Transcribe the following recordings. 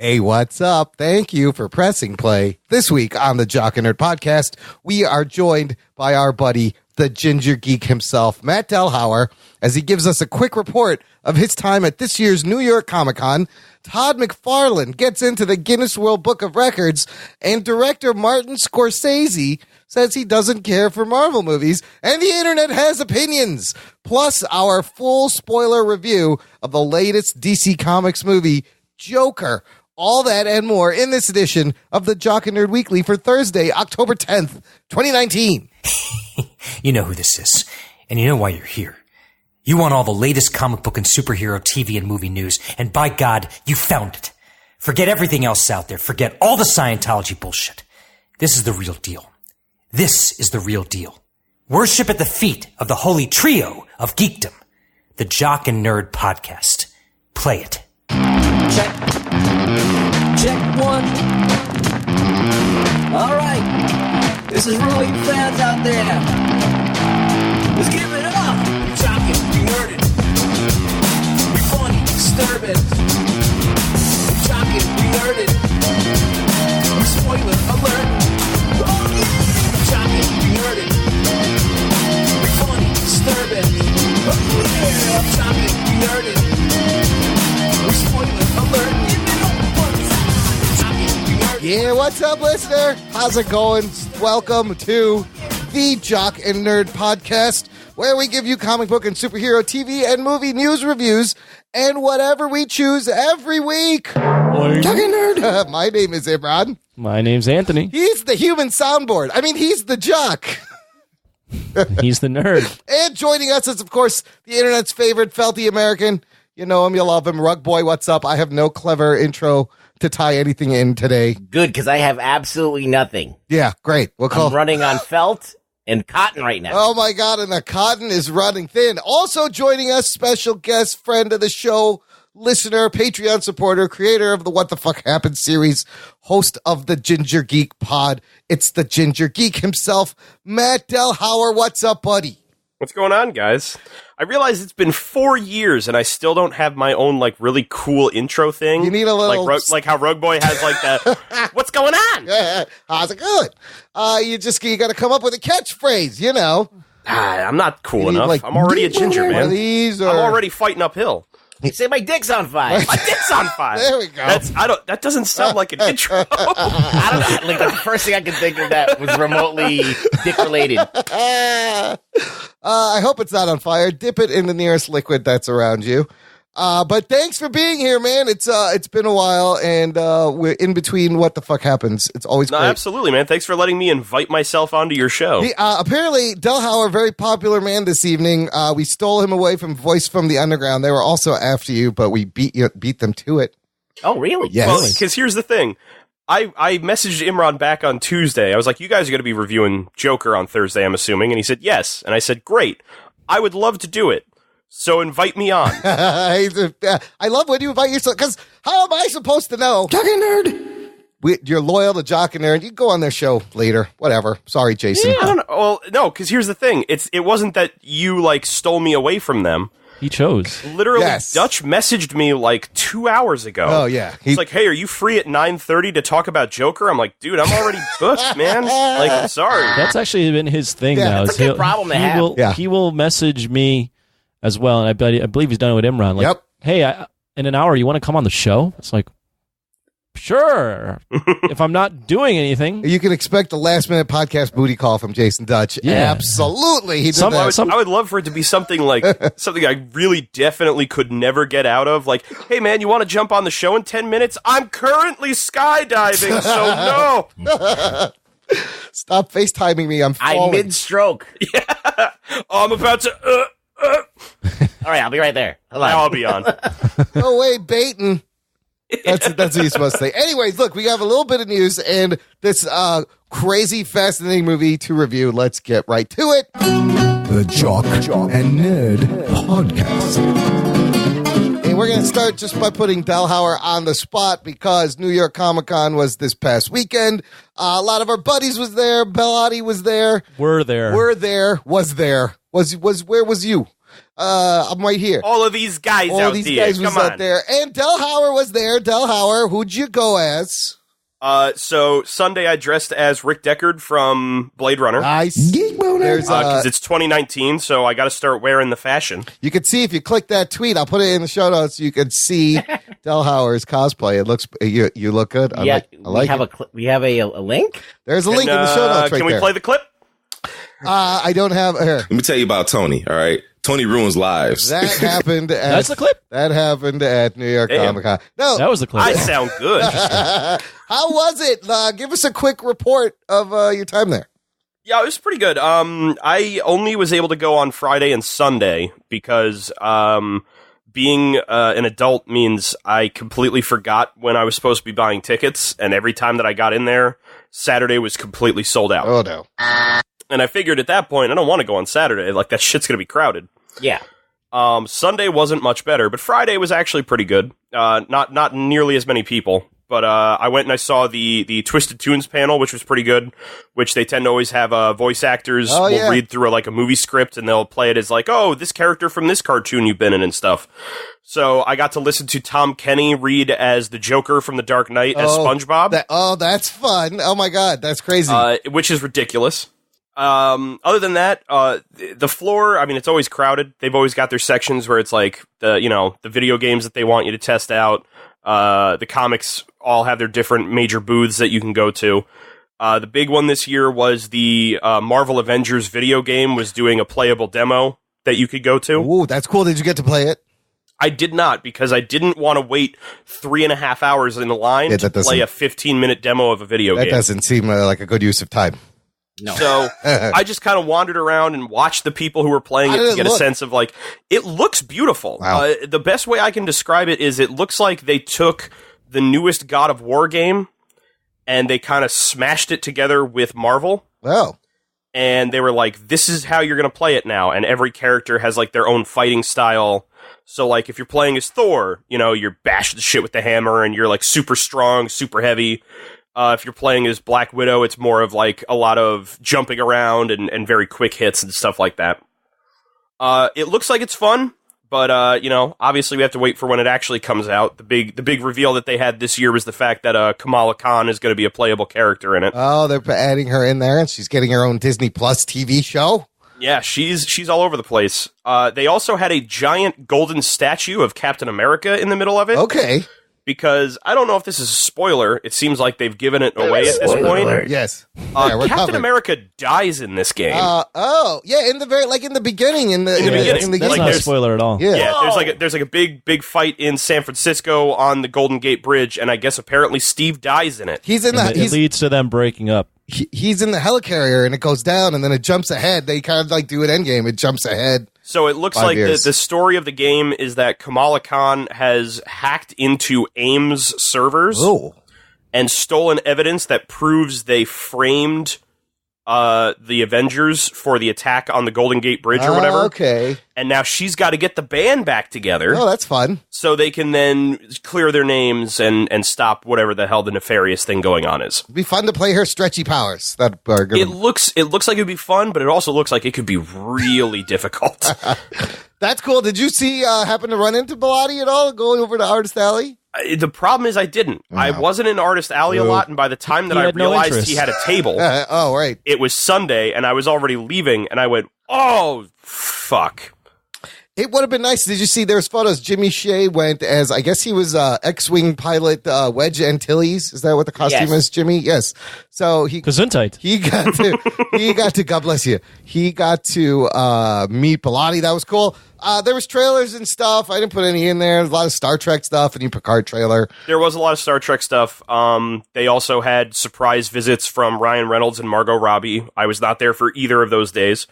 Hey, what's up? Thank you for pressing play. This week on the Jock and Nerd podcast, we are joined by our buddy, the Ginger Geek himself, Matt Delhauer, as he gives us a quick report of his time at this year's New York Comic-Con. Todd McFarlane gets into the Guinness World Book of Records, and director Martin Scorcese says he doesn't care for Marvel movies, and the internet has opinions. Plus, our full spoiler review of the latest DC Comics movie, Joker. All that and more in this edition of the Jock and Nerd Weekly for Thursday, October 10th, 2019. You know who this is, and you know why you're here. You want all the latest comic book and superhero TV and movie news, and by God, you found it. Forget everything else out there. Forget all the Scientology bullshit. This is the real deal. This is the real deal. Worship at the feet of the holy trio of geekdom, the Jock and Nerd podcast. Play it. Check one. All right. This is really fans out there. Let's give it up. We're talking, we nerded. We funny, disturbing. We're talking, we nerded. We spoiler alert. Oh yeah. We're talking, we nerded. We funny, disturbing. Oh yeah. I'm talking, we nerded. We spoiler alert. Yeah, what's up, listener? How's it going? Welcome to the Jock and Nerd podcast, where we give you comic book and superhero TV and movie news reviews and whatever we choose every week. Jock and Nerd. My name is Imran. My name's Anthony. He's the human soundboard. I mean, he's the jock. He's the nerd. And joining us is, of course, the internet's favorite felty American. You know him, you love him. Rug Boy, what's up? I have no clever intro to tie anything in today. Good, because I have absolutely nothing. Yeah, great. I'm running on felt and cotton right now. Oh my God, and the cotton is running thin. Also joining us, special guest, friend of the show, listener, Patreon supporter, creator of the What the Fuck Happened series, host of the Ginger Geek pod. It's the Ginger Geek himself, Matt Delhauer. What's up, buddy? What's going on, guys? I realize it's been 4 years and I still don't have my own, like, really cool intro thing. You need a little... Like how Rogue Boy has, like, that, what's going on? How's it going? You got to come up with a catchphrase, you know. I'm not cool enough. Like, I'm already a ginger, man. I'm already fighting uphill. You say my dick's on fire. My dick's on fire. There we go. That doesn't sound like an intro. I don't know. Like, the first thing I could think of that was remotely dick related. I hope it's not on fire. Dip it in the nearest liquid that's around you. But thanks for being here, man. It's been a while, and we're in between What the Fuck Happens. It's always great. Absolutely, man. Thanks for letting me invite myself onto your show. Apparently, Delhauer, very popular man this evening. We stole him away from Voice from the Underground. They were also after you, but we beat them to it. Oh, really? Yes. Well, because here's the thing. I messaged Imran back on Tuesday. I was like, you guys are going to be reviewing Joker on Thursday, I'm assuming. And he said, yes. And I said, great. I would love to do it. So invite me on. I love when you invite yourself, because how am I supposed to know? Jock and Nerd. You're loyal to Jock and Nerd. You can go on their show later. Whatever. Sorry, Jason. Yeah. I don't know. Well, no, because here's the thing. It wasn't that you, like, stole me away from them. He chose. Literally, Yes. Dutch messaged me like 2 hours ago. Oh, yeah. He's like, hey, are you free at 9:30 to talk about Joker? I'm like, dude, I'm already booked, man. Like, I'm sorry. That's actually been his thing Yeah, now. that's a good problem to have. He will message me as well, and I believe he's done it with Imran. Like, Yep. hey, in an hour, you want to come on the show? It's like, sure. If I'm not doing anything. You can expect the last-minute podcast booty call from Jason Dutch. Yeah. Absolutely. He did that. I would love for it to be something like something I really definitely could never get out of. Like, hey, man, you want to jump on the show in 10 minutes? I'm currently skydiving, so no. Stop FaceTiming me. I'm falling. I'm mid-stroke. Yeah. I'm about to... All right, I'll be right there. Hold on. Now I'll be on. No way, baiting. That's what you're supposed to say. Anyways, look, we have a little bit of news and this crazy, fascinating movie to review. Let's get right to it. The Jock and Nerd podcast. And we're going to start just by putting Delhauer on the spot because New York Comic-Con was this past weekend. A lot of our buddies was there. Bellotti was there. We're there. Was there. Where was you? I'm right here. All of these guys All out these there. guys was Come on. out there. And Delhauer was there. Delhauer, who'd you go as? So Sunday I dressed as Rick Deckard from Blade Runner. Nice. Geek boner. There's Because it's 2019, so I got to start wearing the fashion. you can see if you click that tweet. I'll put it in the show notes. You can see Delhauer's cosplay. It looks you look good. I like have it. we have a link. There's a link in the show notes right Can we there. play the clip? I don't have here. Let me tell you about Tony, all right? Tony ruins lives. That happened at That's the clip. That happened at New York Damn. Comic Con. No, That was the clip. I sound good. how was it? Give us a quick report of your time there. Yeah, it was pretty good. I only was able to go on Friday and Sunday because being an adult means I completely forgot when I was supposed to be buying tickets, and every time that I got in there, Saturday was completely sold out. Oh no. And I figured at that point, I don't want to go on Saturday. Like, that shit's going to be crowded. Yeah. Sunday wasn't much better, but Friday was actually pretty good. Not nearly as many people, but I went and I saw the Twisted Tunes panel, which was pretty good, which they tend to always have voice actors will read through a movie script, and they'll play it as like, oh, this character from this cartoon you've been in and stuff. So I got to listen to Tom Kenny read as the Joker from The Dark Knight as SpongeBob. That's fun. Oh my God, that's crazy. Which is ridiculous. Other than that, the floor, I mean, it's always crowded. They've always got their sections where it's like the video games that they want you to test out. The comics all have their different major booths that you can go to. The big one this year was the Marvel Avengers video game was doing a playable demo that you could go to. Ooh, that's cool. Did you get to play it? I did not, because I didn't want to wait 3.5 hours in the line to play a 15-minute demo of a video game. That doesn't seem like a good use of time. No. So I just kind of wandered around and watched the people who were playing it to get a sense of it looks beautiful. Wow. The best way I can describe it is it looks like they took the newest God of War game and they kind of smashed it together with Marvel. Oh. And they were like, this is how you're going to play it now. And every character has their own fighting style. So if you're playing as Thor, you're bashing the shit with the hammer and you're super strong, super heavy. If you're playing as Black Widow, it's more of a lot of jumping around and very quick hits and stuff like that. It looks like it's fun, but obviously we have to wait for when it actually comes out. The big reveal that they had this year was the fact that Kamala Khan is going to be a playable character in it. Oh, they're adding her in there, and she's getting her own Disney Plus TV show. Yeah, she's all over the place. They also had a giant golden statue of Captain America in the middle of it. Okay. Because I don't know if this is a spoiler. It seems like they've given it away at this point. Yes. Captain America dies in this game. In the very in the beginning in the beginning. That's not a spoiler at all. Yeah. Yeah, there's a big fight in San Francisco on the Golden Gate Bridge, and I guess apparently Steve dies in it. He's in It leads to them breaking up. He's in the helicarrier and it goes down and then it jumps ahead. They kind of do it Endgame. It jumps ahead. So it looks 5 like years. the story of the game is that Kamala Khan has hacked into AIM's servers and stolen evidence that proves they framed the Avengers for the attack on the Golden Gate Bridge or whatever. Okay. And now she's got to get the band back together. Oh, that's fun. So they can then clear their names and stop whatever the hell the nefarious thing going on is. It'd be fun to play her stretchy powers. That are It looks like it'd be fun, but it also looks like it could be really difficult. That's cool. Did you happen to run into Bilotti at all going over to Artist Alley? The problem is I didn't. I wasn't in Artist Alley a lot, and by the time that He I had no realized interest. he had a table, Oh, right. it was Sunday, and I was already leaving, and I went, oh, fuck. It would have been nice. Did you see there's photos? Jimmy Shea went as, I guess he was X-Wing pilot Wedge Antilles. Is that what the costume is, Jimmy? Yes. So Gesundheit. he got to, God bless you. He got to meet Bilotti. That was cool. There was trailers and stuff. I didn't put any in there. There's a lot of Star Trek stuff, a new Picard trailer. There was a lot of Star Trek stuff. They also had surprise visits from Ryan Reynolds and Margot Robbie. I was not there for either of those days.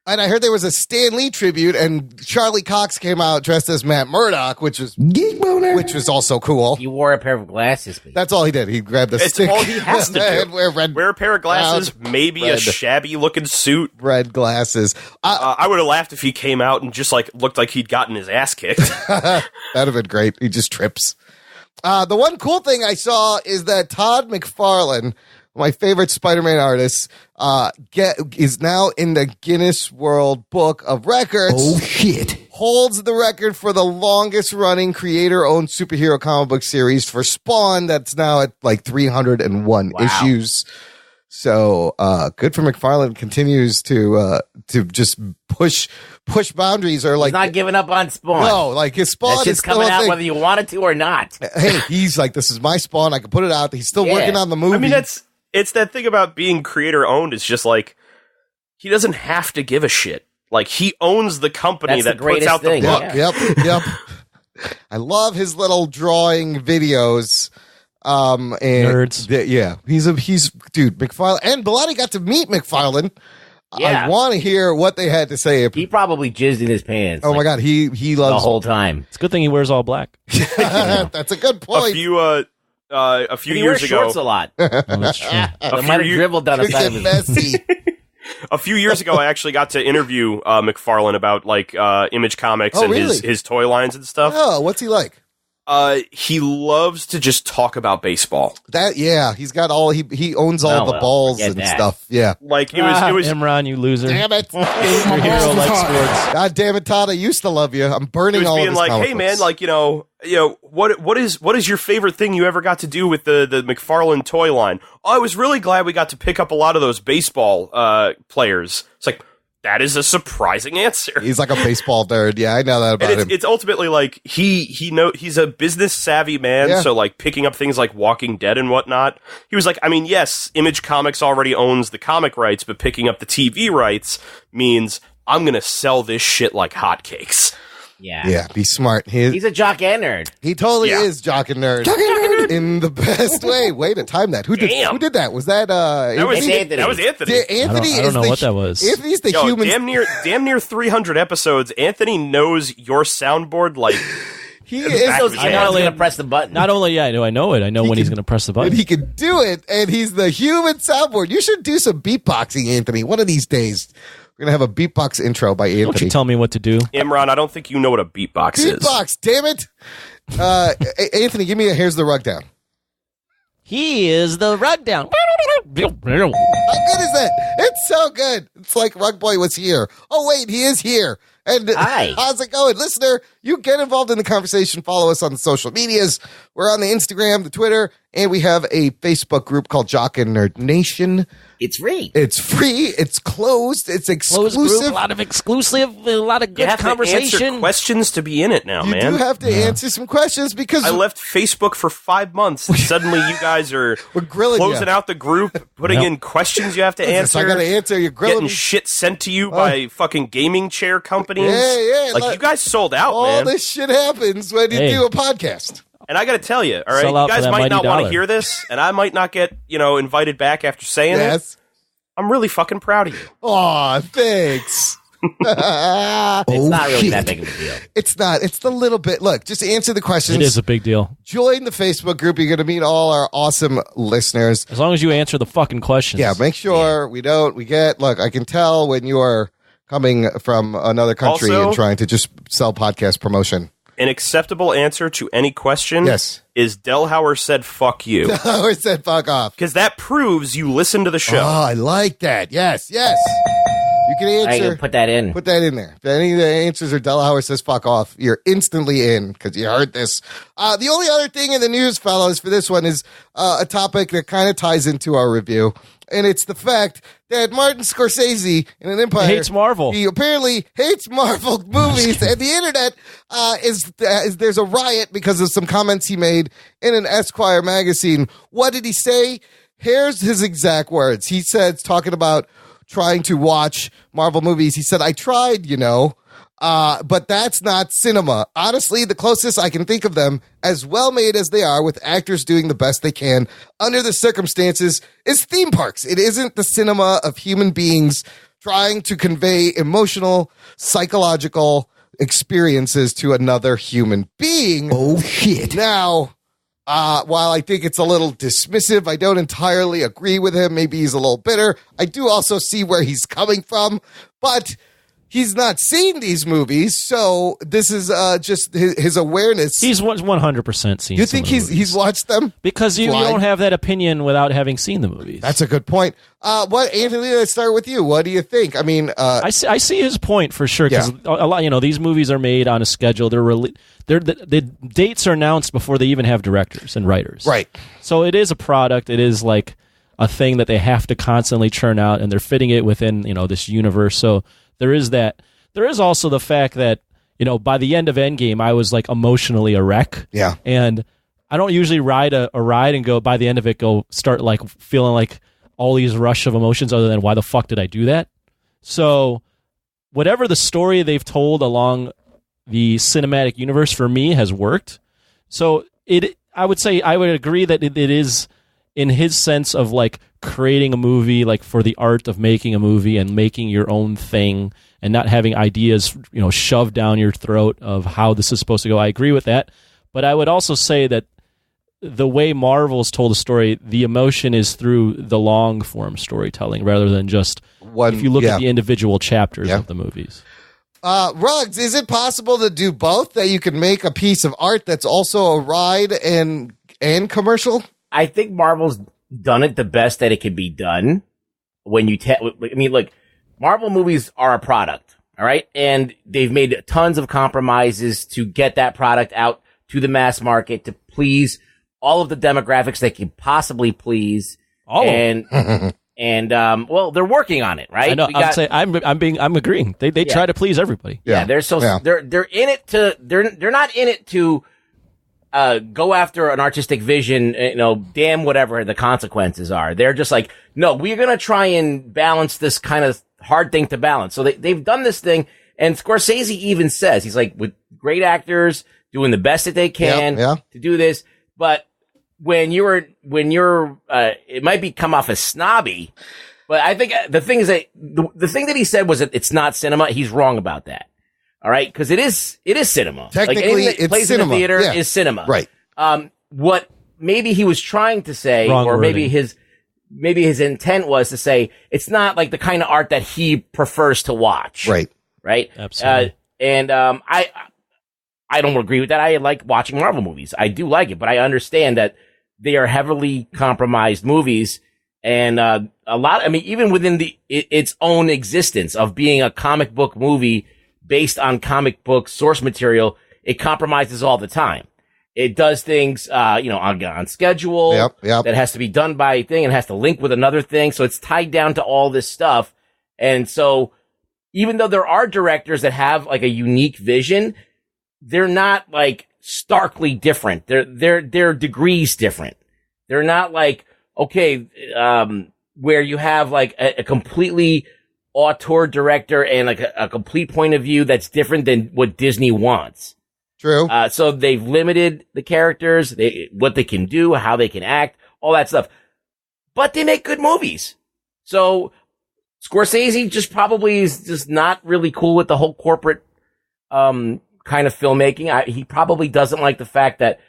And I heard there was a Stan Lee tribute, and Charlie Cox came out dressed as Matt Murdock, which was Geek boner. which was also cool. You wore a pair of glasses. But That's all he did. He grabbed a It's stick. all he has to do. and wear a pair of glasses, maybe a red. shabby-looking suit. red glasses. I would have laughed if he came out and just looked like he'd gotten his ass kicked. That'd have been great. He just trips. The one cool thing I saw is that Todd McFarlane my favorite Spider-Man artists, is now in the Guinness World Book of Records. Oh, shit. Holds the record for the longest running creator-owned superhero comic book series for Spawn. That's now at like 301 issues. So good for McFarlane. Continues to just push boundaries, or like He's not giving up on Spawn. no, like his Spawn That is shit's still coming a out thing. whether you want it to or not. Hey, he's like, this is my Spawn. I can put it out. He's still Yeah. working on the movie. I mean, it's that thing about being creator owned. It's just like he doesn't have to give a shit. Like he owns the company That's the that puts out greatest the thing, book. yeah. Yep. I love his little drawing videos. And Nerds. He's dude, McFarlane and Bellotti got to meet McFarlane. Yeah. I want to hear what they had to say. He probably jizzed in his pants. Oh my God, he the loves whole time. It's a good thing he wears all black. That's a good A point. few He years wears shorts ago, a lot. Oh, that's true. They might have dribbled down the side of Get his. messy. a few years ago, I actually got to interview McFarlane about like Image Comics Oh, and really? his toy lines and stuff. Oh, what's he like? He loves to just talk about baseball. He's got all he owns all Oh, the well, balls forget and that. stuff. Yeah. Like it was Imran, you loser. Damn it. Your hero likes sports. God damn it, Todd. I used to love you. I'm it burning was all of being his like, comic hey man, books. like what is your favorite thing you ever got to do with the McFarlane toy line? Oh, I was really glad we got to pick up a lot of those baseball players. It's like, that is a surprising answer. He's like a baseball nerd. Yeah, I know that about And him. it's ultimately like he's a business savvy man, Yeah. so like picking up things like Walking Dead and whatnot. He was like, I mean, yes, Image Comics already owns the comic rights, but picking up the TV rights means I'm gonna sell this shit like hotcakes. Yeah. Yeah, be smart. He's a jock and nerd. He totally Yeah. is jock and nerd. In the best way. Way to time that. Who did that? Was that That was Anthony. That was Anthony. Anthony I don't is know the, what that was. Anthony's the Yo, human. damn near 300 episodes. Anthony knows your soundboard like He back is. of his He hand. knows he's going to press the button. Not only, I know it. I know when he's going to press the And button. he can do it, and he's the human soundboard. You should do some beatboxing, Anthony. One of these days, we're gonna have a beatbox intro by Anthony. Don't you tell me what to do. Imran. I don't think you know what a beatbox is. Beatbox, damn it! Anthony, give me a "Here's the Rug Down." He is the rug down. How good is that? It's so good. It's like Rug Boy was here. Oh wait, he is here. And Hi. how's it going, listener? You get involved in the conversation. Follow us on the social medias. We're on the Instagram, the Twitter, and we have a Facebook group called Jock and Nerd Nation. It's free. It's free. It's closed. It's Closed group, exclusive. a lot of exclusive, a lot of You good have to answer conversation. questions to be in it now, You man. do have to answer some questions because I left Facebook for 5 months, and suddenly you guys are we're grilling closing you. out the group, putting Yep. in questions you have to answer. So I got to answer. You're grilling Getting me. shit sent to you by fucking gaming chair companies. Yeah, Like, like- you guys sold out, All man. this shit happens when you Hey. do a podcast. And I got to tell you, all right, Sell you out for guys that might mighty not want to dollar. hear this, and I might not get, invited back after saying it. Yes. I'm really fucking proud of you. Aw, thanks. It's not really shit. that big of a deal. It's not. It's the little bit. Look, just answer the questions. It is a big deal. Join the Facebook group. You're going to meet all our awesome listeners. As long as you answer the fucking questions. Yeah, make sure we get. Look, I can tell when you are coming from another country Also- and trying to just sell podcast promotion. An acceptable answer to any question Yes. is Delhauer said fuck you. I said fuck off. Because that proves you listen to the show. Oh, I like that. Yes. You can I answer. can put that in. Put that in there. If any of the answers are Delhauer says fuck off, you're instantly in because you heard this. The only other thing in the news, fellows, for this one is a topic that kind of ties into our review. And it's the fact that Martin Scorcese in an Empire Hates Marvel. He apparently hates Marvel movies, and the internet is there's a riot because of some comments he made in an Esquire magazine. What did he say? Here's his exact words. He said, talking about trying to watch Marvel movies. He said, I tried, but that's not cinema. Honestly, the closest I can think of them, as well made as they are, with actors doing the best they can under the circumstances, is theme parks. It isn't the cinema of human beings trying to convey emotional, psychological experiences to another human being. Oh, shit. Now, while I think it's a little dismissive, I don't entirely agree with him. Maybe he's a little bitter. I do also see where he's coming from, but he's not seen these movies, so this is just his awareness. He's 100% seen. You think he's watched them? Because you don't have that opinion without having seen the movies. That's a good point. What, Anthony? Let's start with you. What do you think? I mean, I see his point for sure. Because a lot, these movies are made on a schedule. The dates are announced before they even have directors and writers. Right. So it is a product. It is like a thing that they have to constantly churn out, and they're fitting it within this universe. So there is that. There is also the fact that by the end of Endgame, I was like emotionally a wreck. Yeah. And I don't usually ride a ride and go by the end of it start like feeling like all these rush of emotions other than why the fuck did I do that? So whatever the story they've told along the cinematic universe for me has worked. So I would agree that it is in his sense of like creating a movie, like for the art of making a movie and making your own thing and not having ideas, shoved down your throat of how this is supposed to go. I agree with that. But I would also say that the way Marvel's told a story, the emotion is through the long form storytelling rather than just if you look at the individual chapters of the movies. Ruggs, is it possible to do both? That you can make a piece of art that's also a ride and commercial? I think Marvel's done it the best that it can be done. When you look, Marvel movies are a product, all right? And they've made tons of compromises to get that product out to the mass market to please all of the demographics they can possibly please. And they're working on it, right? I know. I'm agreeing. They try to please everybody. Yeah, they're in it to they're not in it to go after an artistic vision, damn whatever the consequences are. They're just like, no, we're going to try and balance this kind of hard thing to balance. So they've done this thing. And Scorcese even says, he's like, with great actors doing the best that they can to do this. But when you're, it might come off as snobby, but I think the thing is that the thing that he said was that it's not cinema. He's wrong about that. All right. Cause it is cinema. Technically, like it's plays cinema. In the theater is cinema. Right. What maybe he was trying to say, maybe his intent was to say, it's not like the kind of art that he prefers to watch. Right. Right. Absolutely. I don't agree with that. I like watching Marvel movies. I do like it, but I understand that they are heavily compromised movies. And, even within its own existence of being a comic book movie based on comic book source material, it compromises all the time. It does things, on schedule. Yep. That has to be done by a thing and has to link with another thing. So it's tied down to all this stuff. And so even though there are directors that have like a unique vision, they're not like starkly different. They're degrees different. They're not like, okay, where you have like a completely auteur director and like a complete point of view that's different than what Disney wants. True. So they've limited the characters, what they can do, how they can act, all that stuff. But they make good movies. So Scorsese just probably is just not really cool with the whole corporate kind of filmmaking. He probably doesn't like the fact that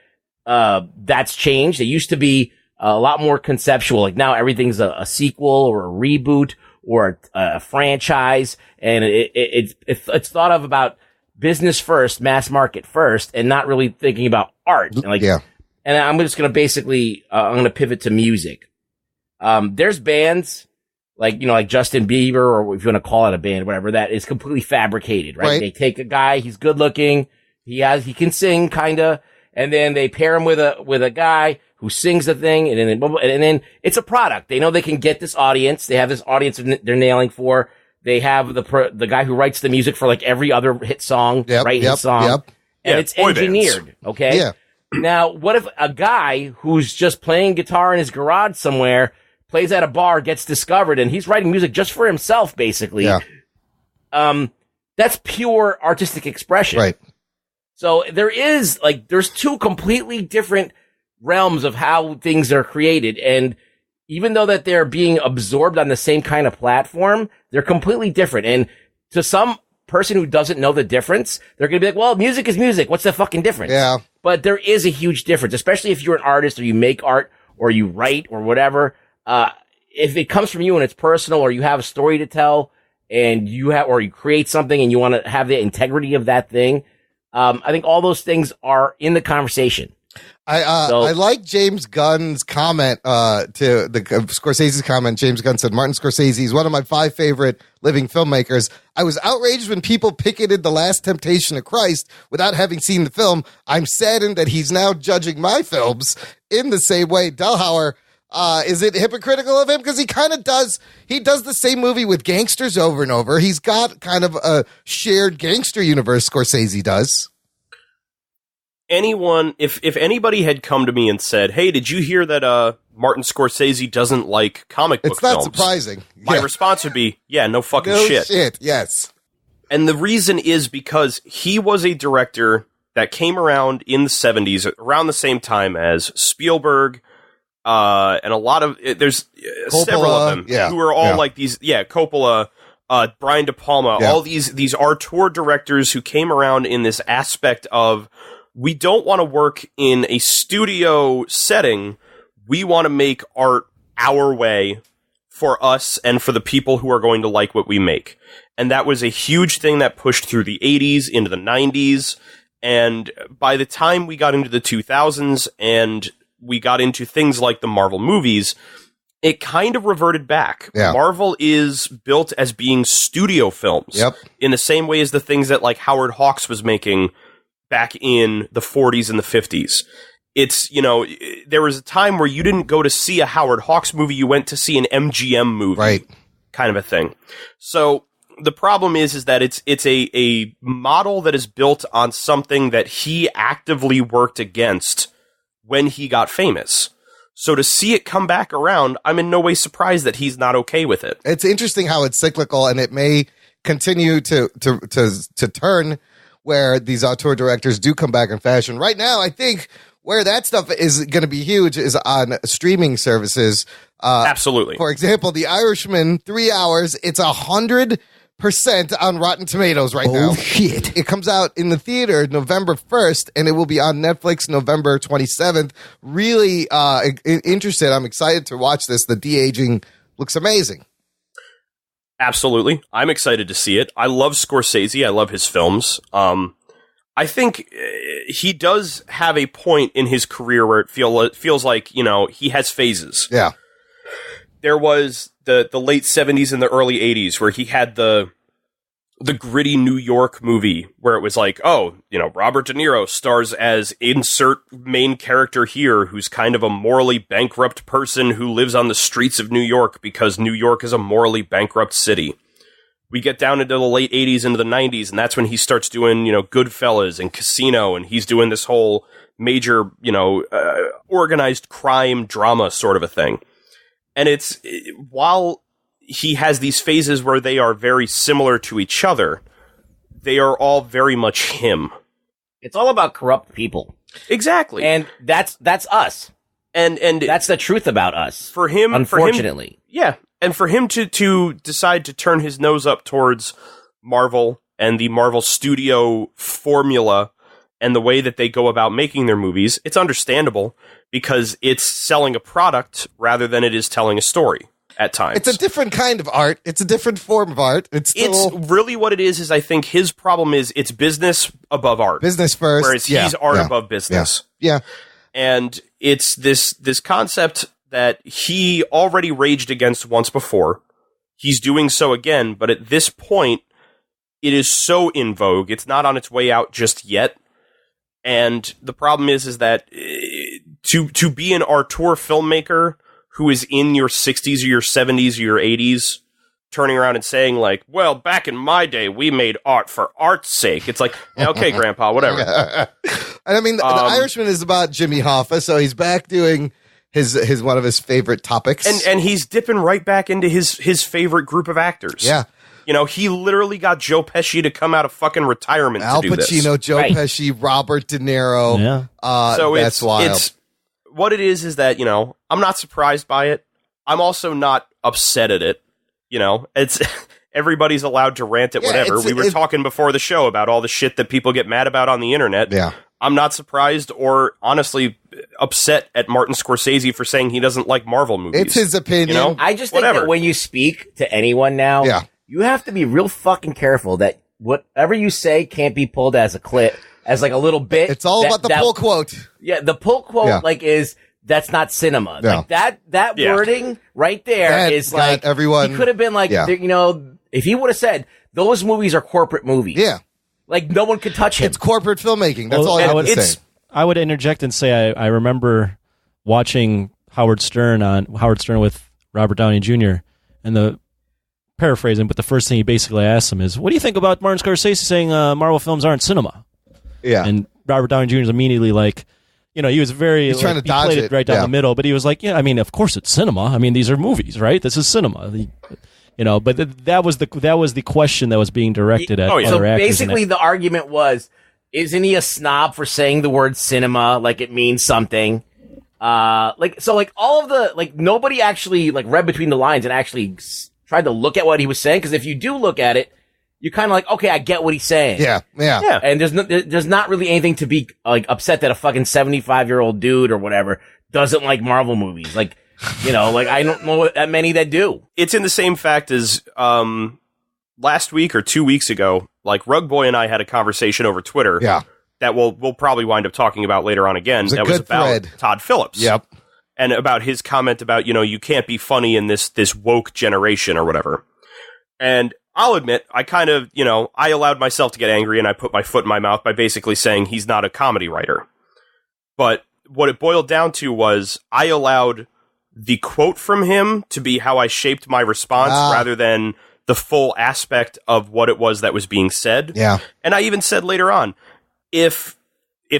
that's changed. It used to be a lot more conceptual. Like now everything's a sequel or a reboot or a franchise, and it's thought of about business first, mass market first, and not really thinking about art. And I'm just going to basically I'm going to pivot to music. There's bands like Justin Bieber, or if you want to call it a band, whatever, that is completely fabricated, right? They take a guy, he's good looking, he can sing kinda, and then they pair him with a guy who sings the thing, and then it's a product. They know they can get this audience. They have this audience they're nailing for. They have the guy who writes the music for like every other hit song, hit song, and it's engineered. Bands. Okay. Yeah. Now, what if a guy who's just playing guitar in his garage somewhere, plays at a bar, gets discovered, and he's writing music just for himself, basically? Yeah. That's pure artistic expression. Right. So there's two completely different realms of how things are created. And even though that they're being absorbed on the same kind of platform, they're completely different. And to some person who doesn't know the difference, they're going to be like, well, music is music. What's the fucking difference? Yeah. But there is a huge difference, especially if you're an artist or you make art or you write or whatever. If it comes from you and it's personal or you have a story to tell and you create something and you want to have the integrity of that thing, I think all those things are in the conversation. I like James Gunn's comment to the Scorsese's comment. James Gunn said, Martin Scorsese is one of my 5 favorite living filmmakers. I was outraged when people picketed The Last Temptation of Christ without having seen the film. I'm saddened that he's now judging my films in the same way. Delhauer, is it hypocritical of him? Because he kind of does. He does the same movie with gangsters over and over. He's got kind of a shared gangster universe, Scorsese does. Anyone, if anybody had come to me and said, hey, did you hear that Martin Scorsese doesn't like comic book films? It's not surprising. My response would be, yeah, no fucking shit. Yes. And the reason is because he was a director that came around in the 70s, around the same time as Spielberg, and a lot of, there's Coppola, several of them who are all like these, Coppola, Brian De Palma, all these auteur directors who came around in this aspect of, we don't want to work in a studio setting. We want to make art our way for us and for the people who are going to like what we make. And that was a huge thing that pushed through the 80s into the 90s. And by the time we got into the 2000s and we got into things like the Marvel movies, it kind of reverted back. Yeah. Marvel is built as being studio films in the same way as the things that like Howard Hawks was making back in the 40s and the 50s. It's, there was a time where you didn't go to see a Howard Hawks movie, you went to see an MGM movie. Right. Kind of a thing. So the problem is that it's a model that is built on something that he actively worked against when he got famous. So to see it come back around, I'm in no way surprised that he's not okay with it. It's interesting how it's cyclical, and it may continue to turn where these auteur directors do come back in fashion. Right now, I think where that stuff is going to be huge is on streaming services. Absolutely. For example, The Irishman, 3 hours. It's 100% on Rotten Tomatoes right now. Oh, shit. It comes out in the theater November 1st, and it will be on Netflix November 27th. Really interested. I'm excited to watch this. The de-aging looks amazing. Absolutely. I'm excited to see it. I love Scorsese. I love his films. I think he does have a point in his career where it feels like, he has phases. Yeah. There was the late 70s and the early 80s where he had the gritty New York movie where it was like, Robert De Niro stars as insert main character here who's kind of a morally bankrupt person who lives on the streets of New York because New York is a morally bankrupt city. We get down into the late 80s into the 90s, and that's when he starts doing, Goodfellas and Casino, and he's doing this whole major, organized crime drama sort of a thing. And it's, while he has these phases where they are very similar to each other, they are all very much him. It's all about corrupt people. Exactly. And that's us. And that's the truth about us. For him, unfortunately. And for him to decide to turn his nose up towards Marvel and the Marvel studio formula and the way that they go about making their movies, it's understandable because it's selling a product rather than it is telling a story. At times. It's a different kind of art. It's a different form of art. It's really what it is I think his problem is it's business above art. Business first. Whereas he's art above business. Yeah. And it's this concept that he already raged against once before. He's doing so again, but at this point, it is so in vogue. It's not on its way out just yet. And the problem is that to be an auteur filmmaker who is in your 60s or your 70s or your 80s, turning around and saying like, well, back in my day, we made art for art's sake. It's like, okay, Grandpa, whatever. And I mean, the Irishman is about Jimmy Hoffa, so he's back doing his one of his favorite topics. And he's dipping right back into his favorite group of actors. Yeah. He literally got Joe Pesci to come out of fucking retirement Al to do this. Al Pacino, Joe Pesci, Robert De Niro. Yeah. So that's wild. What it is that, I'm not surprised by it. I'm also not upset at it. It's everybody's allowed to rant at whatever. We were talking before the show about all the shit that people get mad about on the internet. Yeah. I'm not surprised or honestly upset at Martin Scorsese for saying he doesn't like Marvel movies. It's his opinion. I just think that when you speak to anyone now, you have to be real fucking careful that whatever you say can't be pulled as a clip, as like a little bit. It's all about the pull quote. Yeah, the pull quote is that's not cinema. Yeah. Like that wording right there That is got like everyone. He could have been like, you know, if he would have said those movies are corporate movies. Yeah. Like no one could touch him. It's corporate filmmaking. That's all I have to say. I would interject and say I remember watching Howard Stern with Robert Downey Jr. and the paraphrasing, but the first thing he basically asked him is, "What do you think about Martin Scorcese saying Marvel films aren't cinema?" Yeah, and Robert Downey Jr. is immediately like, you know, he was very trying to dodge it right down the middle, but he was like, "Yeah, I mean, of course it's cinema. I mean, these are movies, right? This is cinema." You know, but that was the question that was being directed at other So actors. basically, the argument was, isn't he a snob for saying the word cinema like it means something? Like all of the nobody actually read between the lines and actually tried to look at what he was saying, because if you do look at it, you're kind of like, okay, I get what he's saying. Yeah. And there's not really anything to be upset that a fucking 75-year-old dude or whatever doesn't like Marvel movies. Like, you know, I don't know that many that do. It's in the same fact as last week or 2 weeks ago. Like Rug Boy and I had a conversation over Twitter. Yeah. That we'll probably wind up talking about later on again. That was about thread. Todd Phillips. Yep. And about his comment about, you know, you can't be funny in this woke generation or whatever. And I'll admit, I kind of, you know, I allowed myself to get angry and I put my foot in my mouth by basically saying he's not a comedy writer. But what it boiled down to was I allowed the quote from him to be how I shaped my response rather than the full aspect of what it was that was being said. Yeah. And I even said later on, if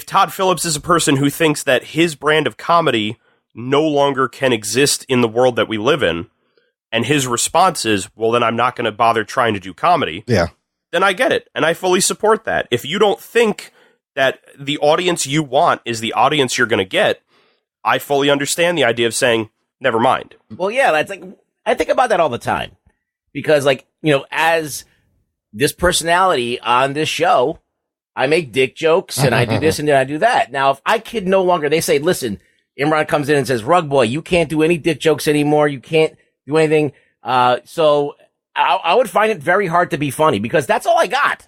Todd Phillips is a person who thinks that his brand of comedy no longer can exist in the world that we live in, and his response is, well, then I'm not going to bother trying to do comedy. Yeah. Then I get it. And I fully support that. If you don't think that the audience you want is the audience you're going to get, I fully understand the idea of saying, never mind. Well, yeah, that's I think about that all the time. Because, you know, as this personality on this show, I make dick jokes and I do this and then I do that. Now, if I could no longer, they say, listen, Imran comes in and says, Rug Boy, you can't do any dick jokes anymore. You can't do anything. So I would find it very hard to be funny because that's all I got.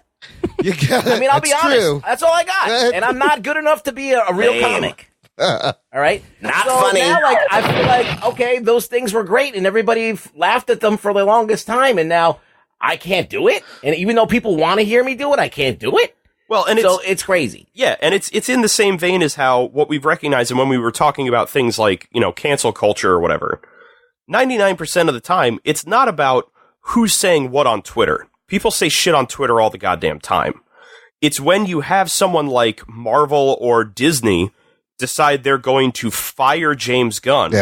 I mean, I'll be honest. True. That's all I got. And I'm not good enough to be a real comic. All right? Not funny. Now, I feel like, okay, those things were great and everybody laughed at them for the longest time. And now I can't do it. And even though people want to hear me do it, I can't do it. Well, and it's crazy. Yeah, and it's in the same vein as how what we've recognized, and when we were talking about things like, you know, cancel culture or whatever, 99% of the time, it's not about who's saying what on Twitter. People say shit on Twitter all the goddamn time. It's when you have someone like Marvel or Disney decide they're going to fire James Gunn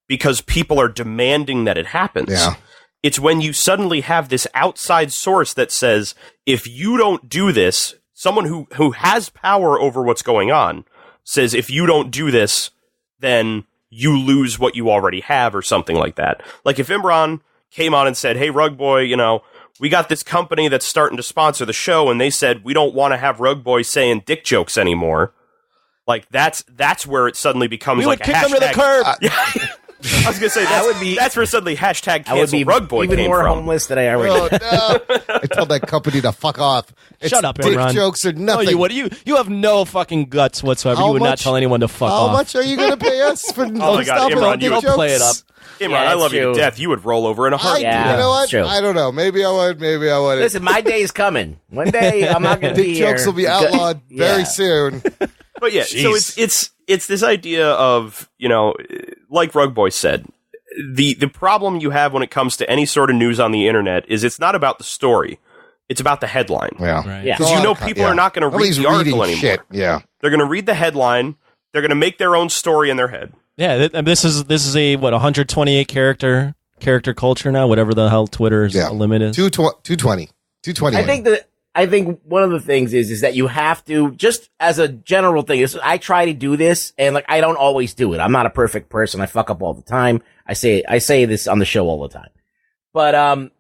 because people are demanding that it happens. Yeah. It's when you suddenly have this outside source that says, if you don't do this, someone who has power over what's going on says, if you don't do this, then you lose what you already have or something like that. Like if Imran came on and said, hey, Rug Boy, you know, we got this company that's starting to sponsor the show, and they said, we don't want to have Rug Boy saying dick jokes anymore. Like that's where it suddenly becomes like a hashtag. We would kick them to the curb. I was going to say, that's where suddenly hashtag cancel Rug Boy even came more from. homeless than I already no. I told that company to fuck off. Shut up, dick Imran. jokes or nothing. You have no fucking guts whatsoever. You would not tell anyone to fuck off. How much are you going to pay us for Oh my God, Imran, you jokes? would play it up. Imran, I love you to death. You would roll over in a heartbeat. You know what? true. I don't know. Maybe I would. Maybe I wouldn't. Listen, my day is coming. One day I'm not going to be Dick here. jokes will be outlawed very soon. But yeah, so it's this idea of, you know, like Rug Boy said, the problem you have when it comes to any sort of news on the internet is it's not about the story. It's about the headline. Yeah. Right. Yeah. Because you know people are not going to read the article anymore. Shit. Yeah. They're going to read the headline. They're going to make their own story in their head. Yeah, this is a 128 character culture now, whatever the hell Twitter's limit is. 220. I think one of the things is that you have to, just as a general thing, I try to do this and I don't always do it. I'm not a perfect person. I fuck up all the time. I say this on the show all the time, but,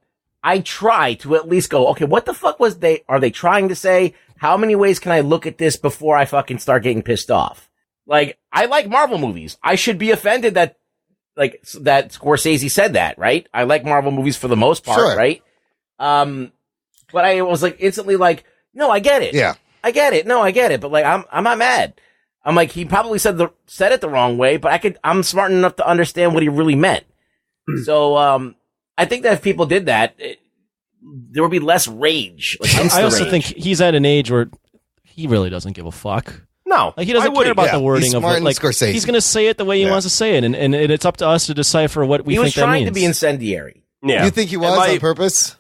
I try to at least go, okay, what the fuck are they trying to say? How many ways can I look at this before I fucking start getting pissed off? Like, I like Marvel movies. I should be offended that Scorsese said that, right? I like Marvel movies for the most part, Sure. right? But I was like instantly like, no, I get it. Yeah. I get it. No, I get it. But like, I'm not mad. I'm like, he probably said it the wrong way, but I'm smart enough to understand what he really meant. So, I think that if people did that, there would be less rage. Like, I also think he's at an age where he really doesn't give a fuck. No, like he doesn't care about the wording of it. Like Scorcese. He's going to say it the way he wants to say it, and it's up to us to decipher what we think that means. He was trying to be incendiary. Yeah, you think he was on purpose?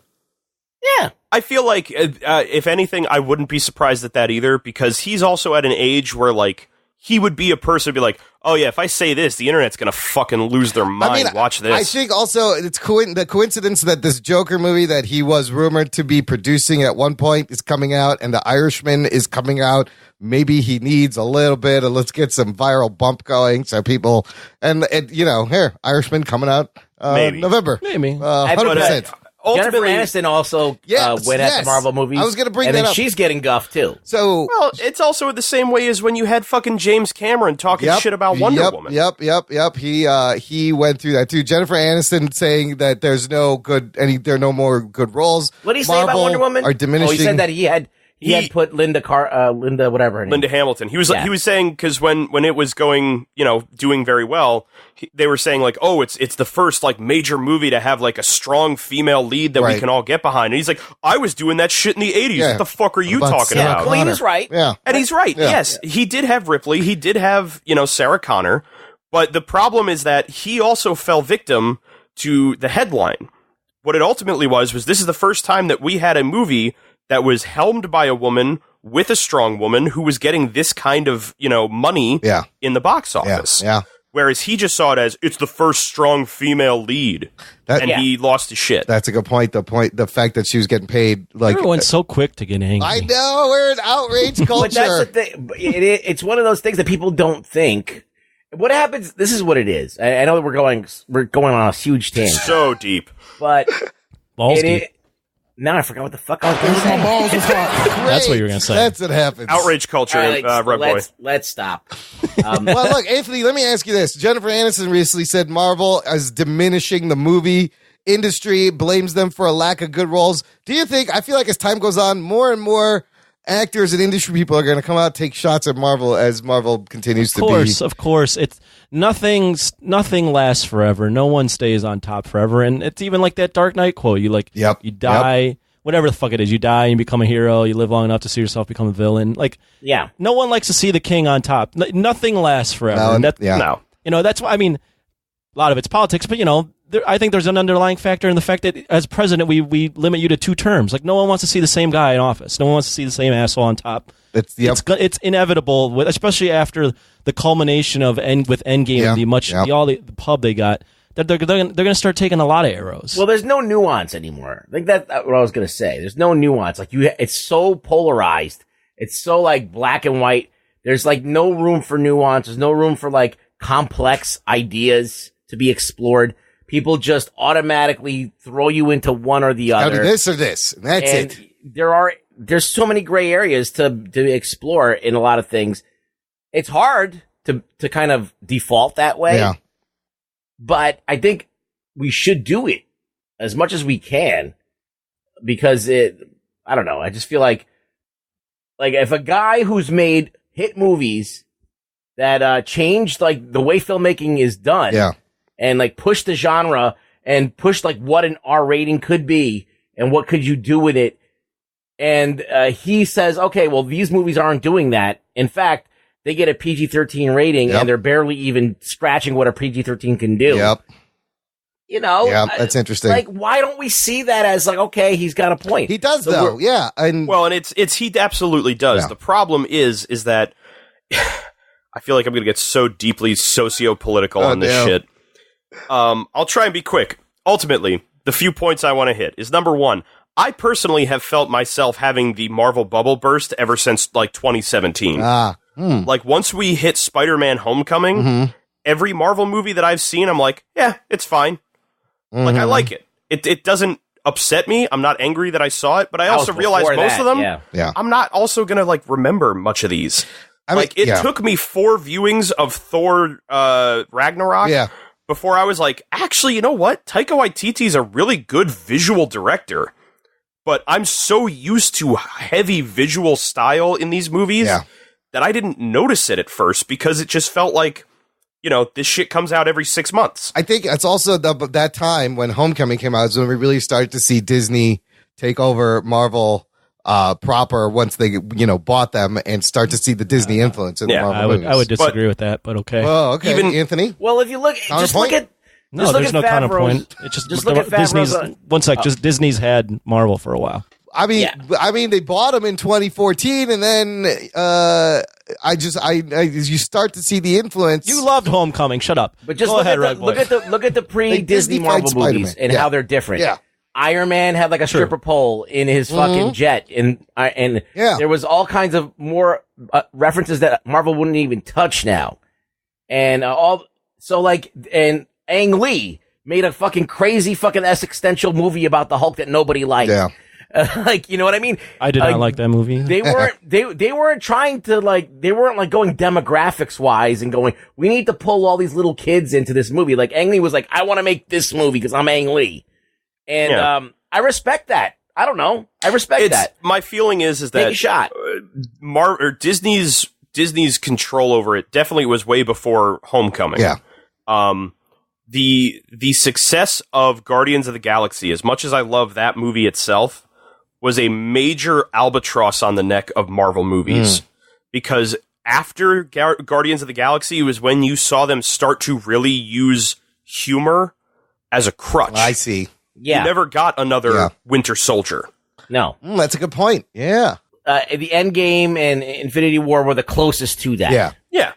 Yeah, I feel like if anything, I wouldn't be surprised at that either, because he's also at an age where like he would be a person who'd be like, oh yeah, if I say this, the internet's gonna fucking lose their mind. I mean, watch this. I think also it's the coincidence that this Joker movie that he was rumored to be producing at one point is coming out, and The Irishman is coming out. Maybe he needs a little bit of let's get some viral bump going, so people and here Irishman coming out November, maybe 100%. Jennifer Aniston also went at the Marvel movies. I was going to bring that and up. She's getting guffed too. So, well, it's also the same way as when you had fucking James Cameron talking shit about Wonder Woman. Yep. He went through that too. Jennifer Aniston saying that there are no more good roles. What did he say about Wonder Woman? Are diminishing. Oh, he said that he had put Linda whatever her name. Linda Hamilton. He was saying because when it was going, doing very well, they were saying like, oh, it's the first like major movie to have like a strong female lead that we can all get behind. And he's like, I was doing that shit in the 80s. Yeah. What the fuck are you talking about? Well, he was right. Yeah, and he's right. Yeah. Yes, he did have Ripley. He did have Sarah Connor. But the problem is that he also fell victim to the headline. What it ultimately was this is the first time that we had a movie that was helmed by a woman with a strong woman who was getting this kind of, money in the box office. Yeah. Whereas he just saw it as it's the first strong female lead, he lost his shit. That's a good point. The fact that she was getting paid like everyone's so quick to get angry. I know we're an outrage culture. But that's the thing. It's one of those things that people don't think. What happens? This is what it is. I know that we're going on a huge tangent. So deep, but balls deep. Now I forgot what the fuck I was going to say. That's what you were going to say. That's what happens. Outrage culture, Rug Boy. Let's stop. Well, look, Anthony, let me ask you this. Jennifer Aniston recently said Marvel is diminishing the movie industry, blames them for a lack of good roles. Do you think, I feel like as time goes on, more and more actors and industry people are going to come out and take shots at Marvel as Marvel continues to be? Of course. It's nothing lasts forever. No one stays on top forever. And it's even like that Dark Knight quote. You die, whatever the fuck it is. You die and you become a hero. You live long enough to see yourself become a villain. No one likes to see the king on top. Nothing lasts forever. No. That's why, a lot of it's politics, but I think there's an underlying factor in the fact that as president, we limit you to 2 terms. Like no one wants to see the same guy in office. No one wants to see the same asshole on top. It's inevitable, especially after the culmination of Endgame and the pub they got. They're going to start taking a lot of arrows. Well, there's no nuance anymore. I think that's what I was going to say. There's no nuance. Like it's so polarized. It's so like black and white. There's like no room for nuance. There's no room for like complex ideas to be explored. People just automatically throw you into one or the other. Gotta be this or this. And that's it. There's so many gray areas to explore in a lot of things. It's hard to kind of default that way. Yeah. But I think we should do it as much as we can because I don't know. I just feel like if a guy who's made hit movies that changed like the way filmmaking is done. Yeah. And like push the genre and push like what an R rating could be and what could you do with it. And he says, okay, well, these movies aren't doing that. In fact, they get a PG-13 rating and they're barely even scratching what a PG-13 can do. Yep. Yeah, that's interesting. Like, why don't we see that as like, okay, he's got a point. He does though. Yeah. And he absolutely does. Yeah. The problem is that I feel like I'm going to get so deeply socio-political on this shit. I'll try and be quick. Ultimately, the few points I want to hit is number 1. I personally have felt myself having the Marvel bubble burst ever since like 2017. Like once we hit Spider-Man Homecoming, every Marvel movie that I've seen, I'm like, yeah, it's fine. Like I like it. It doesn't upset me. I'm not angry that I saw it, but I also realize most of them, I'm not also going to like remember much of these. It took me 4 viewings of Thor Ragnarok before I was like, actually, you know what? Taika Waititi's a really good visual director. but I'm so used to heavy visual style in these movies that I didn't notice it at first because it just felt like, you know, this shit comes out every 6 months. I think it's also that time when Homecoming came out is when we really started to see Disney take over Marvel proper once they, you know, bought them and start to see the Disney influence in the Marvel movies. I would disagree with that, but okay. Oh, okay. Even Anthony? Well, if you look, just look at. No, just look there's at no Favreau's- counterpoint. It's just look at Disney's. Favreau's. One sec, just Disney's had Marvel for a while. I mean, they bought them in 2014, and then you start to see the influence. You loved Homecoming. Shut up. But just Go look ahead, at look at the pre-Disney Disney Marvel fight movies Spider-Man. and Yeah. how they're different. Yeah. Iron Man had like a stripper pole in his fucking jet, and there was all kinds of more references that Marvel wouldn't even touch now, and and Ang Lee made a fucking crazy fucking existential movie about the Hulk that nobody liked. Yeah. Like, you know what I mean? I did not like that movie. They weren't trying to they weren't going demographics wise and going, we need to pull all these little kids into this movie. Like Ang Lee was like, I want to make this movie because I'm Ang Lee. And, I respect that. I don't know. I respect that. My feeling is that Take a shot. Disney's control over it definitely was way before Homecoming. Yeah. The success of Guardians of the Galaxy, as much as I love that movie itself, was a major albatross on the neck of Marvel movies. Because after Guardians of the Galaxy was when you saw them start to really use humor as a crutch. I see. Yeah. You never got another Winter Soldier. No. That's a good point. Yeah. The Endgame and Infinity War were the closest to that. Yeah. Yeah.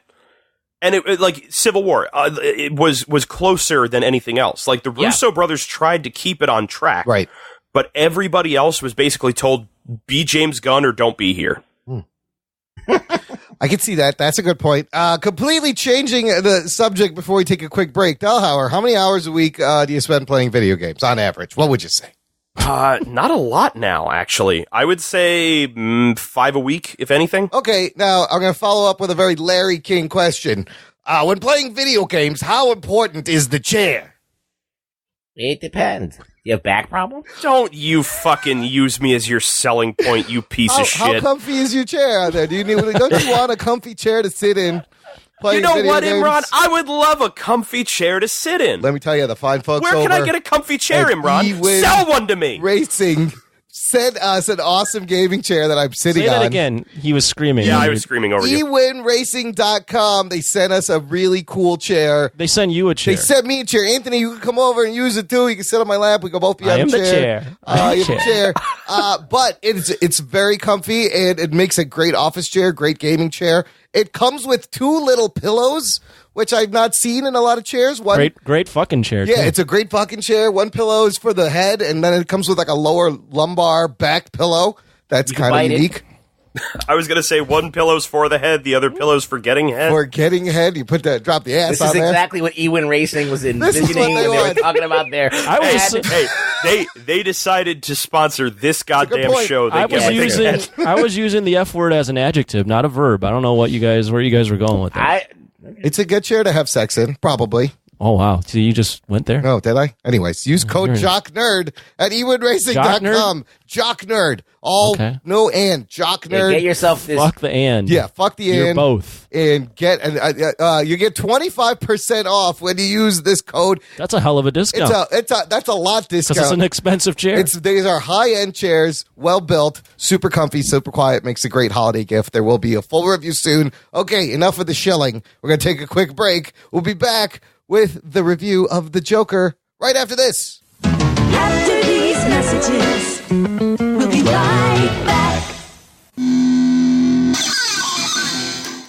And it like Civil War, it was closer than anything else. Like the Russo brothers tried to keep it on track. Right. But everybody else was basically told, be James Gunn or don't be here. I can see that. That's a good point. Completely changing the subject before we take a quick break. Delhauer, how many hours a week do you spend playing video games on average? What would you say? Not a lot now, actually. I would say 5 a week, if anything. Okay, now I'm going to follow up with a very Larry King question. When playing video games, how important is the chair? It depends. You have back problems? Don't you fucking use me as your selling point, you piece of How shit. comfy is your chair out there? Don't you want a comfy chair to sit in? You know what, games? Imran? I would love a comfy chair to sit in. Let me tell you, the fine folks Where can I get a comfy chair, Imran? Sell one to me. Racing sent us an awesome gaming chair that I'm sitting Say on. that again. He was screaming. Yeah, I was screaming over you. eWinRacing.com. They sent us a really cool chair. They sent you a chair. They sent me a chair. Anthony, you can come over and use it too. You can sit on my lap. We can both be I on am the the chair. chair. You have a chair. But it's very comfy and it makes a great office chair, great gaming chair. It comes with 2 little pillows, which I've not seen in a lot of chairs. One, great fucking chair. yeah, too. it's a great fucking chair. One pillow is for the head, and then it comes with like a lower lumbar back pillow. That's kind of bite it. unique. I was going to say one pillow's for the head, the other pillow's for getting head. For getting head, you drop the ass This on is there. exactly what eWin Racing was envisioning This is what they when they were want. talking about there. They decided to sponsor this goddamn point. show. They I get was what they using get. I was using the F word as an adjective, not a verb. I don't know where you guys were going with that. It's a good chair to have sex in, probably. Oh wow! So you just went there? No, did I? Anyways, use code JOCKNERD at eWinRacing.com. JOCKNerd. No and. JOCKNerd. Get yourself this. Fuck the and. Yeah, fuck the You're and. both. And get you get 25% off when you use this code. That's a hell of a discount. That's a lot discount. Because it's an expensive chair. These are high-end chairs, well built, super comfy, super quiet, makes a great holiday gift. There will be a full review soon. Okay, enough of the shilling. We're going to take a quick break. We'll be back with the review of The Joker right after this. After these messages, we'll be right back.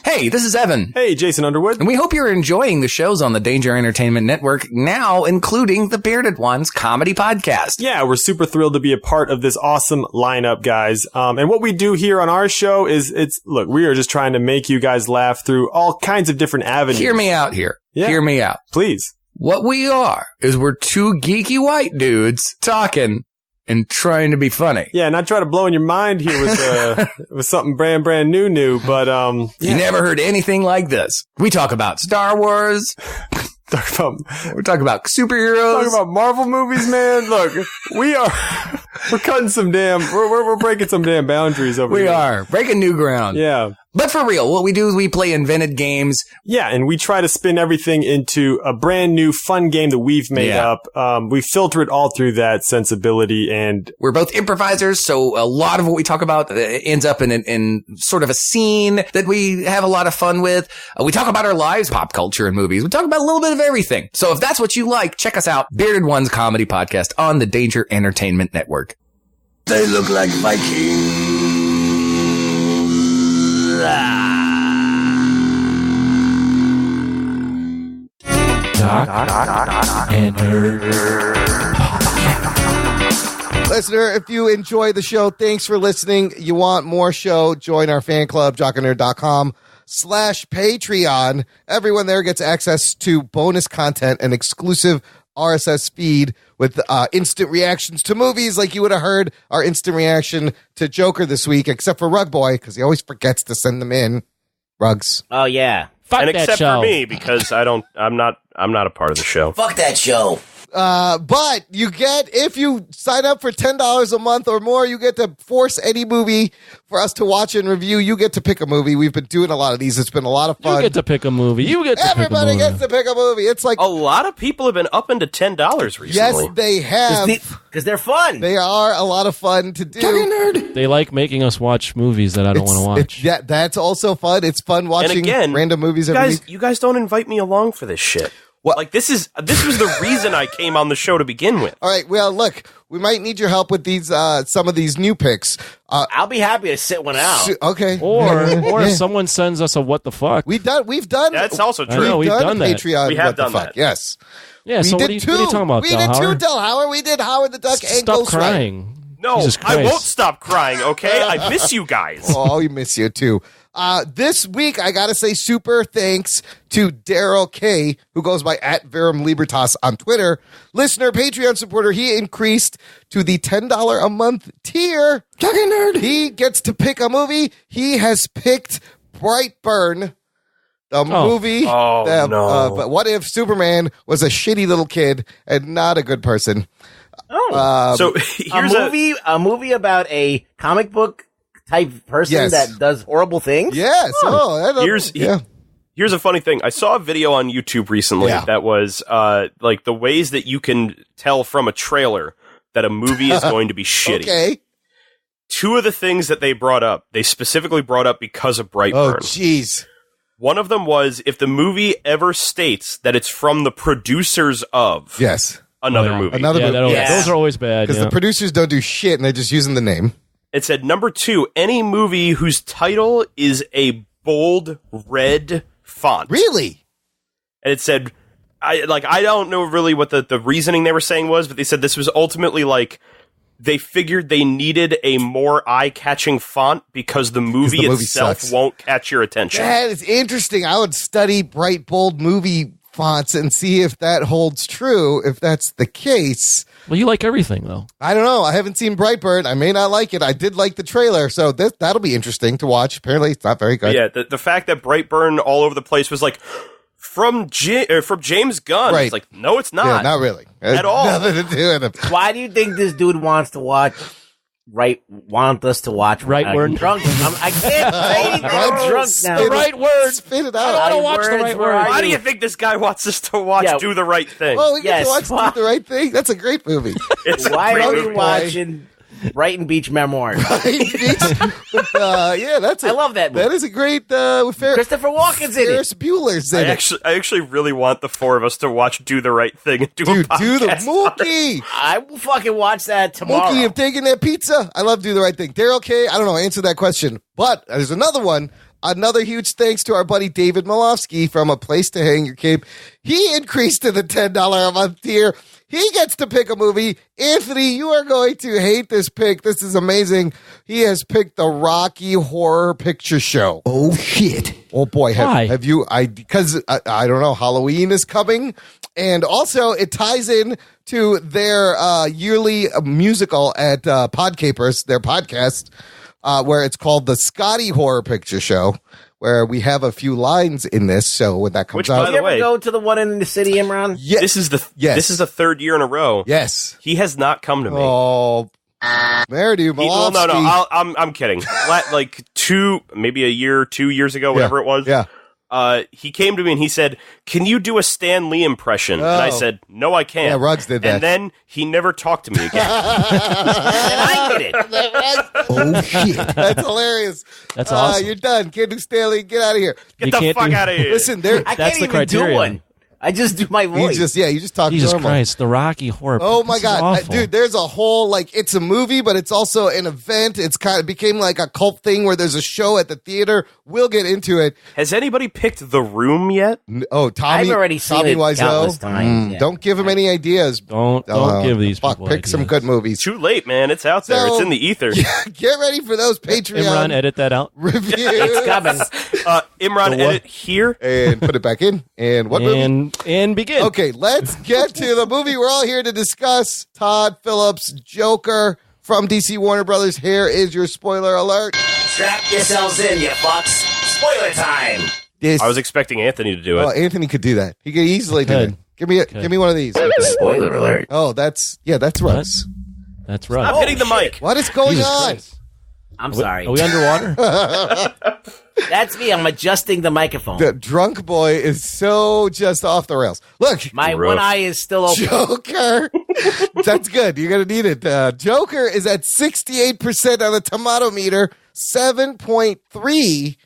Hey, this is Evan. Hey, Jason Underwood. And we hope you're enjoying the shows on the Danger Entertainment Network, now including the Bearded Ones comedy podcast. Yeah, we're super thrilled to be a part of this awesome lineup, guys. And what we do here on our show is look, we are just trying to make you guys laugh through all kinds of different avenues. Hear me out here. Yeah. Hear me out. Please. What we are is we're 2 geeky white dudes talking and trying to be funny. Yeah, not try to blow in your mind here with something brand new, but You never heard anything like this. We talk about Star Wars. We're talking about superheroes. Talking about Marvel movies, man. Look, we are We're cutting some damn. We're breaking some damn boundaries over here. We are breaking new ground. Yeah. But for real, what we do is we play invented games. Yeah, and we try to spin everything into a brand new fun game that we've made up. We filter it all through that sensibility, and we're both improvisers, so a lot of what we talk about ends up in sort of a scene that we have a lot of fun with. We talk about our lives, pop culture, and movies. We talk about a little bit of everything. So if that's what you like, check us out, Bearded One's Comedy Podcast on the Danger Entertainment Network. They look like Vikings. Listener, if you enjoy the show, thanks for listening. You want more show, join our fan club, jockandnerd.com/Patreon. Everyone there gets access to bonus content and exclusive RSS feed with instant reactions to movies, like you would have heard our instant reaction to Joker this week, except for Rug Boy, because he always forgets to send them in. Rugs. Oh, yeah. Fuck and that except show. for me, because I'm not a part of the show. Fuck that show. But you get, if you sign up for $10 a month or more, you get to force any movie for us to watch and review. You get to pick a movie. We've been doing a lot of these. It's been a lot of fun. You get to pick a movie. Everybody gets to pick a movie. It's like a lot of people have been up into $10 recently. Yes, they have. Because they're fun. They are a lot of fun to do. They like making us watch movies that I don't want to watch. Yeah, that's also fun. It's fun watching and again, random movies every week. You guys don't invite me along for this shit. What? Like this was the reason I came on the show to begin with. All right, well, look, we might need your help with these some of these new picks. I'll be happy to sit one out. Okay. Or if someone sends us a what the fuck. We've done That's also true. I know, we've done that. Patreon. We have what done the fuck. that. Yes. Yeah, We so what did are you two. talking about, We did Delhauer? two Delhauer. We did Howard the Duck and Stop Ghost Rider. crying. No, Jesus I Christ. won't stop crying, okay? I miss you guys. Oh, we miss you too. This week, I got to say super thanks to Daryl K., who goes by @VerumLibertas on Twitter. Listener, Patreon supporter, he increased to the $10 a month tier. Talking nerd. He gets to pick a movie. He has picked Brightburn, the movie. Oh, no. But what if Superman was a shitty little kid and not a good person? So here's a movie about a comic book type person that does horrible things. Yes. Here's a funny thing. I saw a video on YouTube recently that was like the ways that you can tell from a trailer that a movie is going to be shitty. Okay. Two of the things that they brought up, they specifically brought up because of Brightburn. Oh, jeez. One of them was if the movie ever states that it's from the producers of another movie. Another movie. Those are always bad. Because the producers don't do shit and they're just using the name. It said, number 2, any movie whose title is a bold red font. Really? And it said, I don't know really what the reasoning they were saying was, but they said this was ultimately like they figured they needed a more eye-catching font because the movie itself sucks. won't catch your attention. That is interesting. I would study bright, bold movie fonts and see if that holds true, if that's the case. Well, you like everything, though. I don't know. I haven't seen Brightburn. I may not like it. I did like the trailer, so that'll be interesting to watch. Apparently, it's not very good. Yeah, the fact that Brightburn all over the place was like, from James Gunn. Right. It's like, no, it's not. Yeah, not really. At all. Nothing to do with it. Why do you think this dude wants to watch? Want us to watch Brightburn? Drunk. I can't say anything. I'm drunk now. The right word. Spit it out. I don't watch the right word. Why do you think this guy wants us to watch Do the Right Thing? Oh, we get to watch Do the Right Thing? That's a great movie. Why are we watching Brighton Beach Memoirs? I love that movie. That is a great with Christopher Walken's in it. Ferris Bueller's in it. I actually really want the four of us to watch Do the Right Thing and do a podcast. Do the Mookie. I will fucking watch that tomorrow. Mookie, have taken that pizza. I love Do the Right Thing. Daryl K., I don't know, answer that question. But there's another one. Another huge thanks to our buddy David Malofsky from A Place to Hang Your Cape. He increased to the $10 a month tier. He gets to pick a movie. Anthony, you are going to hate this pick. This is amazing. He has picked the Rocky Horror Picture Show. Oh, shit. Oh, boy. Why? Have you? Because I don't know. Halloween is coming. And also, it ties in to their yearly musical at Podcapers, their podcast, where it's called the Scotty Horror Picture Show, where we have a few lines in this. So when that comes out, Did you ever go to the one in the city, Imran? Yes. This is the third year in a row. Yes. He has not come to me. Oh, Mardu Malofsky. No, I'm kidding. Like 2 years ago, whatever it was. Yeah. He came to me and he said, "Can you do a Stan Lee impression?" And I said, "No, I can't." Yeah, Ruggs did that. And then he never talked to me again. And I did it. Oh shit. That's hilarious. That's awesome. You're done. Can't do Stanley. Get out of here. Get the fuck out of here. Listen, there. I That's can't the even criteria. do one. I just do my You voice. just talk Jesus normal. Christ, the Rocky Horror. Oh my This is God, awful. dude! There's a whole it's a movie, but it's also an event. It's kind of became like a cult thing where there's a show at the theater. We'll get into it. Has anybody picked The Room yet? Oh, Tommy! I've already seen Tommy it Wiseau. countless times. Yeah. Don't give him any ideas. Don't give these people Pick some ideas. good movies. Too late, man. It's out there. So- It's in the ether. Get ready for those Patreon Imran, edit that out. reviews. It's coming. Imran, The what? edit here. And put it back in. And what movie? And begin. Okay, let's get to the movie we're all here to discuss. Todd Phillips' Joker from DC Warner Brothers. Here is your spoiler alert. Strap yourselves in, you fucks. Spoiler time. I was expecting Anthony to do Oh, it. Anthony could do that. He could easily do it. Give me one of these. Spoiler alert. Oh, that's Russ. That's right. Stop hitting the mic. What is going Jesus on? Christ. I'm sorry. Are we underwater? That's me. I'm adjusting the microphone. The drunk boy is so just off the rails. Look, My one eye is still open. Joker. That's good. You're going to need it. Joker is at 68% on the tomato meter, 7.3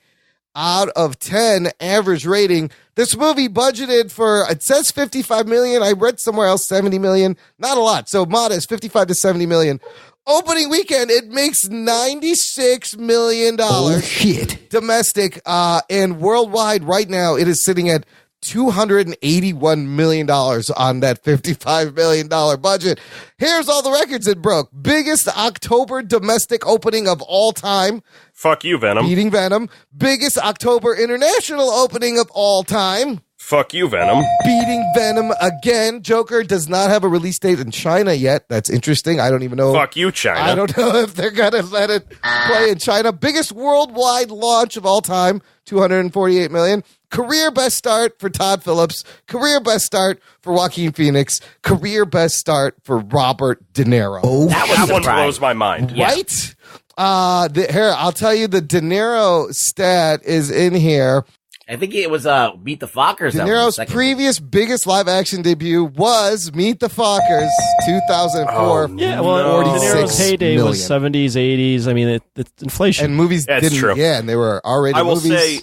out of 10 average rating. This movie budgeted for, it says 55 million. I read somewhere else 70 million. Not a lot. So modest, 55 to 70 million. Opening weekend, it makes $96 million. Oh shit. Domestic, and worldwide right now, it is sitting at $281 million on that $55 million budget. Here's all the records it broke. Biggest October domestic opening of all time, Fuck you, Venom. beating Venom. Biggest October international opening of all time, Fuck you, Venom. beating Venom again. Joker does not have a release date in China yet. That's interesting. I don't even know. Fuck you, China. I don't know if they're going to let it play in China. Biggest worldwide launch of all time, $248 million. Career best start for Todd Phillips. Career best start for Joaquin Phoenix. Career best start for Robert De Niro. Oh That one blows my mind. Right? Here, I'll tell you the De Niro stat is in here. I think it was Beat the Fockers. De that was the Niro's second. previous biggest live action debut was Meet the Fockers, 2004. Yeah, well, De Niro's 46 heyday was million. 70s, 80s. I mean, it's inflation. And movies That's didn't. true. Yeah, and they were R-rated I will movies. say,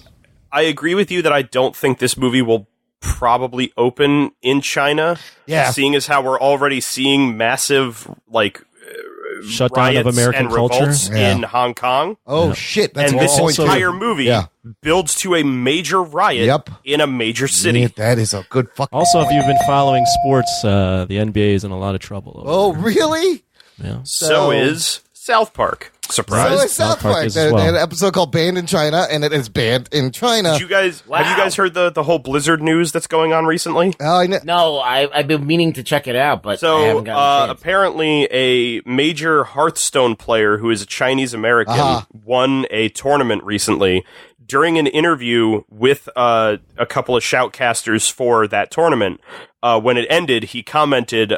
I agree with you that I don't think this movie will probably open in China. Yeah. Seeing as how we're already seeing massive, Shutdown of riots American and culture. revolts Yeah. in Hong Kong. Oh, shit. That's And all this point to. entire movie Yeah. builds to a major riot Yep. in a major city. Yeah, that is a good fucking. Also, if you've been following sports, the NBA is in a lot of trouble. Oh, really? Yeah. So is South Park. Surprise. So is South Park. is They as well. had an episode called Banned in China, and it is banned in China. Have you guys heard the whole Blizzard news that's going on recently? Oh, I know. No, I've been meaning to check it out, but I So haven't gotten a chance. apparently a major Hearthstone player who is a Chinese American won a tournament recently. During an interview with a couple of shoutcasters for that tournament, when it ended, he commented,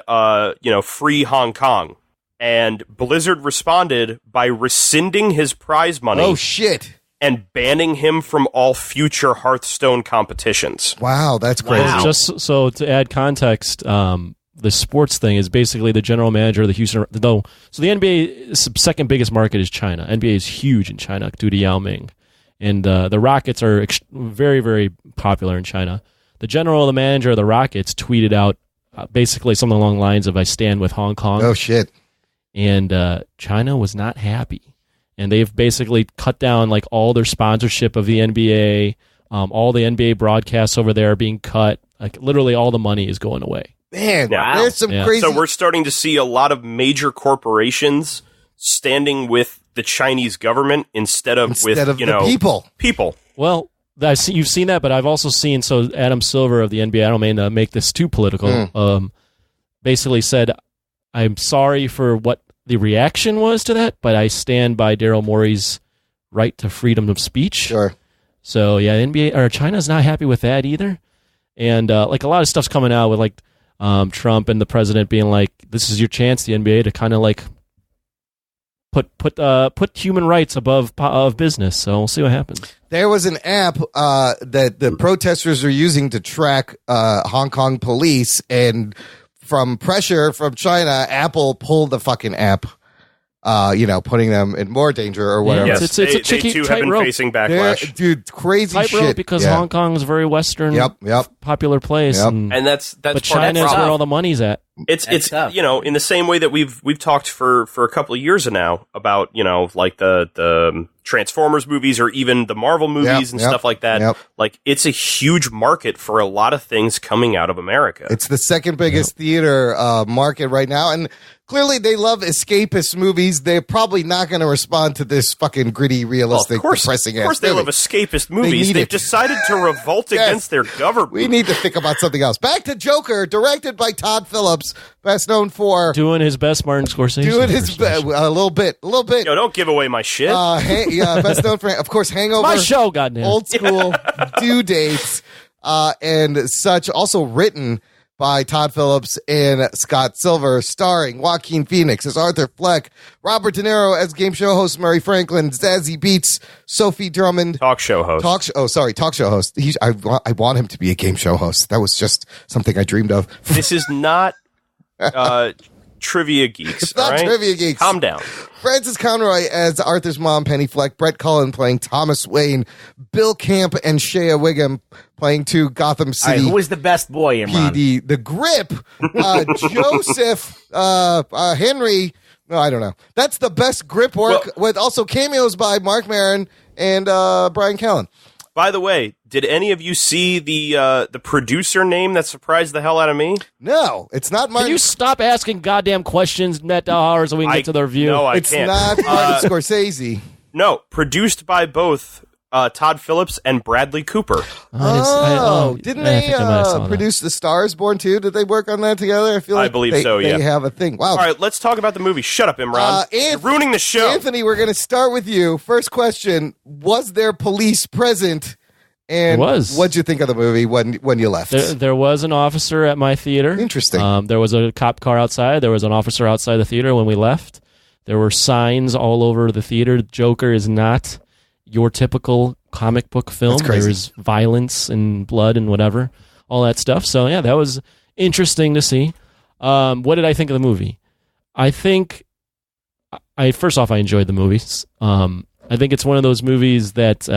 free Hong Kong. And Blizzard responded by rescinding his prize money Oh, shit. and banning him from all future Hearthstone competitions. Wow, that's crazy. Wow. Just so to add context, the sports thing is basically the general manager of the Houston. So the NBA's second biggest market is China. NBA is huge in China due to Yao Ming, and the Rockets are very, very popular in China. The the manager of the Rockets tweeted out basically something along the lines of "I stand with Hong Kong." Oh, shit. And China was not happy, and they've basically cut down like all their sponsorship of the NBA. All the NBA broadcasts over there are being cut. Like literally, all the money is going away. Man, Wow. there's some Yeah. crazy. So we're starting to see a lot of major corporations standing with the Chinese government instead of the people. People. Well, you've seen that, but I've also seen Adam Silver of the NBA. I don't mean to make this too political. Basically said, "I'm sorry for what the reaction was to that, but I stand by Daryl Morey's right to freedom of speech." Sure. So yeah, NBA or China's not happy with that either, and like a lot of stuff's coming out with like Trump and the president being like, "This is your chance, the NBA, to kind of like put human rights above business. So we'll see what happens. There was an app that the protesters are using to track Hong Kong police, and from pressure from China, Apple pulled the fucking app. Putting them in more danger or whatever. Yeah, it's a they too have been facing backlash. Dude, crazy tightrope shit. Because Hong Kong is a very Western, popular place. Yep. And that's but China is where all the money's at. It's in the same way that we've talked for a couple of years now about like the Transformers movies or even the Marvel movies and stuff like that. Like, it's a huge market for a lot of things coming out of America. It's the second biggest theater market right now, and clearly they love escapist movies. They're probably not going to respond to this fucking gritty, realistic, depressing ass. Of course, they love escapist movies. They've decided to revolt against their government. We need to think about something else. Back to Joker, directed by Todd Phillips, best known for doing his best Martin Scorcese. Doing his best, a little bit. Yo, don't give away my shit. Best known for, of course, Hangover. My show, goddamn. Old school, Due Dates, and such. Also written by Todd Phillips and Scott Silver, starring Joaquin Phoenix as Arthur Fleck, Robert De Niro as game show host Murray Franklin, Zazie Beetz, Sophie Drummond. Talk show host. Talk show host. I want him to be a game show host. That was just something I dreamed of. This is not Trivia Geeks. It's not right? Trivia Geeks. Calm down. Frances Conroy as Arthur's mom, Penny Fleck, Brett Cullen playing Thomas Wayne, Bill Camp and Shea Wiggum playing two Gotham City. Who is the best boy, Imran? PD, the Grip, Joseph, Henry. No, I don't know. That's the best grip work, with also cameos by Mark Maron and Brian Callen. By the way, did any of you see the producer name that surprised the hell out of me? No, it's not Martin. Can you stop asking goddamn questions, Matt Delhauer, so we can get to the review? No, it's not Martin Scorsese. No, produced by both Todd Phillips and Bradley Cooper. Didn't they produce The Stars Born too? Did they work on that together? I feel like they have a thing. Wow. All right, let's talk about the movie. Shut up, Imran. You're ruining the show. Anthony, we're going to start with you. First question, was there police present? And what'd you think of the movie when you left? There was an officer at my theater. Interesting. There was a cop car outside. There was an officer outside the theater when we left. There were signs all over the theater. Joker is not your typical comic book film. There's violence and blood and whatever, all that stuff. So yeah, that was interesting to see. What did I think of the movie? I think first off, I enjoyed the movies. I think it's one of those movies that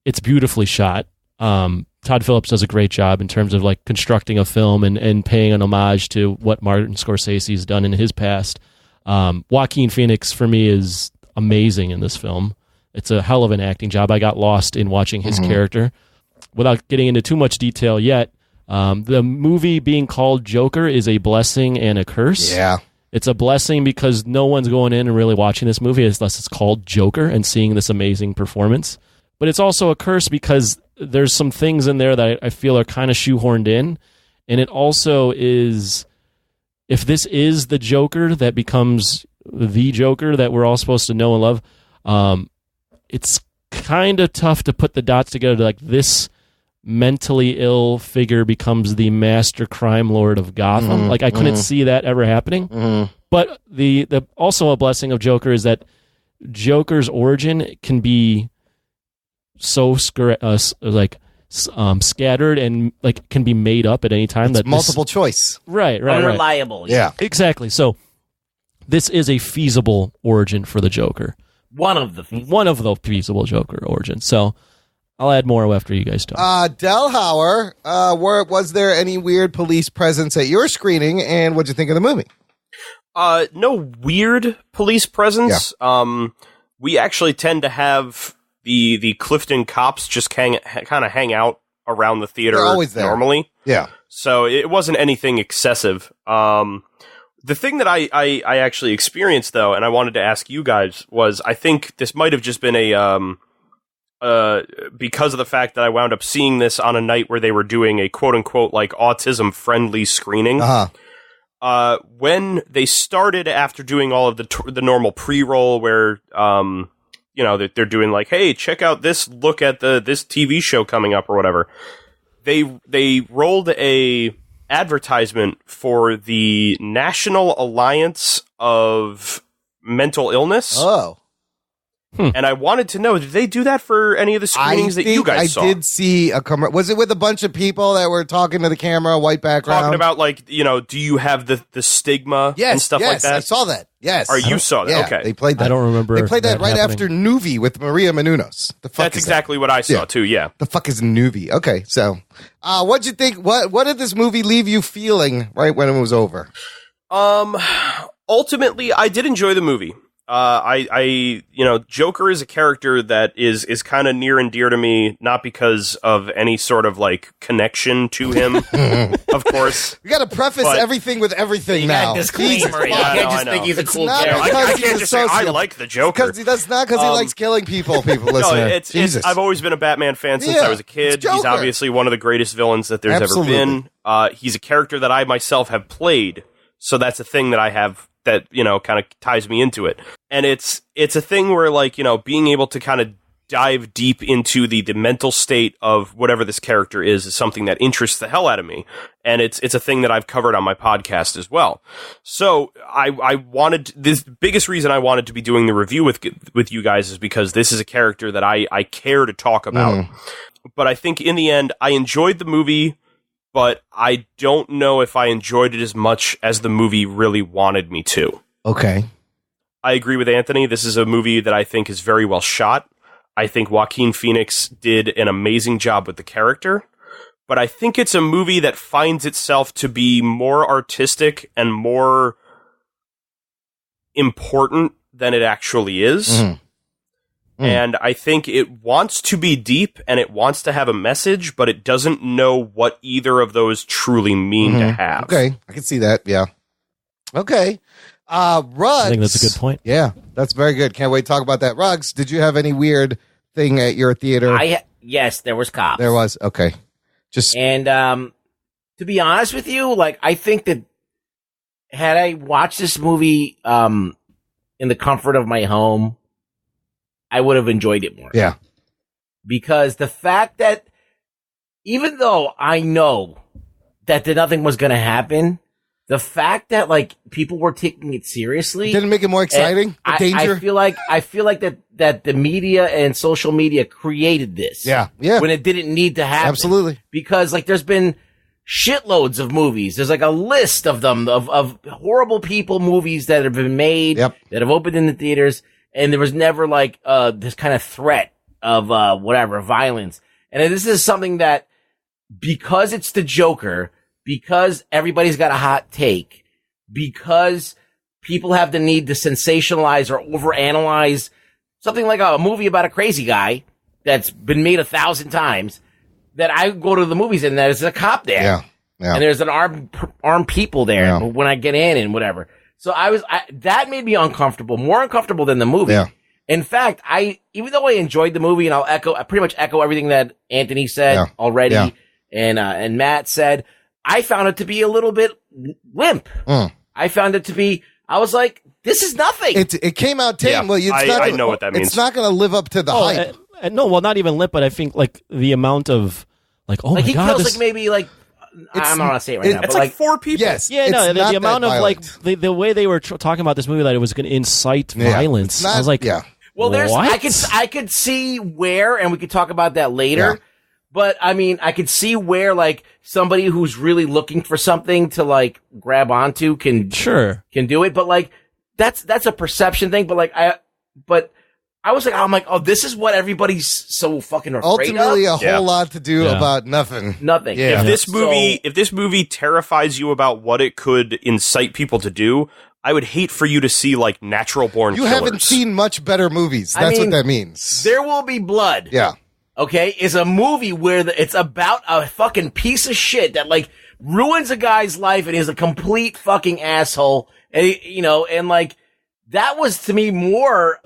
it's beautifully shot. Todd Phillips does a great job in terms of like constructing a film and paying an homage to what Martin Scorsese's done in his past. Joaquin Phoenix for me is amazing in this film. It's a hell of an acting job. I got lost in watching his character. Without getting into too much detail yet, the movie being called Joker is a blessing and a curse. Yeah. It's a blessing because no one's going in and really watching this movie unless it's called Joker and seeing this amazing performance. But it's also a curse because there's some things in there that I feel are kind of shoehorned in. And it also is, if this is the Joker that becomes the Joker that we're all supposed to know and love, it's kind of tough to put the dots together. Like, this mentally ill figure becomes the master crime lord of Gotham. Like, I couldn't see that ever happening. But the also a blessing of Joker is that Joker's origin can be so scattered and like can be made up at any time. It's that multiple choice. Right. Unreliable. Yeah. Exactly. So this is a feasible origin for the Joker. One of the feasible Joker origins. So I'll add more after you guys talk. Delhauer, was there any weird police presence at your screening, and what'd you think of the movie? No weird police presence. Yeah. We actually tend to have the Clifton cops just kind of hang out around the theater. They're always there. Normally. Yeah. So it wasn't anything excessive. The thing that I actually experienced, though, and I wanted to ask you guys, was I think this might have just been because of the fact that I wound up seeing this on a night where they were doing a quote-unquote like autism-friendly screening. When they started after doing all of the normal pre-roll where they're doing like, hey, check out this look at this TV show coming up or whatever. They rolled a advertisement for the National Alliance of mental illness. Oh. And I wanted to know, did they do that for any of the screenings that you guys saw? I did see a camera. Was it with a bunch of people that were talking to the camera, white background? Talking about, like, do you have the stigma and stuff like that? I saw that. Yes. Or you saw that? Yeah, okay. They played that. I don't remember. They played that right happening. after Nuvi with Maria Menounos. The fuck That's is exactly what I saw, too, yeah. The fuck is Nuvi? Okay, so what'd you think? What did this movie leave you feeling right when it was over? Ultimately, I did enjoy the movie. Joker is a character that is kind of near and dear to me, not because of any sort of like connection to him, of course. We got to preface everything with everything now. Disclaimer. You can't just think he's a cool character. I can't just say I like the Joker. That's not because he likes killing people. People listen. No, it's I've always been a Batman fan since I was a kid. He's obviously one of the greatest villains that there's ever been. He's a character that I myself have played, so that's a thing that I have that, kind of ties me into it. And it's a thing where, like, being able to kind of dive deep into the mental state of whatever this character is something that interests the hell out of me. And it's a thing that I've covered on my podcast as well. So I wanted, this biggest reason I wanted to be doing the review with you guys is because this is a character that I care to talk about. But I think in the end, I enjoyed the movie, but I don't know if I enjoyed it as much as the movie really wanted me to. Okay. I agree with Anthony. This is a movie that I think is very well shot. I think Joaquin Phoenix did an amazing job with the character. But I think it's a movie that finds itself to be more artistic and more important than it actually is. And I think it wants to be deep and it wants to have a message, but it doesn't know what either of those truly mean to have. Okay. I can see that. Yeah. Okay. Rugs. I think that's a good point. Yeah, that's very good. Can't wait to talk about that. Rugs, did you have any weird thing at your theater? Yes, there was cops. There was. Okay. And to be honest with you, like, I think that had I watched this movie in the comfort of my home, I would have enjoyed it more. Yeah. Because the fact that even though I know that nothing was going to happen, the fact that, like, people were taking it seriously didn't make it more exciting. The danger. I feel like that the media and social media created this. Yeah. When it didn't need to happen. Absolutely. Because, like, there's been shitloads of movies. There's like a list of them of horrible people movies that have been made, that have opened in the theaters, and there was never like this kind of threat of violence. And this is something that, because it's the Joker, because everybody's got a hot take, because people have the need to sensationalize or overanalyze something like a movie about a crazy guy that's been made 1,000 times, that I go to the movies and there's a cop there. Yeah. And there's an armed people there when I get in and whatever. So that made me uncomfortable, more uncomfortable than the movie. Yeah. In fact, even though I enjoyed the movie, and I pretty much echo everything that Anthony said already and Matt said, I found it to be a little bit limp. I found it to be, I was like, this is nothing. It came out tame. Yeah, Well, I know what that means. It's not going to live up to the hype. No, well, not even limp, but I think like the amount of like, oh like my he god, kills this, like maybe like I'm not gonna say it right now. It's but like 4 people. Yes. yeah, no, the amount of like the way they were talking about this movie, that it was going to incite violence. I was like, well, what? I could see where, and we could talk about that later. But I mean, I could see where like somebody who's really looking for something to like grab onto can do it. But like that's a perception thing. But like I was like, I'm like, oh, this is what everybody's so fucking afraid Ultimately, of. a whole lot to do about nothing. Nothing. Yeah. If this movie terrifies you about what it could incite people to do, I would hate for you to see like Natural Born You Killers. haven't seen much better movies. That's what that means. There Will Be Blood. Yeah. Okay, is a movie where it's about a fucking piece of shit that like ruins a guy's life and is a complete fucking asshole. And and like that was to me more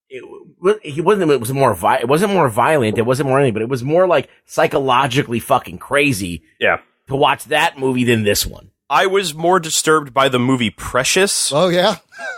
it wasn't more violent, it wasn't more anything, but it was more like psychologically fucking crazy. Yeah. To watch that movie than this one. I was more disturbed by the movie Precious. Oh yeah.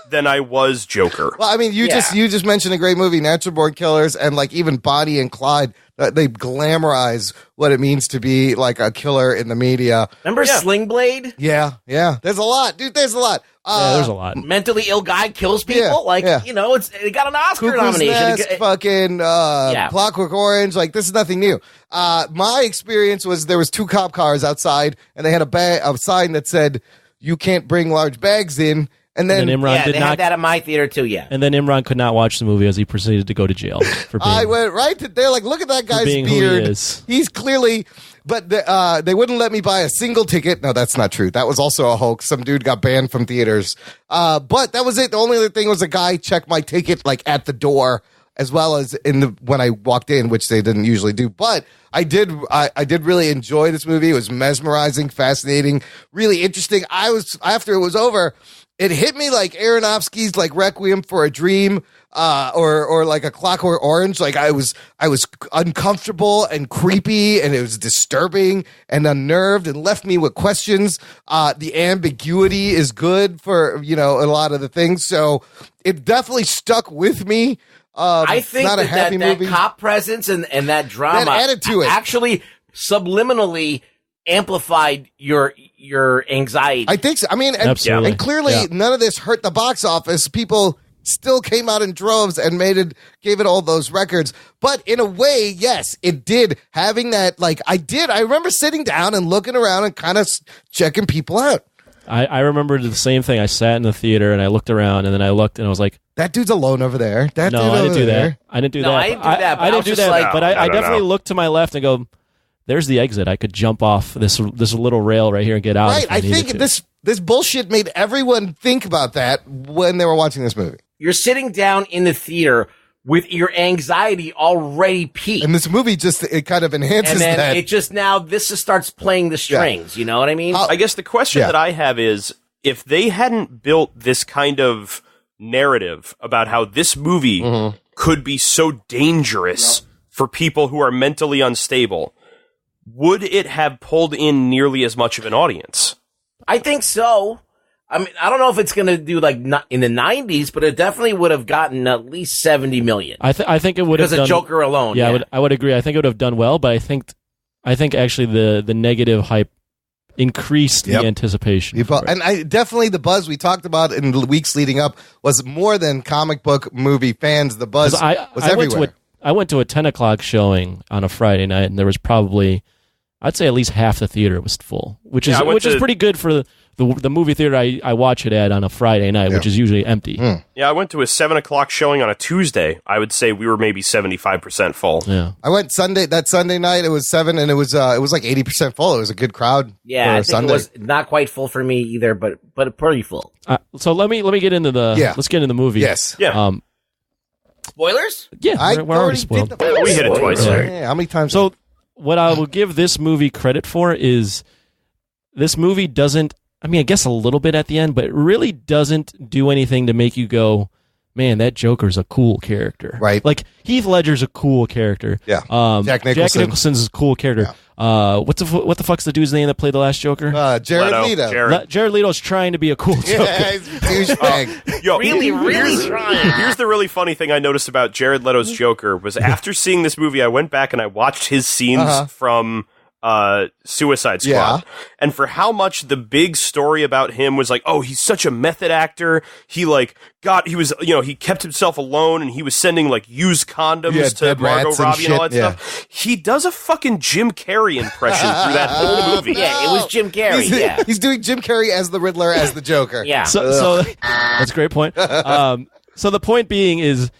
than I was Joker. Well, I mean, you just mentioned a great movie, Natural Born Killers, and like even Bonnie and Clyde. They glamorize what it means to be like a killer in the media. Remember Sling Blade? Yeah. There's a lot, dude. There's a lot. There's a lot. Mentally ill guy kills people. It got an Oscar Cuckoo's nomination. Nest, fucking Clockwork Orange. Like, this is nothing new. My experience was there was 2 cop cars outside, and they had a sign that said, "You can't bring large bags in." And then Imran did they not. had that at my theater too. Yeah. And then Imran could not watch the movie as he proceeded to go to jail for being. I went right to there, like, look at that guy's being who beard. he is. He's clearly, but they wouldn't let me buy a single ticket. No, that's not true. That was also a hoax. Some dude got banned from theaters. But that was it. The only other thing was a guy checked my ticket like at the door, as well as when I walked in, which they didn't usually do. But I did really enjoy this movie. It was mesmerizing, fascinating, really interesting. After it was over, it hit me like Aronofsky's like Requiem for a Dream, or like a Clockwork Orange. Like I was uncomfortable and creepy, and it was disturbing and unnerved, and left me with questions. The ambiguity is good for a lot of the things, so it definitely stuck with me. I think not a happy movie. That cop presence and that drama that added to it. Actually subliminally amplified your anxiety. I think so. I mean, and clearly none of this hurt the box office. People still came out in droves and gave it all those records. But in a way, yes, it did. Having that, like, I remember sitting down and looking around and kind of checking people out. I remember the same thing. I sat in the theater and I looked around, and then I looked and I was like, that dude's alone over there. I didn't do that. I didn't do that. I didn't do that. But I definitely looked to my left and go, there's the exit. I could jump off this little rail right here and get out. Right. I think this bullshit made everyone think about that when they were watching this movie. You're sitting down in the theater with your anxiety already peaked. And this movie it kind of enhances and then that. It just this just starts playing the strings. You know what I mean? I guess the question that I have is, if they hadn't built this kind of narrative about how this movie could be so dangerous for people who are mentally unstable, would it have pulled in nearly as much of an audience? I think so. I mean, I don't know if it's going to do like not in the 90s, but it definitely would have gotten at least 70 million. I think it would have done, because of Joker alone. Yeah, I would agree. I think it would have done well, but I think actually the negative hype increased the anticipation. And definitely the buzz we talked about in the weeks leading up was more than comic book movie fans. The buzz was everywhere. I went to a 10 o'clock showing on a Friday night, and there was probably, I'd say at least half the theater was full, which is pretty good for the movie theater I watch it at on a Friday night, which is usually empty. Yeah, I went to a 7 o'clock showing on a Tuesday. I would say we were maybe 75% full. Yeah, I went that Sunday night. It was 7, and it was like 80% full. It was a good crowd. Yeah, I think it was not quite full for me either, but pretty full. So let me get into let's get into the movie. Yes. Yeah. Spoilers? Yeah, we're already spoiled. We hit it twice. Yeah, how many times? So what I will give this movie credit for is this movie doesn't, I mean, I guess a little bit at the end, but it really doesn't do anything to make you go, man, that Joker's a cool character. Right. Like, Heath Ledger's a cool character. Yeah. Jack Nicholson's a cool character. Yeah. What the fuck's the dude's name that played the last Joker? Jared Leto. Jared Leto's trying to be a cool Joker. Yeah, he's a douchebag. Yo, really trying. Here's the really funny thing I noticed about Jared Leto's Joker was after seeing this movie, I went back and I watched his scenes from Suicide Squad. Yeah. And for how much the big story about him was like, oh, he's such a method actor. He he kept himself alone and he was sending like used condoms to Margot Robbie and all that stuff. He does a fucking Jim Carrey impression through that whole movie. Yeah, it was Jim Carrey. He's doing Jim Carrey as the Riddler, as the Joker. Yeah. So that's a great point. So the point being is,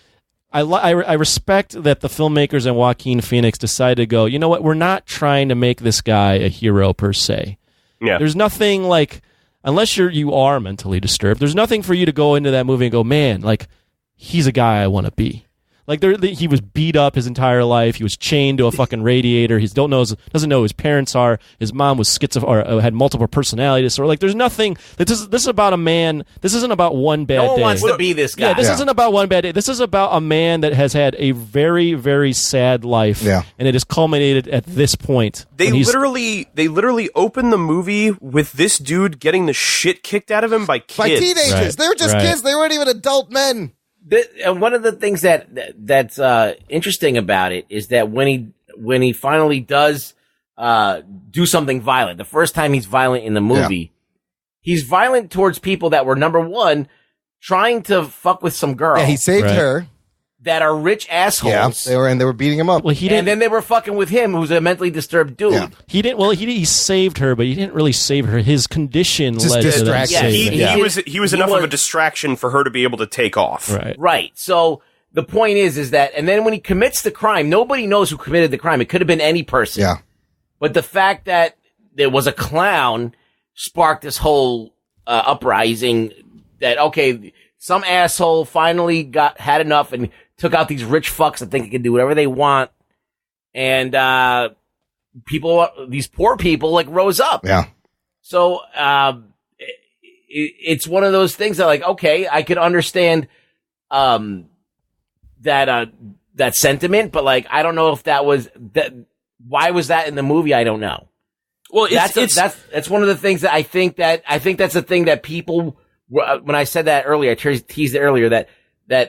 I respect that the filmmakers and Joaquin Phoenix decided to go, you know what, we're not trying to make this guy a hero per se. Yeah. There's nothing like, unless you are mentally disturbed, there's nothing for you to go into that movie and go, man, like, he's a guy I want to be. Like he was beat up his entire life. He was chained to a fucking radiator. He doesn't know who his parents are. His mom was or had multiple personality disorder. Like there's nothing. This is about a man. This isn't about one bad day. No one wants to be this guy. Yeah, this isn't about one bad day. This is about a man that has had a very, very sad life. Yeah. And it has culminated at this point. They literally open the movie with this dude getting the shit kicked out of him by kids. By teenagers. Right. They were just kids. They weren't even adult men. And one of the things that's interesting about it is that when he finally does do something violent, the first time he's violent in the movie, he's violent towards people that were, number one, trying to fuck with some girl. Yeah, he saved her. That are rich assholes. Yeah, they were beating him up. Well, and then they were fucking with him, who's a mentally disturbed dude. Yeah. He didn't. Well, he saved her, but he didn't really save her. His condition Just led to that. distraction. He was enough of a distraction for her to be able to take off. Right. So the point is that, and then when he commits the crime, nobody knows who committed the crime. It could have been any person. Yeah. But the fact that there was a clown sparked this whole uprising. That some asshole finally had enough and took out these rich fucks that think they can do whatever they want. And, these poor people, like, rose up. Yeah. So, it's one of those things that, like, I could understand, that sentiment, but, like, I don't know if that was, why was that in the movie? I don't know. Well, that's one of the things that I think that's the thing that people, when I said that earlier, I teased it earlier, that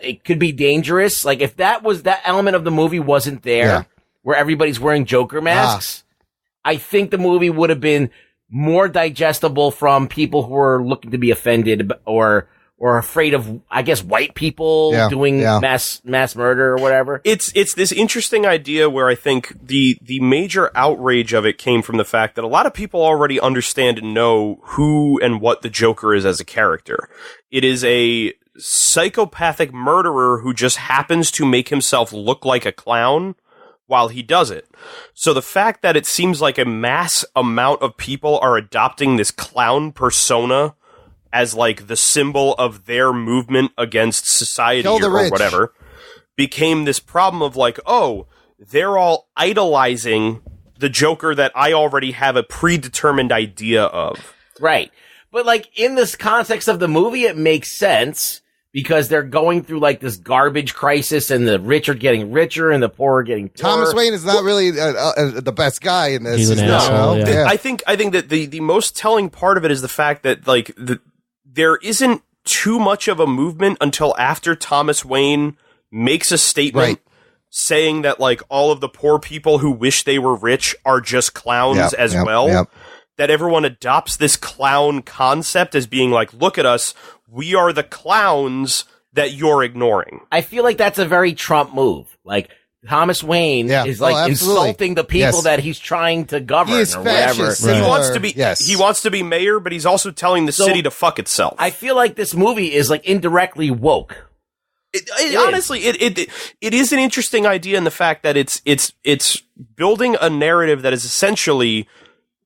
it could be dangerous. Like if that element of the movie wasn't there, where everybody's wearing Joker masks, I think the movie would have been more digestible from people who are looking to be offended or afraid of, I guess, white people doing mass murder or whatever. It's this interesting idea where I think the major outrage of it came from the fact that a lot of people already understand and know who and what the Joker is as a character. It is a psychopathic murderer who just happens to make himself look like a clown while he does it. So the fact that it seems like a mass amount of people are adopting this clown persona as like the symbol of their movement against society or whatever became this problem of like, oh, they're all idolizing the Joker that I already have a predetermined idea of. Right. But like in this context of the movie, it makes sense because they're going through like this garbage crisis and the rich are getting richer and the poor are getting poorer. Thomas Wayne is not really the best guy in this. He's an asshole, yeah. I think that the most telling part of it is the fact that like there isn't too much of a movement until after Thomas Wayne makes a statement saying that like all of the poor people who wish they were rich are just clowns as well. That everyone adopts this clown concept as being like, look at us, we are the clowns that you're ignoring. I feel like that's a very Trump move. Like Thomas Wayne is like insulting the people that he's trying to govern or whatever. He wants to be mayor, but he's also telling the city to fuck itself. I feel like this movie is like indirectly woke. Honestly, it is an interesting idea in the fact that it's building a narrative that is essentially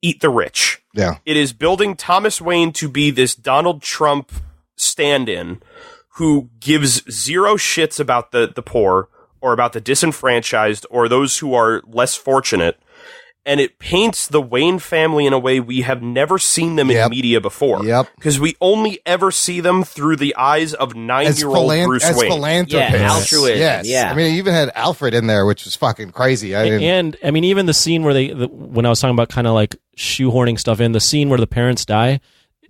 eat the rich. Yeah. It is building Thomas Wayne to be this Donald Trump stand-in who gives zero shits about the poor or about the disenfranchised or those who are less fortunate. And it paints the Wayne family in a way we have never seen them in media before. Yep. Because we only ever see them through the eyes of 9-year-old Bruce Wayne. Philanthropists. Altruism. Yes. Yeah. I mean, you even had Alfred in there, which was fucking crazy. And I mean, even the scene where when I was talking about kind of like shoehorning stuff in, the scene where the parents die,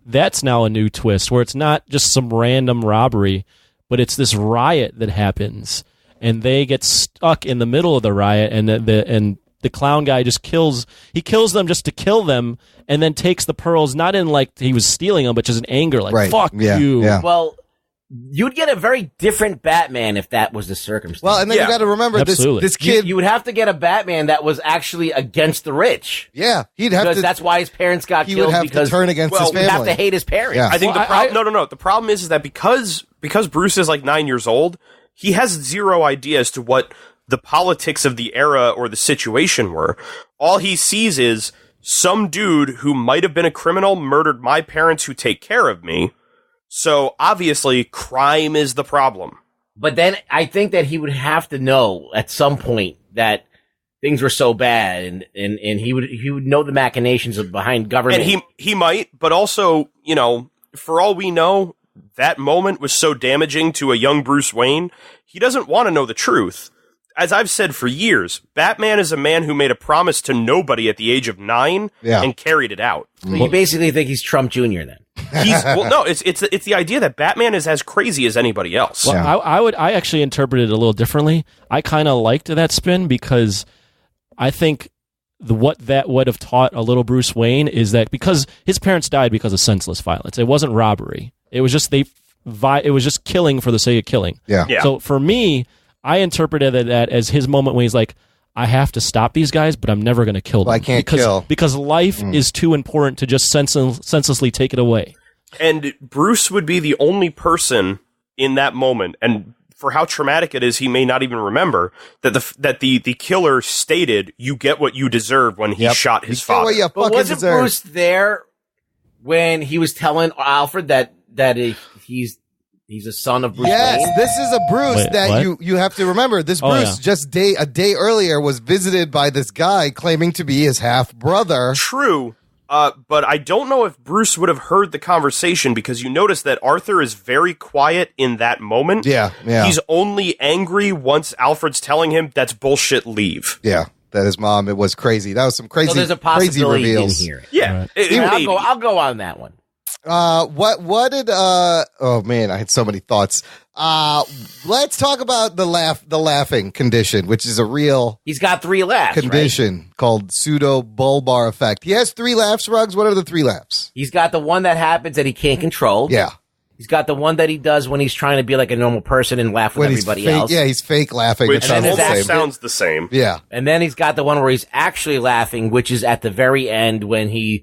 that's now a new twist where it's not just some random robbery, but it's this riot that happens, and they get stuck in the middle of the riot, and the clown guy just kills them just to kill them, and then takes the pearls, not in like he was stealing them, but just in anger, like, fuck you. Yeah. Well, you'd get a very different Batman if that was the circumstance. Well, and then you got to remember this kid. You would have to get a Batman that was actually against the rich. Yeah, he'd have because to. That's why his parents got killed. He would have to turn against his family. He'd have to hate his parents. Yeah. I think the problem is that because Bruce is like 9 years old, he has zero idea as to what the politics of the era or the situation were. All he sees is some dude who might have been a criminal murdered my parents who take care of me. So obviously crime is the problem. But then I think that he would have to know at some point that things were so bad, and he would know the machinations behind government. And he might, but also, you know, for all we know, that moment was so damaging to a young Bruce Wayne, he doesn't want to know the truth. As I've said for years, Batman is a man who made a promise to nobody at the age of 9 and carried it out. So you basically think he's Trump Jr. then? It's the idea that Batman is as crazy as anybody else. Well, I actually interpreted it a little differently. I kind of liked that spin because I think what that would have taught a little Bruce Wayne is that because his parents died because of senseless violence, it wasn't robbery. It was just it was just killing for the sake of killing. Yeah. So for me, I interpreted that as his moment when he's like, I have to stop these guys, but I'm never going to kill them. I can't kill. Because life is too important to just senselessly take it away. And Bruce would be the only person in that moment, and for how traumatic it is, he may not even remember that the killer stated, "You get what you deserve" when he shot his father. But wasn't Bruce there when he was telling Alfred that he's a son of Bruce Yes, Wayne? this is a Bruce what? you have to remember. This Bruce just a day earlier was visited by this guy claiming to be his half brother. True. But I don't know if Bruce would have heard the conversation, because you notice that Arthur is very quiet in that moment. Yeah. He's only angry once Alfred's telling him, "That's bullshit, leave." Yeah, that his mom, it was crazy. That was some crazy, So there's a crazy possibility in reveals. here. Yeah. Right. I'll go on that one. What did oh man, I had so many thoughts. Let's talk about the laughing condition, which is a real He's got 3 laughs, condition called pseudo-bulbar effect. He has 3 laughs, Ruggs. What are the 3 laughs? He's got the one that happens that he can't control. Yeah. He's got the one that he does when he's trying to be like a normal person and laugh with When he's everybody fake, else. yeah, he's fake laughing. Which It sounds the almost same. sounds the same. Yeah. And then he's got the one where he's actually laughing, which is at the very end when he's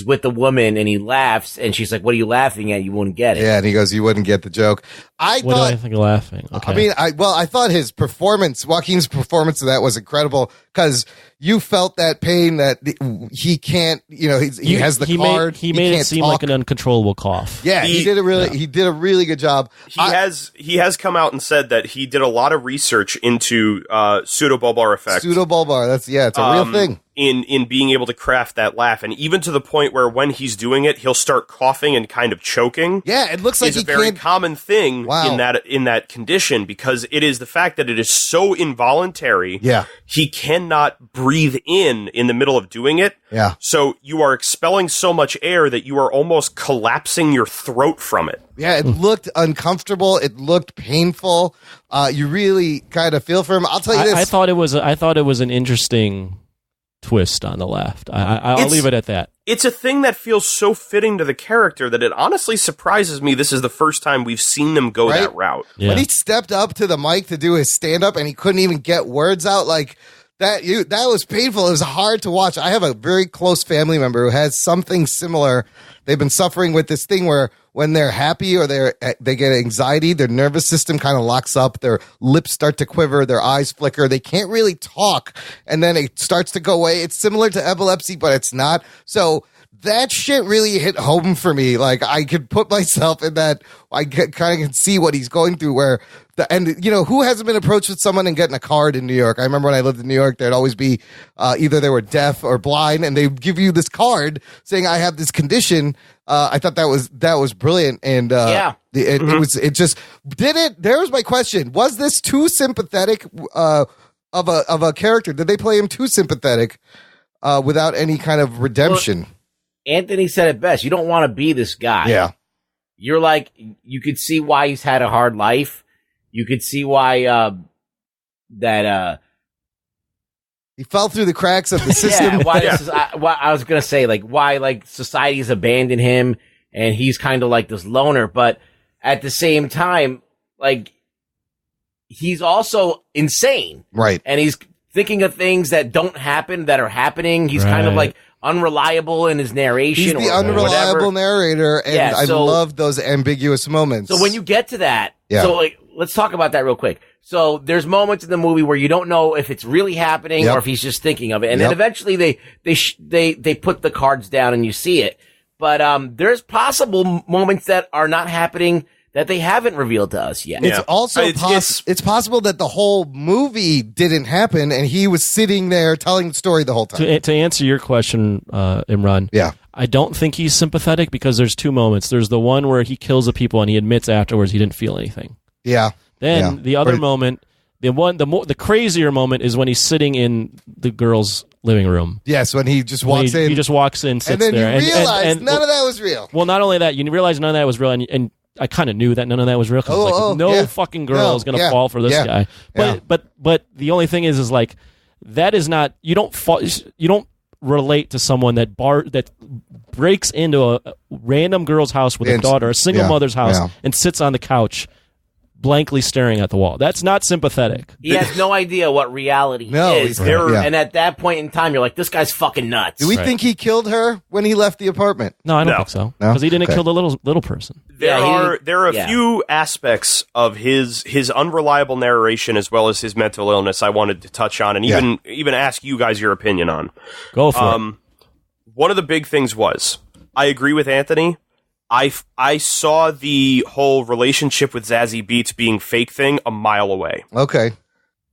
with the woman and he laughs and she's like, "What are you laughing at? You wouldn't get it." Yeah, and he goes, "You wouldn't get the joke." What do I think of laughing? Okay. I mean, I thought his performance, Joaquin's performance of that was incredible, because you felt that pain that he can't, he has the card. He made it can't seem talk. like an uncontrollable cough. Yeah, he did a really good job. He has come out and said that he did a lot of research into pseudobulbar effect. Pseudobulbar, it's a real thing. In being able to craft that laugh, and even to the point where when he's doing it, he'll start coughing and kind of choking. Yeah, it looks like it's a very common thing in that condition, because it is the fact that it is so involuntary. Yeah, he cannot breathe in the middle of doing it. Yeah, so you are expelling so much air that you are almost collapsing your throat from it. Yeah, it looked uncomfortable. It looked painful. You really kind of feel for him. I'll tell you this. I thought it was an interesting twist on the left. I'll leave it at that. It's a thing that feels so fitting to the character that it honestly surprises me this is the first time we've seen them go that route. Yeah. When he stepped up to the mic to do his stand-up and he couldn't even get words out, like that was painful. It was hard to watch. I have a very close family member who has something similar. They've been suffering with this thing where when they're happy or they get anxiety, their nervous system kind of locks up, their lips start to quiver, their eyes flicker, they can't really talk, and then it starts to go away. It's similar to epilepsy, but it's not. So that shit really hit home for me. Like, I could put myself in that. I kind of can see what he's going through, where who hasn't been approached with someone and getting a card in New York? I remember when I lived in New York, there'd always be either they were deaf or blind, and they'd give you this card saying, "I have this condition." I thought that was brilliant, and there was my question: was this too sympathetic of a character? Did they play him too sympathetic without any kind of redemption? Well, Anthony said it best. You don't want to be this guy. Yeah. You're like, you could see why he's had a hard life. You could see why he fell through the cracks of the system. Why I was gonna say, like, why like society's abandoned him and he's kind of like this loner, but at the same time, like, he's also insane, right? And he's thinking of things that don't happen that are happening. He's kind of like unreliable in his narration. He's the unreliable narrator, and I love those ambiguous moments. So when you get to that, let's talk about that real quick. So there's moments in the movie where you don't know if it's really happening or if he's just thinking of it, and then eventually they put the cards down and you see it. But there's possible moments that are not happening that they haven't revealed to us yet. It's also it's possible that the whole movie didn't happen and he was sitting there telling the story the whole time. To answer your question, Imran, I don't think he's sympathetic because there's two moments. There's the one where he kills the people and he admits afterwards he didn't feel anything. Yeah. Then the other moment, the crazier moment is when he's sitting in the girl's living room. Yes, when he just walks in. He just walks in, sits and then there. You realize none of that was real. Well, not only that, you realize none of that was real, and I kind of knew that none of that was real because no fucking girl is going to fall for this guy. But the only thing is like that is not you don't relate to someone that breaks into a random girl's house with a daughter, a single mother's house, and sits on the couch blankly staring at the wall. That's not sympathetic. He has no idea what reality is. And at that point in time, you're like, this guy's fucking nuts. Do we think he killed her when he left the apartment? No, I don't think so. Because he didn't kill the little person. There are a few aspects of his unreliable narration as well as his mental illness I wanted to touch on and even ask you guys your opinion on. Go for it. One of the big things was, I agree with Anthony. I saw the whole relationship with Zazie Beetz being fake thing a mile away. Okay.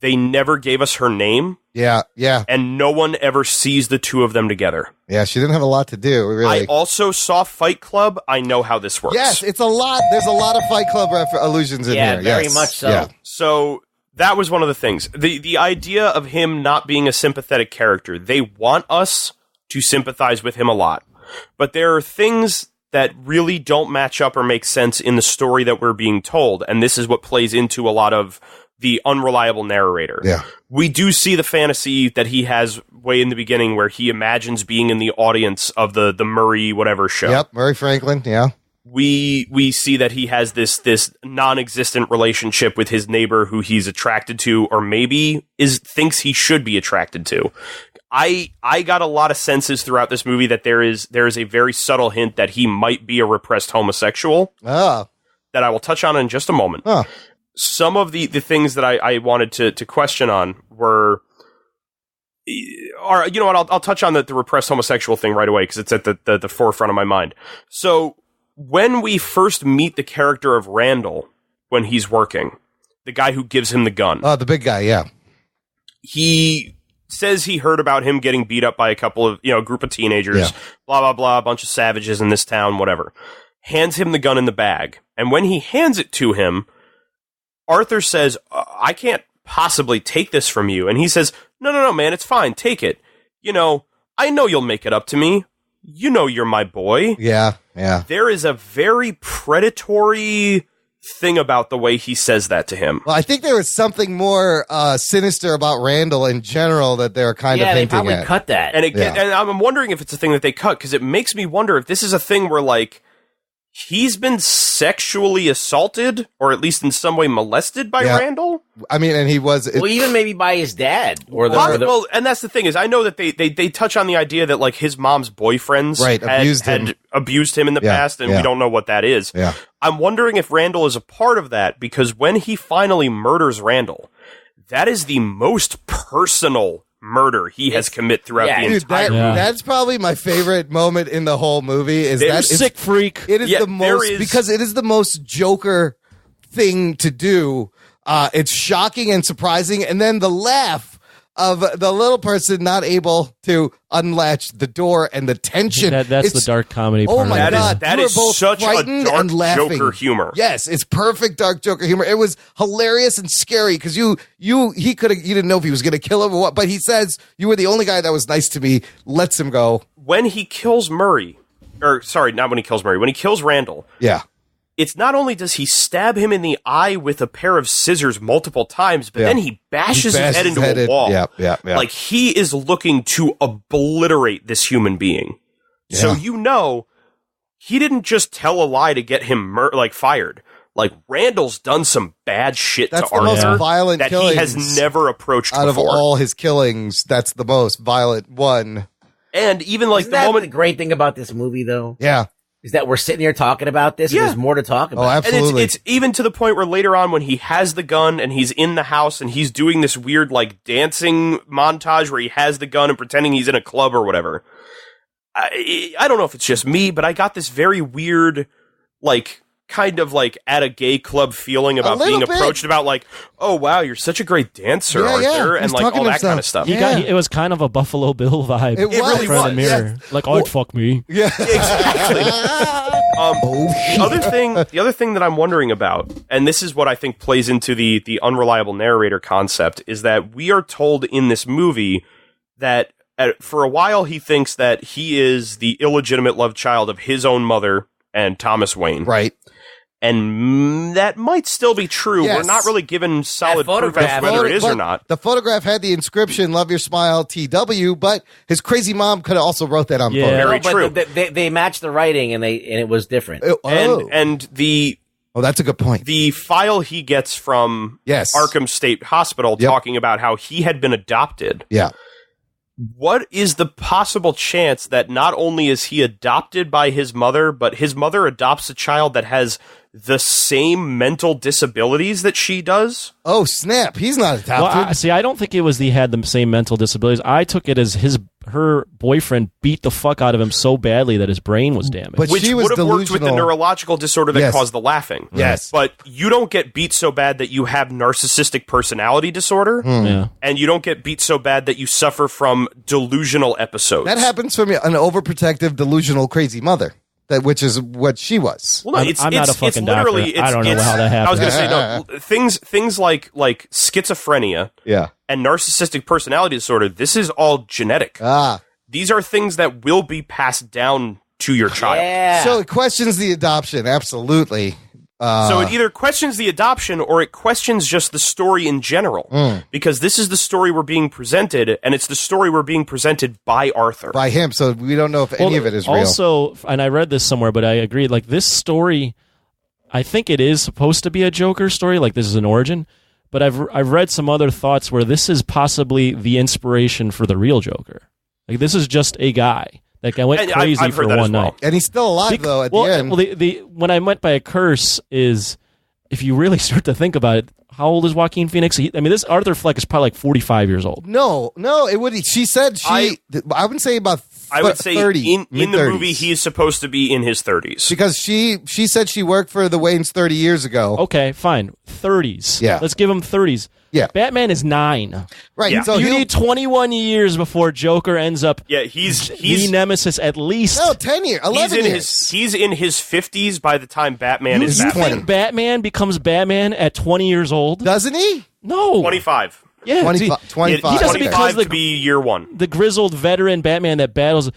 They never gave us her name. Yeah. And no one ever sees the two of them together. Yeah, she didn't have a lot to do, really. I also saw Fight Club. I know how this works. Yes, it's a lot. There's a lot of Fight Club allusions in here. Yeah, very much so. Yeah. So that was one of the things. The idea of him not being a sympathetic character, they want us to sympathize with him a lot. But there are things that really don't match up or make sense in the story that we're being told. And this is what plays into a lot of the unreliable narrator. Yeah. We do see the fantasy that he has way in the beginning where he imagines being in the audience of the Murray whatever show. Yep, Murray Franklin, yeah. We see that he has this non-existent relationship with his neighbor who he's attracted to or maybe thinks he should be attracted to. I got a lot of senses throughout this movie that there is a very subtle hint that he might be a repressed homosexual. Oh. That I will touch on in just a moment. Oh. Some of the things that I wanted to question on were, you know what, I'll touch on the repressed homosexual thing right away because it's at the forefront of my mind. So when we first meet the character of Randall when he's working, the guy who gives him the gun. Oh, the big guy, yeah. He says he heard about him getting beat up by a couple of, a group of teenagers, blah, blah, blah, a bunch of savages in this town, whatever. Hands him the gun in the bag. And when he hands it to him, Arthur says, I can't possibly take this from you. And he says, no, man, it's fine. Take it. I know you'll make it up to me. You're my boy. Yeah. There is a very predatory thing about the way he says that to him. Well, I think there was something more sinister about Randall in general that they're kind of hinting at. Yeah, they probably cut that. And I'm wondering if it's a thing that they cut, because it makes me wonder if this is a thing where, like, he's been sexually assaulted, or at least in some way molested by Randall? I mean, and he was... Well, even maybe by his dad. Well, and that's the thing, is I know that they touch on the idea that, like, his mom's boyfriends had abused him in the past, and we don't know what that is. Yeah. I'm wondering if Randall is a part of that, because when he finally murders Randall, that is the most personal murder he has committed throughout the entire movie. That's probably my favorite moment in the whole movie. Sick freak. It is the most, because it is the most Joker thing to do. It's shocking and surprising, and then the laugh of the little person not able to unlatch the door and the tension. That's the dark comedy part. Oh my God. That is such a dark Joker humor. Yes, it's perfect dark Joker humor. It was hilarious and scary because you didn't know if he was going to kill him or what, but he says, you were the only guy that was nice to me, lets him go. When he kills Murray, or sorry, not when he kills Murray, when he kills Randall. Yeah. It's not only does he stab him in the eye with a pair of scissors multiple times, but then he bashes his head into a wall. Yeah. Like, he is looking to obliterate this human being. Yeah. So he didn't just tell a lie to get him fired. Like, Randall's done some bad shit that's to Arthur. That's the most violent that killings he has never approached out before. Of all his killings, that's the most violent one. And even like the great thing about this movie, though. Yeah. Is that we're sitting here talking about this, and there's more to talk about. Oh, absolutely. And it's even to the point where later on when he has the gun and he's in the house and he's doing this weird, like, dancing montage where he has the gun and pretending he's in a club or whatever. I don't know if it's just me, but I got this very weird, like, kind of like at a gay club feeling about being approached about like, oh wow, you're such a great dancer, Arthur, and like all that kind of stuff. It was kind of a Buffalo Bill vibe. It really was. Mirror. Like, oh, fuck me. Yeah, exactly. The other thing that I'm wondering about, and this is what I think plays into the unreliable narrator concept, is that we are told in this movie that for a while he thinks that he is the illegitimate love child of his own mother and Thomas Wayne. Right. And that might still be true. Yes. We're not really given solid proof as to whether it is or not. The photograph had the inscription, "Love your smile, TW," but his crazy mom could have also wrote that on the photo. Very true. They matched the writing, and it was different. And the... Oh, that's a good point. The file he gets from Arkham State Hospital talking about how he had been adopted. Yeah. What is the possible chance that not only is he adopted by his mother, but his mother adopts a child that has the same mental disabilities that she does? Oh, snap. He's not adopted. Well, I don't think it was he had the same mental disabilities. I took it as her boyfriend beat the fuck out of him so badly that his brain was damaged. But which she was would have worked with the delusional. neurological disorder that caused the laughing. Yes. But you don't get beat so bad that you have narcissistic personality disorder. Yeah. And you don't get beat so bad that you suffer from delusional episodes. That happens from an overprotective, delusional, crazy mother. Which is what she was. Well, no, I'm not a fucking doctor. I don't know how that happened. I was going to say, no, things like schizophrenia and narcissistic personality disorder, this is all genetic. These are things that will be passed down to your child. Yeah. So it questions the adoption, absolutely. So it either questions the adoption or it questions just the story in general. Because this is the story we're being presented, and it's the story we're being presented by Arthur. By him, so we don't know if any of it is real. Also, and I read this somewhere, but I agree, like this story, I think it is supposed to be a Joker story, like this is an origin, but I've read some other thoughts where this is possibly the inspiration for the real Joker. Like this is just a guy. Like I went crazy I've for heard that one as well. night. And he's still alive, though, at the end. Well, when I went by a curse is, if you really start to think about it, how old is Joaquin Phoenix? This Arthur Fleck is probably like 45 years old. No, it would. She said I wouldn't say about. I would say 30, in the movie he's supposed to be in his 30s. Because she said she worked for the Waynes 30 years ago. Okay, fine. 30s. Yeah. Let's give him 30s. Yeah. Batman is 9. Right. Yeah. So you need 21 years before Joker ends up he's the nemesis at least. No, 10 years, 11 years. He's in his 50s by the time Batman is You Batman. think Batman becomes Batman at 20 years old? Doesn't he? No. 25. Yeah, 25. 25. He doesn't, because 25 to be year one. The grizzled veteran Batman that battles.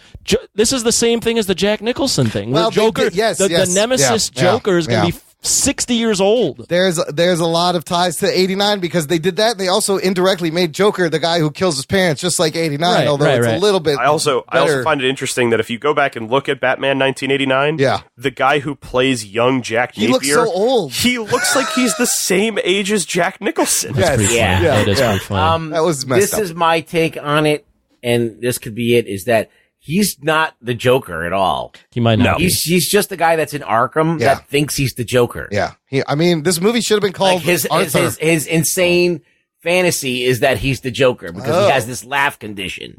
This is the same thing as the Jack Nicholson thing. Well, Joker, the nemesis Joker is going to be 60 years old. There's a lot of ties to 89 because they did that. They also indirectly made Joker the guy who kills his parents, just like 89. Although it's a little bit. I also find it interesting that if you go back and look at Batman 1989, the guy who plays young Jack Napier, he looks so old. He looks like he's the same age as Jack Nicholson. That's pretty funny. That is pretty funny. That was messed This up. is my take on it, and this could be it. Is that he's not the Joker at all. He might not. He's just the guy that's in Arkham that thinks he's the Joker. Yeah. This movie should have been called like his insane fantasy is that he's the Joker because he has this laugh condition.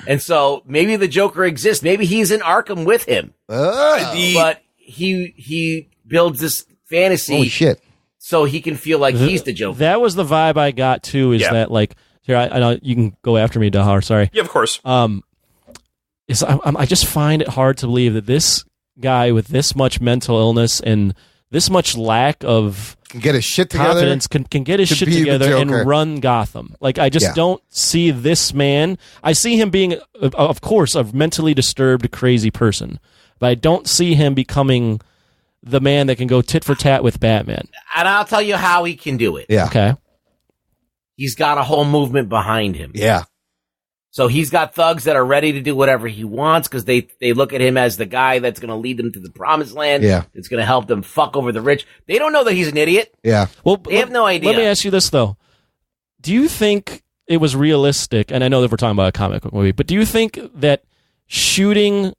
And so maybe the Joker exists. Maybe he's in Arkham with him. But he builds this fantasy. Holy shit. So he can feel like he's the Joker. That was the vibe I got too. Is that like here? I know you can go after me, Delhauer. Sorry. Yeah, of course. I just find it hard to believe that this guy with this much mental illness and this much lack of can get his shit confidence together, can get his shit together and run Gotham. Like I just don't see this man. I see him being, of course, a mentally disturbed, crazy person, but I don't see him becoming the man that can go tit for tat with Batman. And I'll tell you how he can do it. Yeah. Okay. He's got a whole movement behind him. Yeah. So he's got thugs that are ready to do whatever he wants because they look at him as the guy that's going to lead them to the promised land. Yeah. It's going to help them fuck over the rich. They don't know that he's an idiot. Yeah. Well, they have no idea. Let me ask you this, though. Do you think it was realistic, and I know that we're talking about a comic book movie, but do you think that shooting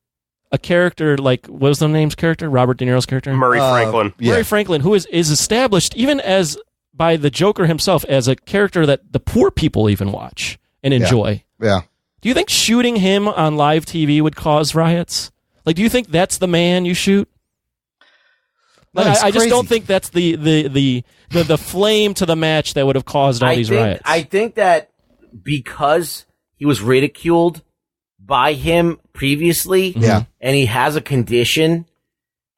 a character like, what was the name's character? Robert De Niro's character? Murray Franklin. Murray Franklin, who is established even as by the Joker himself as a character that the poor people even watch and enjoy. Yeah. Do you think shooting him on live TV would cause riots? Like, do you think that's the man you shoot? I just don't think that's the flame to the match that would have caused all these riots. I think that because he was ridiculed by him previously, and he has a condition,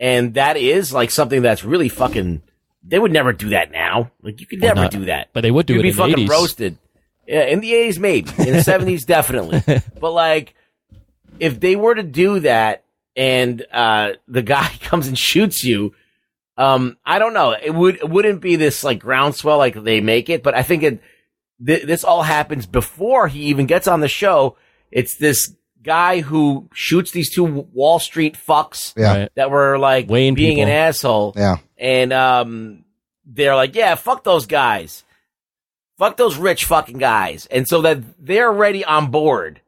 and that is like something that's really fucking. They would never do that now. Like you could never do that. But they would do You'd it be in the fucking 80s. roasted. Yeah, in the 80s maybe, in the 70s definitely. But like, if they were to do that, and the guy comes and shoots you, I don't know. It wouldn't be this like groundswell like they make it, but I think this all happens before he even gets on the show. It's this guy who shoots these two Wall Street fucks that were like Weighing being people. an asshole. Yeah. And they're like, yeah, fuck those guys. Fuck those rich fucking guys. And so that they're already on board.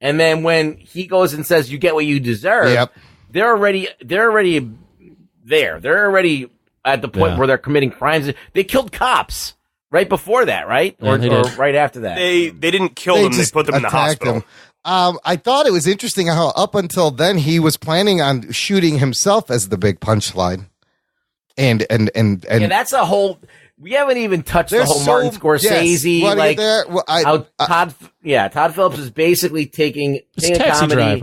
And then when he goes and says, you get what you deserve, they're already there. They're already at the point where they're committing crimes. They killed cops right before that, right? Or right after that. They didn't kill them. They put them in the hospital. Them. I thought it was interesting how up until then he was planning on shooting himself as the big punchline. And that's a whole. We haven't even touched the whole Martin Scorsese. Todd Phillips is basically taking a comedy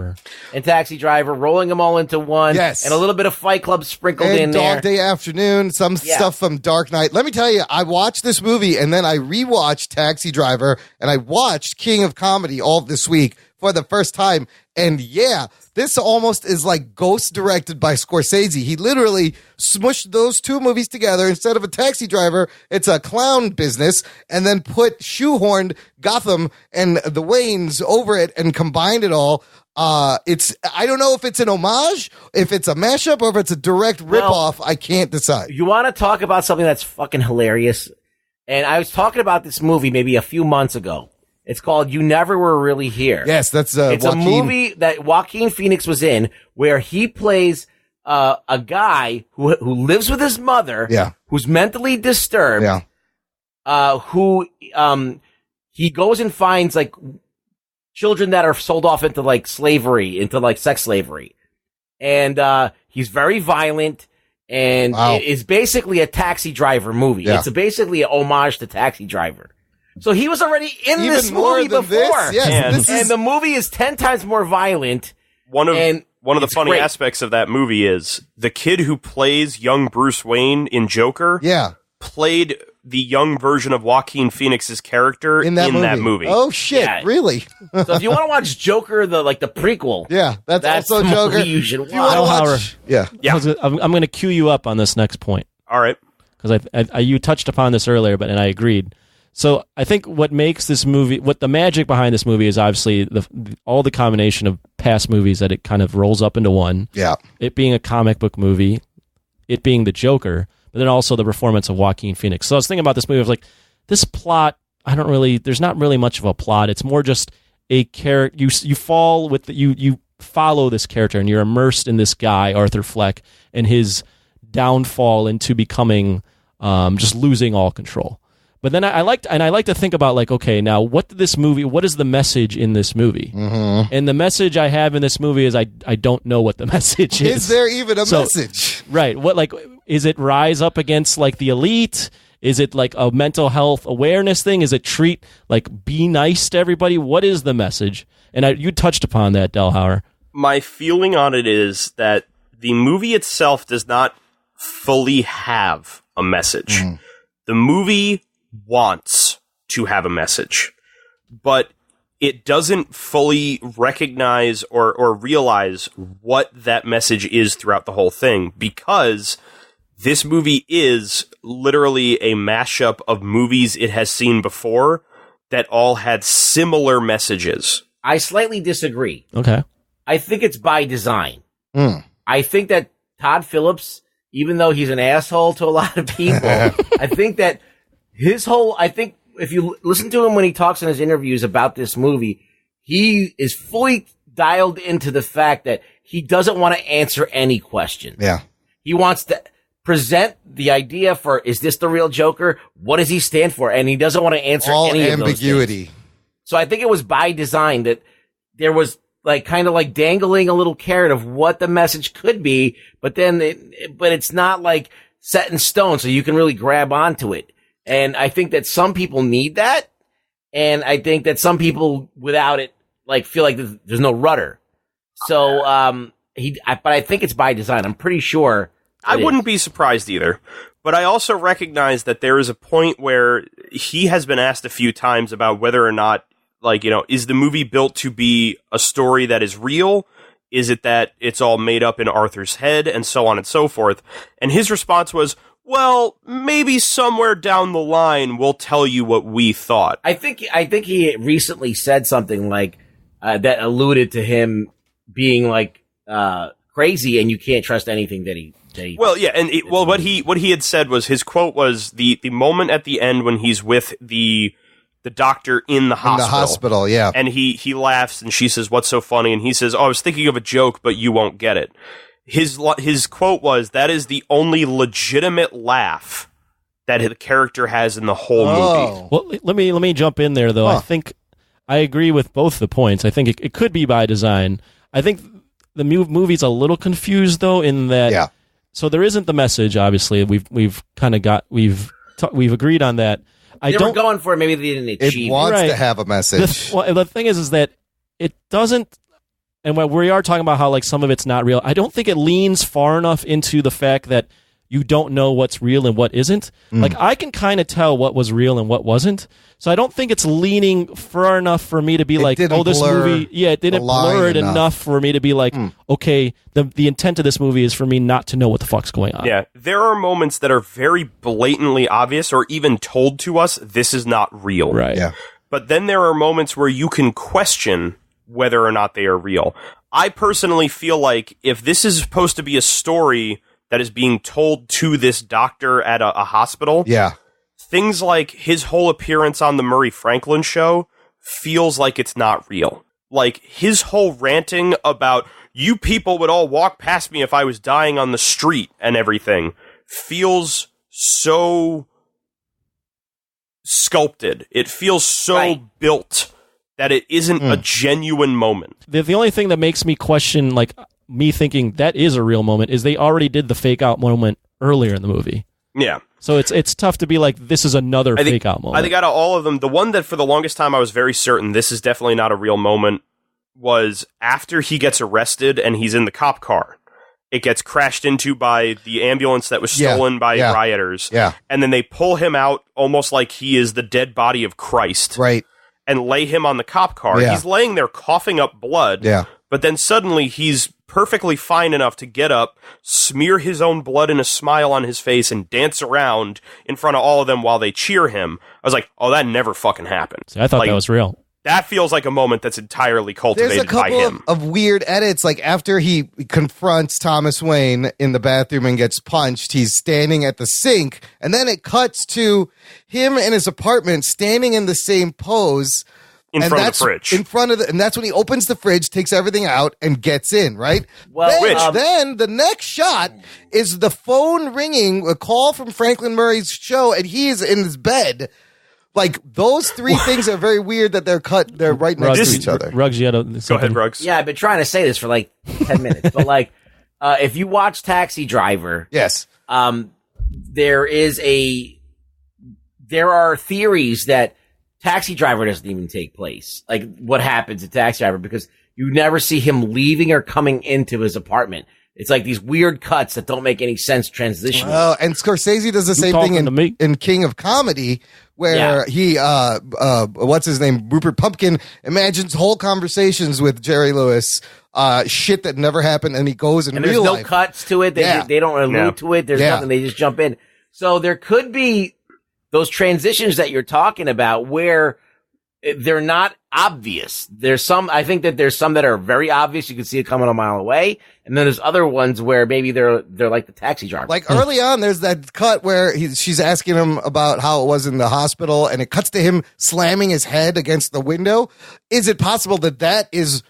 and Taxi Driver, rolling them all into one, and a little bit of Fight Club sprinkled in there. Dog Day Afternoon, some stuff from Dark Knight. Let me tell you, I watched this movie and then I rewatched Taxi Driver and I watched King of Comedy all this week for the first time. And this almost is like ghost directed by Scorsese. He literally smushed those two movies together. Instead of a Taxi Driver, it's a clown business, and then shoehorned Gotham and the Waynes over it and combined it all. I don't know if it's an homage, if it's a mashup, or if it's a direct ripoff. I can't decide. You want to talk about something that's fucking hilarious? And I was talking about this movie maybe a few months ago. It's called You Never Were Really Here. Yes, it's a movie that Joaquin Phoenix was in where he plays a guy who lives with his mother, who's mentally disturbed, who he goes and finds like children that are sold off into like slavery, into like sex slavery. And he's very violent and it is basically a Taxi Driver movie. Yeah. It's basically an homage to Taxi Driver. So he was already in Even this more movie than before. this? Yes, and the movie is 10 times more violent. One of the funny great. aspects of that movie is the kid who plays young Bruce Wayne in Joker played the young version of Joaquin Phoenix's character in that movie. Oh shit, really? So if you want to watch Joker, the prequel, that's also the Joker. movie you should watch. I'm going to cue you up on this next point. All right, because you touched upon this earlier, and I agreed. So I think what makes this movie, what the magic behind this movie is obviously all the combination of past movies that it kind of rolls up into one. Yeah. It being a comic book movie, it being the Joker, but then also the performance of Joaquin Phoenix. So I was thinking about this movie, I was like, this plot, there's not really much of a plot. It's more just a character, you fall with, you follow this character and you're immersed in this guy, Arthur Fleck, and his downfall into becoming, just losing all control. But then I like to think about like, okay, now what is the message in this movie? Mm-hmm. And the message I have in this movie is I don't know what the message is. Is there even a message? Right. What, like, is it rise up against like the elite? Is it like a mental health awareness thing? Is it be nice to everybody? What is the message? And you touched upon that, Delhauer. My feeling on it is that the movie itself does not fully have a message. Mm. The movie wants to have a message, but it doesn't fully recognize or realize what that message is throughout the whole thing, because this movie is literally a mashup of movies it has seen before that all had similar messages. I slightly disagree. Okay. I think it's by design. I think that Todd Phillips, even though he's an asshole to a lot of people, I think that I think if you listen to him when he talks in his interviews about this movie, he is fully dialed into the fact that he doesn't want to answer any question. Yeah. He wants to present the idea for, is this the real Joker? What does he stand for? And he doesn't want to answer any of those things. Ambiguity. So I think it was by design that there was like kind of like dangling a little carrot of what the message could be, but it's not like set in stone, so you can really grab onto it. And I think that some people need that, and I think that some people without it like feel like there's no rudder. So but I think it's by design. I'm pretty sure. I wouldn't be surprised either. But I also recognize that there is a point where he has been asked a few times about whether or not, like, you know, is the movie built to be a story that is real? Is it that it's all made up in Arthur's head, and so on and so forth? And his response was, well, maybe somewhere down the line we'll tell you what we thought. I think he recently said something like that alluded to him being like crazy, and you can't trust anything that he. Well, yeah, and what he had said was, his quote was the moment at the end when he's with the doctor in the hospital. In the hospital, yeah. And he laughs, and she says, "What's so funny?" And he says, "Oh, I was thinking of a joke, but you won't get it." His quote was, "That is the only legitimate laugh that the character has in the whole movie." Well, let me jump in there, though. I think I agree with both the points. I think it could be by design. I think the movie's a little confused, though, in that. Yeah. So there isn't the message. Obviously, we've agreed on that. They were going for it. Maybe they didn't achieve. It wants to have a message. The thing is that it doesn't. And when we are talking about how like some of it's not real, I don't think it leans far enough into the fact that you don't know what's real and what isn't. Like I can kind of tell what was real and what wasn't. So I don't think it's leaning far enough for me to be like, oh, this movie, it didn't blur it enough for me to be like, okay, the intent of this movie is for me not to know what the fuck's going on. Yeah, there are moments that are very blatantly obvious, or even told to us, this is not real. Right. Yeah. But then there are moments where you can question whether or not they are real. I personally feel like if this is supposed to be a story that is being told to this doctor at a hospital, things like his whole appearance on the Murray Franklin show feels like it's not real. Like his whole ranting about you people would all walk past me if I was dying on the street and everything feels so sculpted. It feels so built that it isn't a genuine moment. The only thing that makes me question, like, me thinking that is a real moment is they already did the fake out moment earlier in the movie. Yeah. So it's tough to be like, this is another fake out moment. I think out of all of them, the one that for the longest time I was very certain this is definitely not a real moment was after he gets arrested and he's in the cop car. It gets crashed into by the ambulance that was stolen by rioters. Yeah. And then they pull him out almost like he is the dead body of Christ. Right. And lay him on the cop car. Yeah. He's laying there coughing up blood. Yeah. But then suddenly he's perfectly fine enough to get up, smear his own blood in a smile on his face, and dance around in front of all of them while they cheer him. I was like, oh, that never fucking happened. See, I thought that was real. That feels like a moment that's entirely cultivated There's a couple by him. of weird edits, like after he confronts Thomas Wayne in the bathroom and gets punched, he's standing at the sink, and then it cuts to him in his apartment standing in the same pose. In front of the fridge. In front of and that's when he opens the fridge, takes everything out, and gets in, right? Well, then the next shot is the phone ringing, a call from Franklin Murray's show, and he is in his bed. Like, those three things are very weird that they're right next to each other. Rugs, you had Go ahead, Rugs. Yeah, I've been trying to say this for like 10 minutes, but like, if you watch Taxi Driver, yes, there are theories that Taxi Driver doesn't even take place. Like what happens to Taxi Driver, because you never see him leaving or coming into his apartment. It's like these weird cuts that don't make any sense transitionally. Oh, and Scorcese does the same thing in King of Comedy, where he, what's his name? Rupert Pumpkin imagines whole conversations with Jerry Lewis, shit that never happened, and he goes in and real there's life. No cuts to it. They don't allude to it. There's nothing. They just jump in. So there could be those transitions that you're talking about where they're not obvious. I think that there's some that are very obvious. You can see it coming a mile away. And then there's other ones where maybe they're like the Taxi Driver. Like early on, there's that cut where she's asking him about how it was in the hospital, and it cuts to him slamming his head against the window. Is it possible that is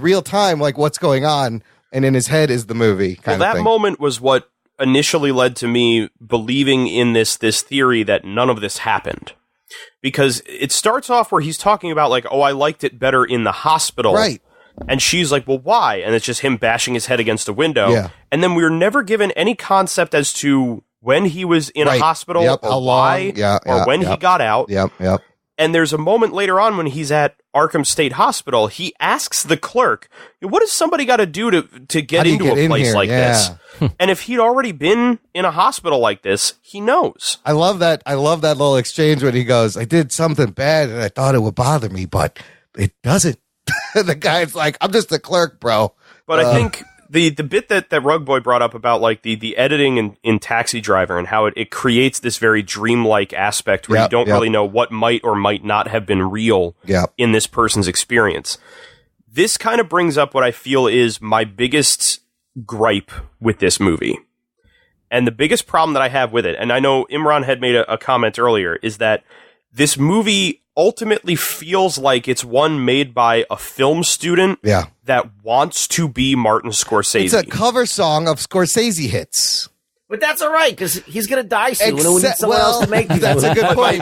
real time, like what's going on, and in his head is the movie? That moment was what initially led to me believing in this theory that none of this happened. Because it starts off where he's talking about like, oh, I liked it better in the hospital. Right. And she's like, well, why? And it's just him bashing his head against a window. Yeah. And then we were never given any concept as to when he was in a hospital or how why long. or when he got out. Yep. And there's a moment later on when he's at Arkham State Hospital, he asks the clerk, what does somebody got to do to get into a place like this? And if he'd already been in a hospital like this, he knows. I love that little exchange when he goes, I did something bad and I thought it would bother me, but it doesn't. The guy's like, I'm just a clerk, bro. But I think the bit that Rug Boy brought up about like the editing in Taxi Driver and how it creates this very dreamlike aspect where you don't really know what might or might not have been real in this person's experience. This kind of brings up what I feel is my biggest gripe with this movie. And the biggest problem that I have with it, and I know Imran had made a comment earlier, is that this movie ultimately feels like it's one made by a film student that wants to be Martin Scorsese. It's a cover song of Scorsese hits. But that's all right, because he's going to die soon, and we need someone else to make these. That's a good point.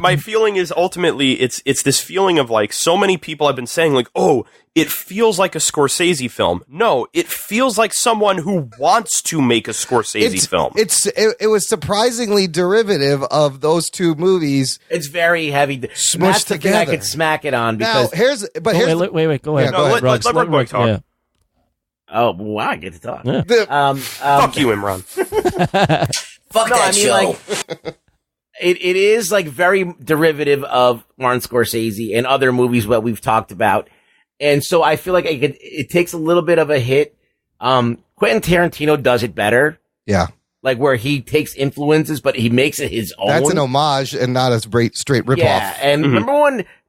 My feeling is ultimately it's this feeling of like so many people have been saying like, oh, it feels like a Scorsese film. No, it feels like someone who wants to make a Scorsese film. It was surprisingly derivative of those two movies. It's very heavy. Smushed That's the thing I together. could smack it on because wait, go ahead. Let Rug Boy talk. Yeah. Oh, wow, I get to talk. Yeah. Fuck you, Imran. Fuck that show. Like, it is like very derivative of Martin Scorsese and other movies that we've talked about. And so I feel like it takes a little bit of a hit. Quentin Tarantino does it better. Yeah. Like where he takes influences, but he makes it his own. That's an homage and not a straight ripoff. Yeah, and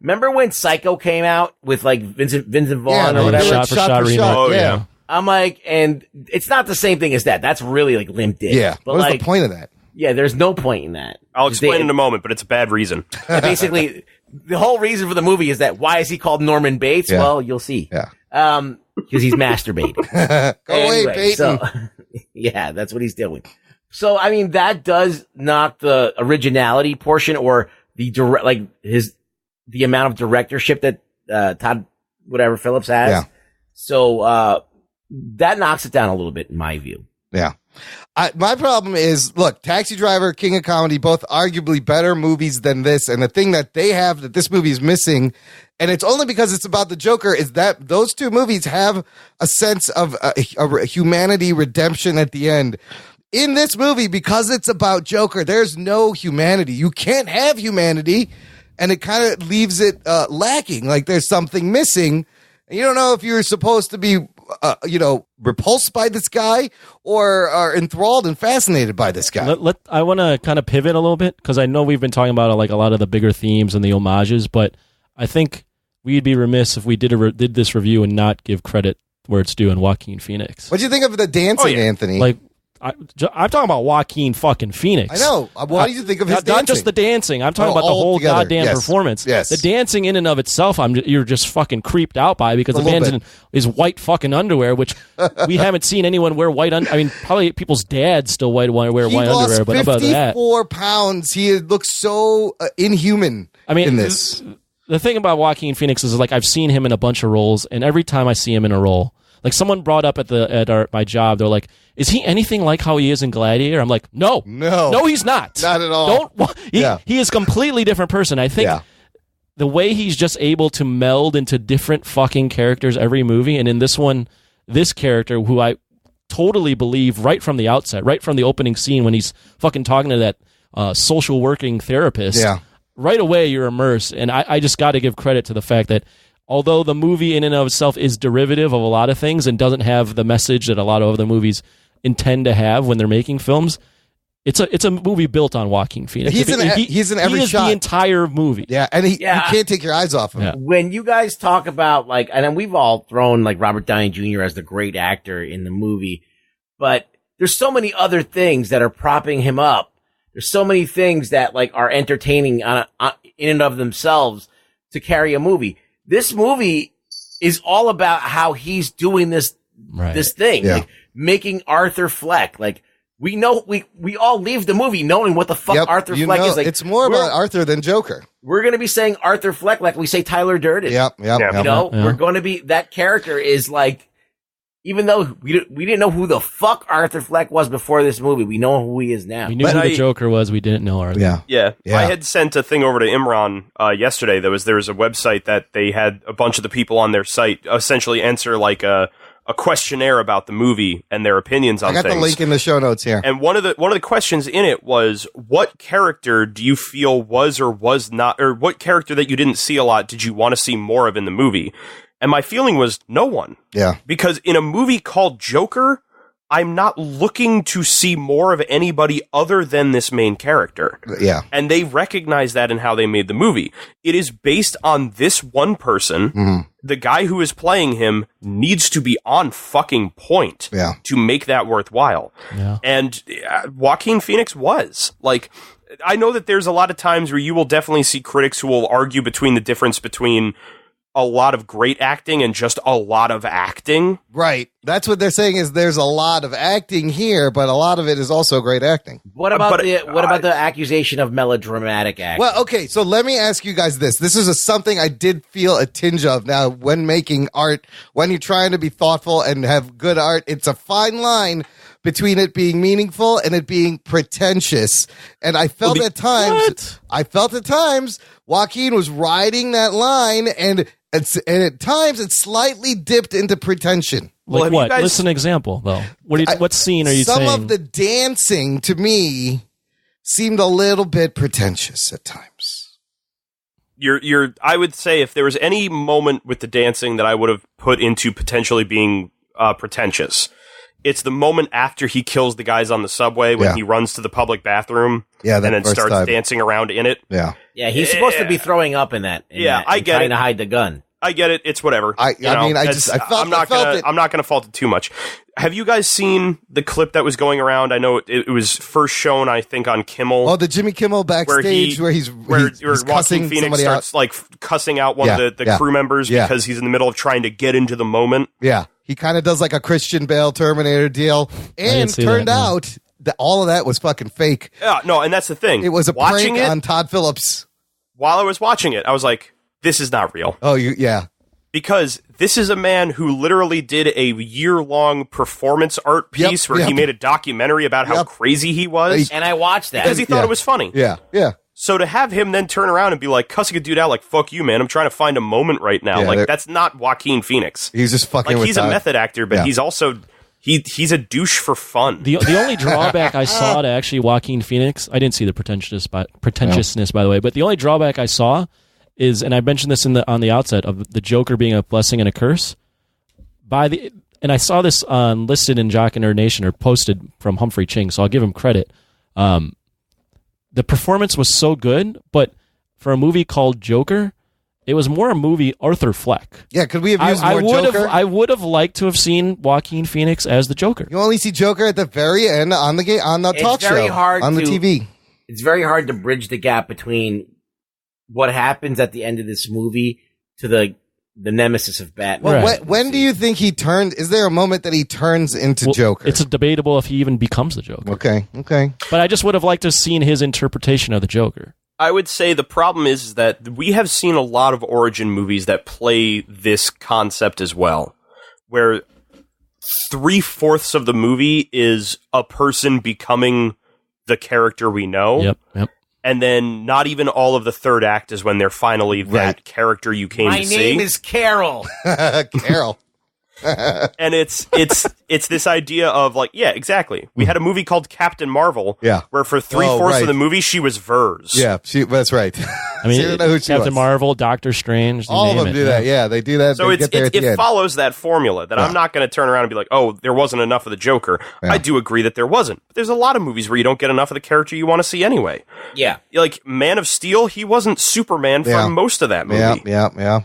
remember when Psycho came out with like Vincent Vaughn or whatever? Shot for shot remake. Oh, yeah. I'm like, and it's not the same thing as that. That's really like limp dick. Yeah. But What's like, the point of that? Yeah, there's no point in that. I'll explain in a moment, but it's a bad reason. Basically, the whole reason for the movie is that why is he called Norman Bates? Yeah. Well, you'll see. Yeah. Because he's masturbating. Go away, Peyton. So, yeah, that's what he's doing. So, I mean, that does knock the originality portion or the the amount of directorship that Todd Phillips has. Yeah. So, that knocks it down a little bit in my view. Yeah. My problem is, look, Taxi Driver, King of Comedy, both arguably better movies than this. And the thing that they have that this movie is missing, and it's only because it's about the Joker, is that those two movies have a sense of a humanity redemption at the end. In this movie, because it's about Joker, there's no humanity. You can't have humanity, and it kind of leaves it lacking. Like there's something missing. And you don't know if you're supposed to be repulsed by this guy or are enthralled and fascinated by this guy. I want to kind of pivot a little bit because I know we've been talking about like a lot of the bigger themes and the homages, but I think we'd be remiss if we did this review and not give credit where it's due in Joaquin Phoenix. What do you think of the dancing, Anthony? Like, I'm talking about Joaquin fucking Phoenix. I know. What do you think of his dancing? Not just the dancing. I'm talking about the whole goddamn performance. Yes. The dancing in and of itself, you're just fucking creeped out by because the man's in his white fucking underwear, which we haven't seen anyone wear white. I mean, probably people's dads still wear white underwear. But about that, 54 pounds. He looks so inhuman. I mean, in this. The thing about Joaquin Phoenix is like I've seen him in a bunch of roles, and every time I see him in a role. Like someone brought up at my job, they're like, "Is he anything like how he is in Gladiator?" I'm like, "No, he's not. Not at all. He is a completely different person." I think the way he's just able to meld into different fucking characters every movie, and in this one, this character who I totally believe right from the outset, right from the opening scene when he's fucking talking to that social working therapist. Yeah. Right away you're immersed, and I just got to give credit to the fact that. Although the movie in and of itself is derivative of a lot of things and doesn't have the message that a lot of other movies intend to have when they're making films, it's a movie built on Joaquin Phoenix. He's in every he is shot. The entire movie. Yeah, and you can't take your eyes off him. Yeah. When you guys talk about like, and then we've all thrown like Robert Downey Jr. as the great actor in the movie, but there's so many other things that are propping him up. There's so many things that like are entertaining in and of themselves to carry a movie. This movie is all about how he's doing this thing, like making Arthur Fleck, like we know we all leave the movie knowing what the fuck Arthur Fleck is. Like, it's more about Arthur than Joker. We're going to be saying Arthur Fleck like we say Tyler Durden. Yep. You know, we're going to be, that character is like, even though we didn't know who the fuck Arthur Fleck was before this movie, we know who he is now. We knew who the Joker was. We didn't know Arthur. Yeah. I had sent a thing over to Imran yesterday. There was a website that they had a bunch of the people on their site essentially answer like a questionnaire about the movie and their opinions on things. I got the link in the show notes here. And one of the questions in it was, what character do you feel was or was not, or what character that you didn't see a lot did you want to see more of in the movie? And my feeling was no one. Yeah. Because in a movie called Joker, I'm not looking to see more of anybody other than this main character. Yeah. And they recognize that in how they made the movie. It is based on this one person. Mm-hmm. The guy who is playing him needs to be on fucking point to make that worthwhile. Yeah. And Joaquin Phoenix was. Like, I know that there's a lot of times where you will definitely see critics who will argue between the difference between a lot of great acting and just a lot of acting. Right. That's what they're saying, is there's a lot of acting here, but a lot of it is also great acting. What about the accusation of melodramatic acting? Well, okay, so let me ask you guys this. This is something I did feel a tinge of. Now, when making art, when you're trying to be thoughtful and have good art, it's a fine line between it being meaningful and it being pretentious. And I felt at times Joaquin was riding that line, and at times it slightly dipped into pretension. Like what? List an example, though. What scene are you saying? Some of the dancing, to me, seemed a little bit pretentious at times. I would say if there was any moment with the dancing that I would have put into potentially being pretentious, it's the moment after he kills the guys on the subway when he runs to the public bathroom and then starts dancing around in it. Yeah. Yeah, he's supposed to be throwing up in that. I get trying it. to hide the gun. I get it. It's whatever. I'm not going to fault it too much. Have you guys seen the clip that was going around? I know it was first shown, I think, on Kimmel. Oh, the Jimmy Kimmel backstage where he's Joaquin Phoenix starts like cussing out one of the crew members because he's in the middle of trying to get into the moment. Yeah, he kind of does like a Christian Bale Terminator deal, and turned out that all of that was fucking fake. Yeah, no, and that's the thing. It was a prank on Todd Phillips. While I was watching it, I was like, this is not real. Oh, yeah. Because this is a man who literally did a year-long performance art piece where he made a documentary about how crazy he was. And I watched that. Because he thought it was funny. Yeah. So to have him then turn around and be like, cussing a dude out like, fuck you, man, I'm trying to find a moment right now. Yeah, like, that's not Joaquin Phoenix. He's just fucking with he's a method actor, but he's also... He's a douche for fun. The only drawback I saw to actually Joaquin Phoenix, I didn't see the pretentiousness, by the way, but the only drawback I saw is, and I mentioned this on the outset, of the Joker being a blessing and a curse. And I saw this listed in Jock and Nerd Nation, or posted from Humphrey Ching, so I'll give him credit. The performance was so good, but for a movie called Joker, it was more a movie Arthur Fleck. Yeah, could we have used more Joker? I would have liked to have seen Joaquin Phoenix as the Joker. You only see Joker at the very end on the talk show, on the TV. It's very hard to bridge the gap between what happens at the end of this movie to the nemesis of Batman. Well, when do you think he turned? Is there a moment that he turns into Joker? It's debatable if he even becomes the Joker. Okay. But I just would have liked to have seen his interpretation of the Joker. I would say the problem is that we have seen a lot of origin movies that play this concept as well, where 3/4 of the movie is a person becoming the character we know. Yep. And then not even all of the third act is when they're finally that character you came to see. My name is Carol. Carol. And it's this idea of like, yeah, exactly. We had a movie called Captain Marvel, where for 3/4 of the movie she was Vers. Yeah, that's right. I mean, Captain Marvel, Doctor Strange, all of them do that. Yeah, they do that. So it follows that formula that I'm not going to turn around and be like, oh, there wasn't enough of the Joker. I do agree that there wasn't. But there's a lot of movies where you don't get enough of the character you want to see anyway. Yeah, like Man of Steel, he wasn't Superman for most of that movie. Yeah.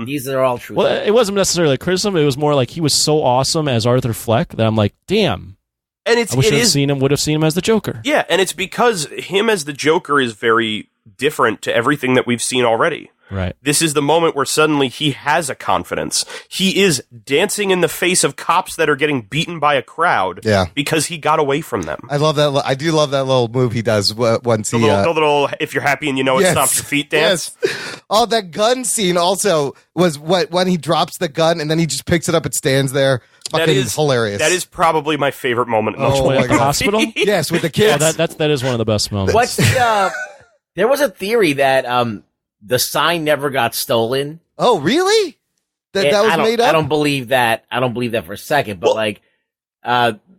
These are all true. Well, it wasn't necessarily a criticism. It was more like he was so awesome as Arthur Fleck that I'm like, damn. And I wish would have seen him as the Joker. Yeah, and it's because him as the Joker is very different to everything that we've seen already. Right. This is the moment where suddenly he has a confidence. He is dancing in the face of cops that are getting beaten by a crowd because he got away from them. I love that. I do love that little move he does once the little if you're happy and you know it, stomps your feet dance. Yes. Oh, that gun scene also was when he drops the gun and then he just picks it up and stands there. Fucking hilarious. That is probably my favorite moment in the whole at the hospital? Yes, with the kids. Yeah, that is one of the best moments. What's the, there was a theory that the sign never got stolen. Oh, really? That was made up? I don't believe that. I don't believe that for a second. But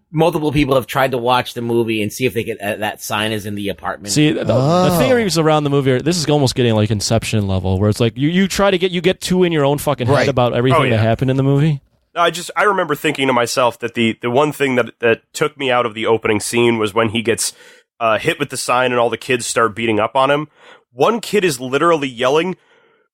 multiple people have tried to watch the movie and see if they could. That sign is in the apartment. See, the theories around the movie. This is almost getting like Inception level, where it's like you try to get too in your own fucking head about everything that happened in the movie. I remember thinking to myself that the one thing that took me out of the opening scene was when he gets hit with the sign and all the kids start beating up on him. One kid is literally yelling,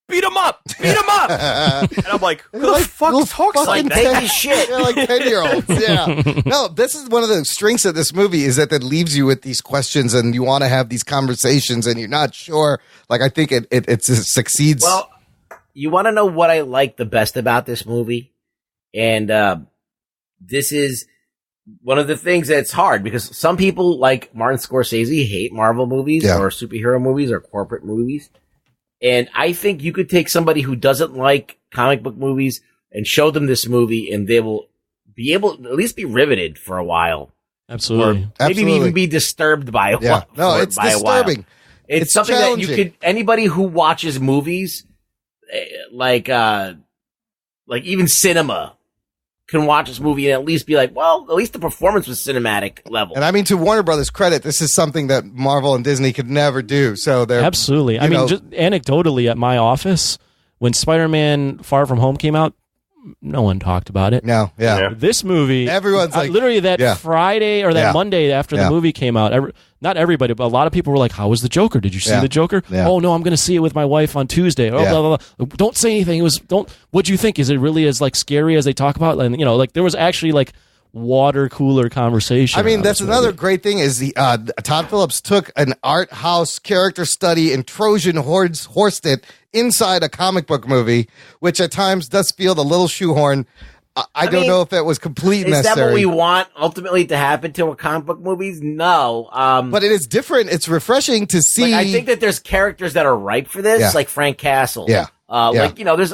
"Beat him up! Beat him up!" And I'm like, who the fuck talks like that? Baby shit. Yeah, like 10-year-olds. Yeah. No, this is one of the strengths of this movie is that it leaves you with these questions and you want to have these conversations and you're not sure. Like, I think it succeeds. Well, you want to know what I like the best about this movie? And this is one of the things that's hard because some people like Martin Scorcese hate Marvel movies or superhero movies or corporate movies. And I think you could take somebody who doesn't like comic book movies and show them this movie and they will be able to at least be riveted for a while. Absolutely. Or maybe even be disterbed by it. Yeah. No, it's disturbing. It's something that you could, anybody who watches movies, like even cinema, can watch this movie and at least be like, well, at least the performance was cinematic level. And I mean, to Warner Brothers' credit, this is something that Marvel and Disney could never do. So they're absolutely. I mean, just anecdotally, at my office, when Spider-Man: Far From Home came out, no one talked about it. No, yeah. This movie, everyone's like, literally that Friday or that Monday after the movie came out. Not everybody, but a lot of people were like, "How was the Joker? Did you see the Joker? Yeah. Oh no, I'm going to see it with my wife on Tuesday." Oh, blah, blah, blah. Don't say anything. What'd you think? Is it really as like scary as they talk about? And like there was actually like water cooler conversation. I mean, that's another great thing is the Todd Phillips took an art house character study and Trojan horsed it inside a comic book movie, which at times does feel a little shoehorn. I don't know if it was completely necessary. Is that what we want ultimately to happen to a comic book movies? No. But it is different. It's refreshing to see. Like, I think that there's characters that are ripe for this, like Frank Castle. Yeah. Like, there's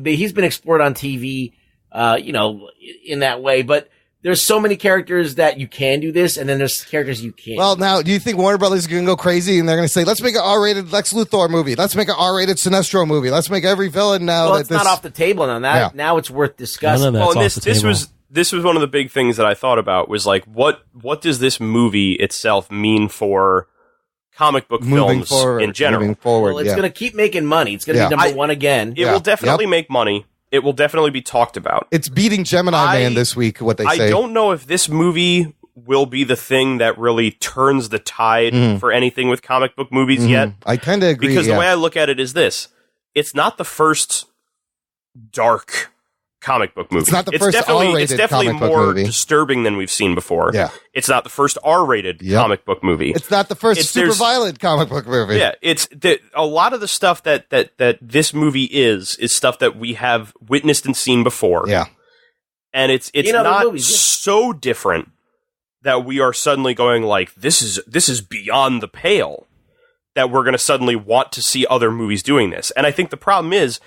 he's been explored on TV, in that way, but there's so many characters that you can do this, and then there's characters you can't. Well, now, do you think Warner Brothers is going to go crazy and they're going to say, let's make an R-rated Lex Luthor movie. Let's make an R-rated Sinestro movie. Let's make every villain now. Well, it's not off the table now. Now it's worth discussing. This was one of the big things that I thought about was like, what does this movie itself mean for comic book films in general? Moving forward, well, it's going to keep making money. It's going to be number one again. It will definitely make money. It will definitely be talked about. It's beating Gemini Man this week, what they say. I don't know if this movie will be the thing that really turns the tide for anything with comic book movies yet. I kind of agree. Because the way I look at it is this. It's not the first dark comic book movie. It's not the first R-rated It's definitely comic book more movie. disturbing than we've seen before. Yeah. It's not the first R-rated comic book movie. It's not the first super violent comic book movie. Yeah, it's a lot of the stuff that this movie is stuff that we have witnessed and seen before. Yeah. And it's not so different that we are suddenly going like, this is beyond the pale, that we're going to suddenly want to see other movies doing this. And I think the problem is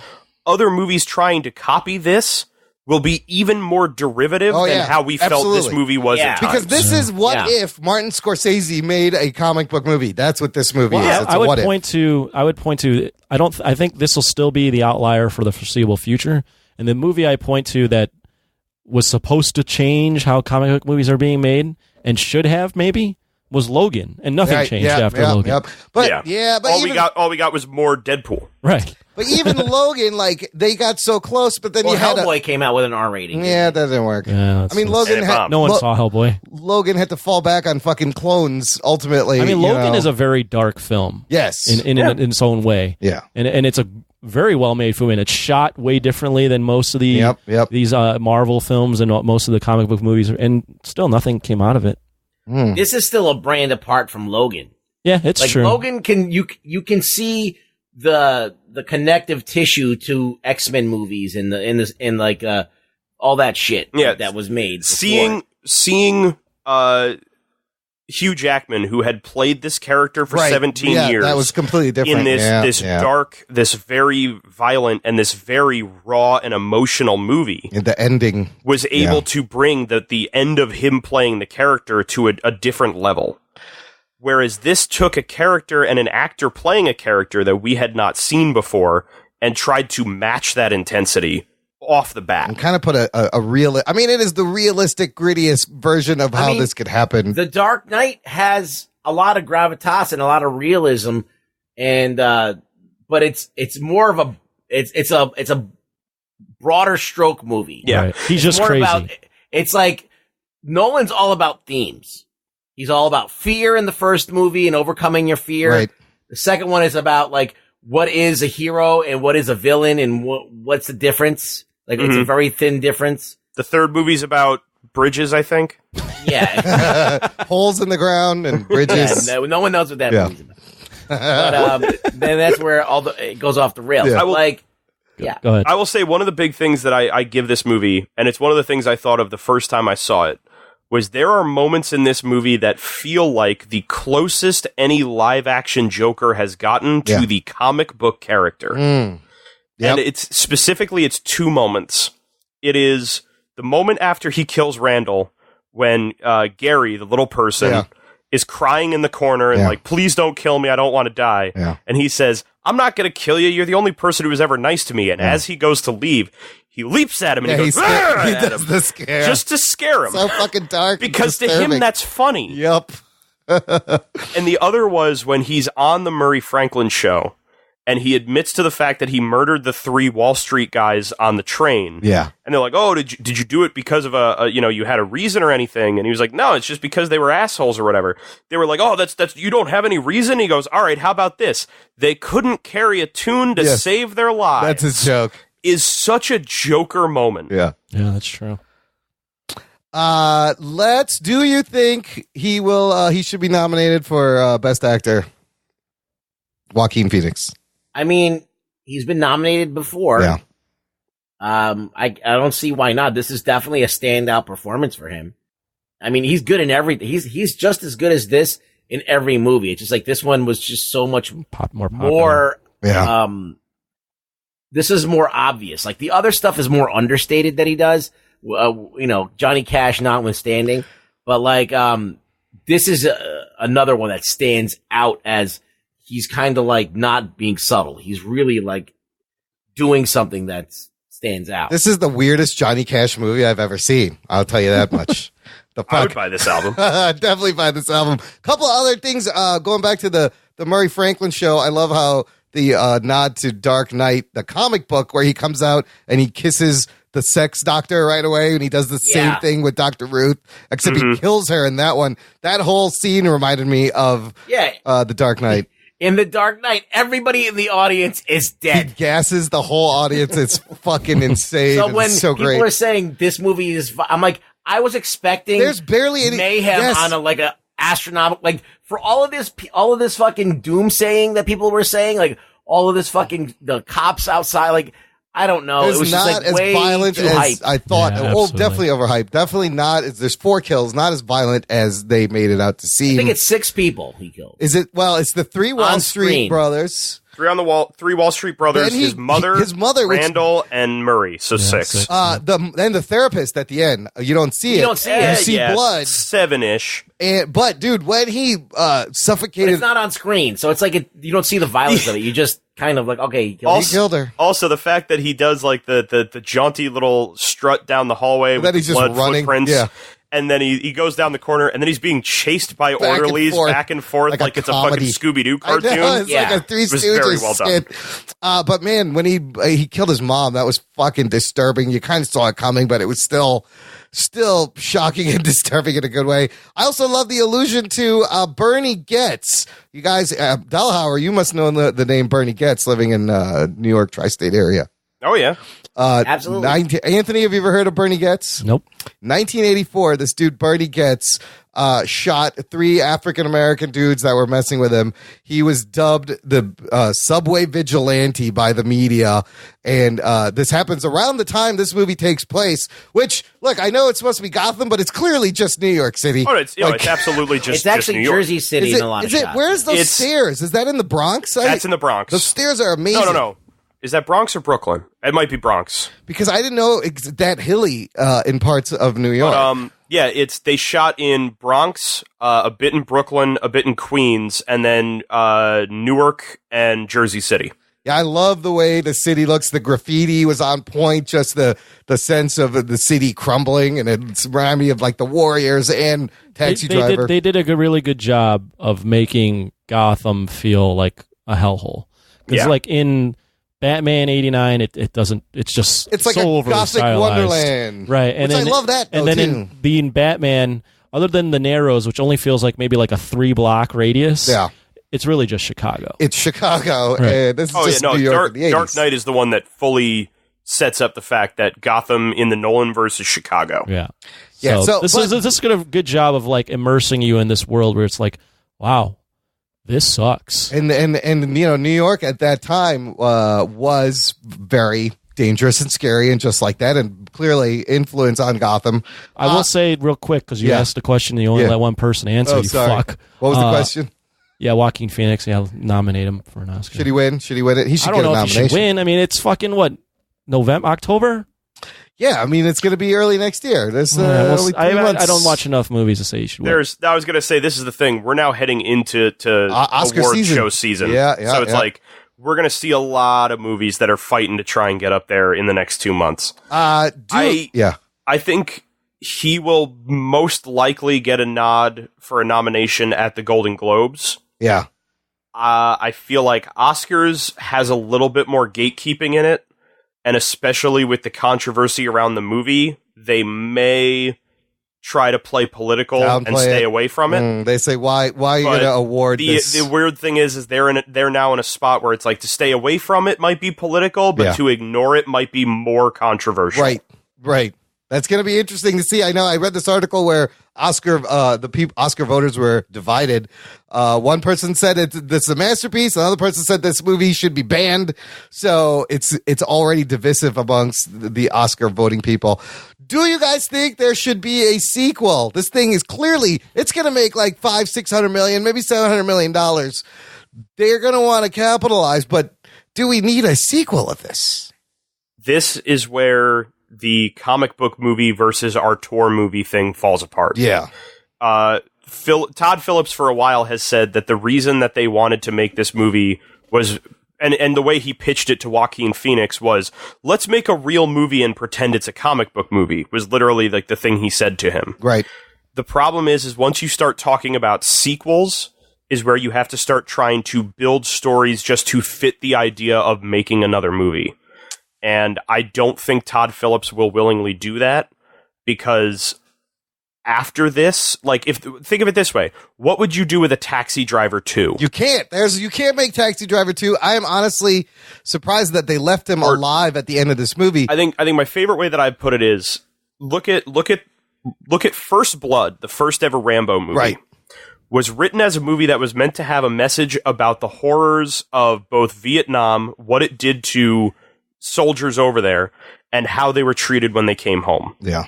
other movies trying to copy this will be even more derivative than how we felt this movie was at times. Because this is if Martin Scorsese made a comic book movie. That's what this movie is. It's I would point to I think this will still be the outlier for the foreseeable future. And the movie I point to that was supposed to change how comic book movies are being made and should have maybe was Logan, and nothing changed after Logan. But all we got was more Deadpool. Right. But even Logan, like, they got so close, but then Hellboy came out with an R rating. Yeah, that doesn't work. Yeah, I mean, Logan no one saw Hellboy. Logan had to fall back on fucking clones ultimately. I mean, Logan is a very dark film. Yes. In its own way. Yeah. And it's a very well made film, and it's shot way differently than most of the these Marvel films and most of the comic book movies, and still nothing came out of it. This is still a brand apart from Logan. Yeah, it's true. Logan you can see the connective tissue to X-Men movies and all that shit that was made. Seeing Hugh Jackman, who had played this character for 17 years. That was completely different. In this dark, this very violent, and this very raw and emotional movie. And the ending. Was able to bring the end of him playing the character to a different level. Whereas this took a character and an actor playing a character that we had not seen before and tried to match that intensity off the bat. And kind of put a real... I mean, it is the realistic, grittiest version of how this could happen. The Dark Knight has a lot of gravitas and a lot of realism, and but it's more of a... It's a broader stroke movie. Yeah, right. He's just crazy. It's like Nolan's all about themes. He's all about fear in the first movie and overcoming your fear. Right. The second one is about like what is a hero and what is a villain and what's the difference. Like it's a very thin difference. The third movie's about bridges, I think. Yeah, holes in the ground and bridges. Yeah, no one knows what that movie's about. But then that's where it goes off the rails. Yeah. Go ahead. I will say one of the big things that I give this movie, and it's one of the things I thought of the first time I saw it, was there are moments in this movie that feel like the closest any live-action Joker has gotten to the comic book character. Yep. And it's two moments. It is the moment after he kills Randall, when Gary, the little person, is crying in the corner and like, please don't kill me, I don't want to die. Yeah. And he says, I'm not going to kill you, you're the only person who was ever nice to me. And as he goes to leave, he leaps at him and he goes, he does the scare. Just to scare him. So fucking dark. Because to him, that's funny. Yep. And the other was when he's on the Murray Franklin show and he admits to the fact that he murdered the 3 Wall Street guys on the train. Yeah. And they're like, oh, did you do it because of you had a reason or anything? And he was like, no, it's just because they were assholes or whatever. They were like, oh, that's you don't have any reason? He goes, all right, how about this? They couldn't carry a tune to save their lives. That's his joke. Is such a Joker moment. Yeah. Yeah, that's true. Do you think he should be nominated for Best Actor? Joaquin Phoenix. I mean, he's been nominated before. Yeah. I don't see why not. This is definitely a standout performance for him. I mean, he's good in everything. He's just as good as this in every movie. It's just like this one was just so much more popular. This is more obvious. Like the other stuff is more understated that he does. Johnny Cash notwithstanding, but like this is another one that stands out as he's kind of like not being subtle. He's really like doing something that stands out. This is the weirdest Johnny Cash movie I've ever seen. I'll tell you that much. I would buy this album. Definitely buy this album. Couple of other things. Going back to the Murray Franklin show. I love how the nod to Dark Knight, the comic book, where he comes out and he kisses the sex doctor right away, and he does the same thing with Dr. Ruth, except he kills her in that one. That whole scene reminded me of the Dark Knight. In the Dark Knight, everybody in the audience is dead. He gasses the whole audience. It's fucking insane. So when so people are saying this movie is, I'm like, I was expecting there's barely any mayhem on a astronomical, like for all of this fucking doomsaying that people were saying, like all of this fucking the cops outside, like I don't know. It's it was not just like as way violent too as hyped. I thought. Yeah, Definitely overhyped. Definitely not. There's 4 kills. Not as violent as they made it out to seem. I think it's 6 people he killed. Is it? Well, it's the 3 Wall Street brothers. 3 Wall Street brothers. Then his mother, Randall, and Murray. So 6. Then the therapist at the end. You don't see it. You don't see it. You see blood. 7-ish. But dude, when he suffocated, but it's not on screen, so it's like you don't see the violence of it. You just kind of like, okay, he killed her. Also, the fact that he does like the jaunty little strut down the hallway with he's the just blood running. footprints. Yeah. And then he goes down the corner, and then he's being chased by orderlies back and forth like it's comedy. a fucking Scooby-Doo cartoon. I know, it's like a Three It was very Stooges well done. skit. But man, when he killed his mom, that was fucking disturbing. You kind of saw it coming, but it was still shocking and disturbing in a good way. I also love the allusion to Bernie Getz. You guys, Delhauer, you must know the name Bernie Getz, living in New York tri-state area. Oh, yeah. Absolutely. Anthony, have you ever heard of Bernie Goetz? Nope. 1984, this dude Bernie Goetz shot 3 African-American dudes that were messing with him. He was dubbed the subway vigilante by the media. And this happens around the time this movie takes place, which, look, I know it's supposed to be Gotham, but it's clearly just New York City. Oh, it's absolutely just It's actually New York. Jersey City in a lot of shots. Where's those stairs? Is that in the Bronx? That's in the Bronx. Those stairs are amazing. No. Is that Bronx or Brooklyn? It might be Bronx. Because I didn't know it's that hilly in parts of New York. But, they shot in Bronx, a bit in Brooklyn, a bit in Queens, and then Newark and Jersey City. Yeah, I love the way the city looks. The graffiti was on point, just the sense of the city crumbling, and it reminded me of like the Warriors and Taxi Driver. They did a really good job of making Gotham feel like a hellhole. Because like in Batman '89, it doesn't. It's just it's like so a overly gothic stylized. wonderland, right? And I love that. And then too. in being Batman, other than the Narrows, which only feels like maybe like a 3-block radius. Yeah. It's really just Chicago. It's Chicago, Right. and this is just New York in the 80s. Dark Knight is the one that fully sets up the fact that Gotham in the Nolanverse is Chicago. Yeah. Yeah, so this is a good job of like immersing you in this world where it's like, wow, this sucks. And New York at that time was very dangerous and scary and just like that, and clearly influence on Gotham. I will say real quick, because you asked the question, you only let one person answer. Oh, you sorry. fuck. What was the question? Yeah, Joaquin Phoenix. Yeah, I'll nominate him for an Oscar. Should he win? Should he win it? He should I don't get a know if nomination. he should win. I mean, it's fucking what, October? Yeah, I mean, it's going to be early next year. There's only 3 months. I don't watch enough movies to say you should win. I was going to say, this is the thing. We're now heading into Oscar award season. show season. Yeah, so it's like we're going to see a lot of movies that are fighting to try and get up there in the next 2 months. I think he will most likely get a nod for a nomination at the Golden Globes. Yeah. I feel like Oscars has a little bit more gatekeeping in it, and especially with the controversy around the movie, they may try to play political and stay away from it. They say, why are you going to award this? The weird thing is they're now in a spot where it's like to stay away from it might be political, but to ignore it might be more controversial. Right. That's going to be interesting to see. I know I read this article where Oscar voters were divided. One person said this is a masterpiece. Another person said this movie should be banned. So it's already divisive amongst the Oscar voting people. Do you guys think there should be a sequel? This thing is clearly, it's going to make like $500-600 million, maybe $700 million. They're going to want to capitalize, but do we need a sequel of this? This is where the comic book movie versus Artur movie thing falls apart. Yeah. Todd Phillips for a while has said that the reason that they wanted to make this movie was, and the way he pitched it to Joaquin Phoenix was, let's make a real movie and pretend it's a comic book movie, was literally like the thing he said to him. Right. The problem is once you start talking about sequels is where you have to start trying to build stories just to fit the idea of making another movie. And I don't think Todd Phillips will willingly do that, because after this, think of it this way. What would you do with a Taxi Driver 2? You can't. You can't make Taxi Driver 2. I am honestly surprised that they left him alive at the end of this movie. I think my favorite way that I put it is look at First Blood, the first ever Rambo movie. Right. Was written as a movie that was meant to have a message about the horrors of both Vietnam, what it did to soldiers over there, and how they were treated when they came home. Yeah.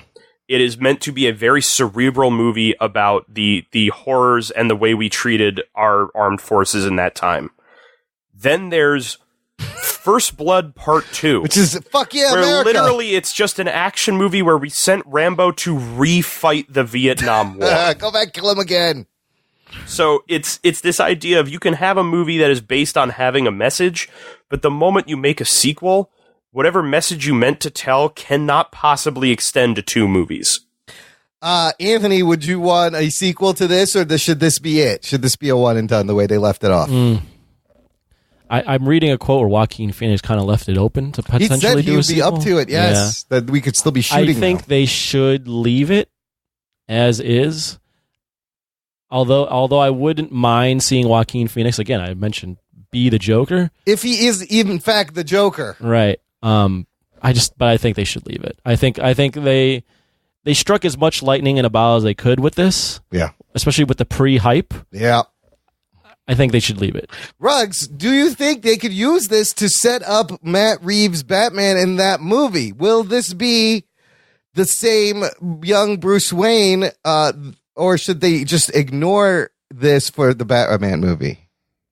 It is meant to be a very cerebral movie about the horrors and the way we treated our armed forces in that time. Then there's First Blood Part 2. Which is, fuck yeah, where America. literally it's just an action movie where we sent Rambo to refight the Vietnam War. Go back, kill him again. So it's this idea of you can have a movie that is based on having a message, but the moment you make a sequel, whatever message you meant to tell cannot possibly extend to 2 movies. Anthony, would you want a sequel to this, or should this be it? Should this be a one and done the way they left it off? I'm reading a quote where Joaquin Phoenix kind of left it open to potentially he said he do a would be sequel. up to it, yes. Yeah. That we could still be shooting I think they should leave it as is. Although I wouldn't mind seeing Joaquin Phoenix, again, I mentioned, be the Joker. If he is, in fact, the Joker. Right. I think they should leave it. I think they struck as much lightning in a bottle as they could with this. Yeah. Especially with the pre-hype. Yeah. I think they should leave it. Ruggs, do you think they could use this to set up Matt Reeves' Batman in that movie? Will this be the same young Bruce Wayne, or should they just ignore this for the Batman movie?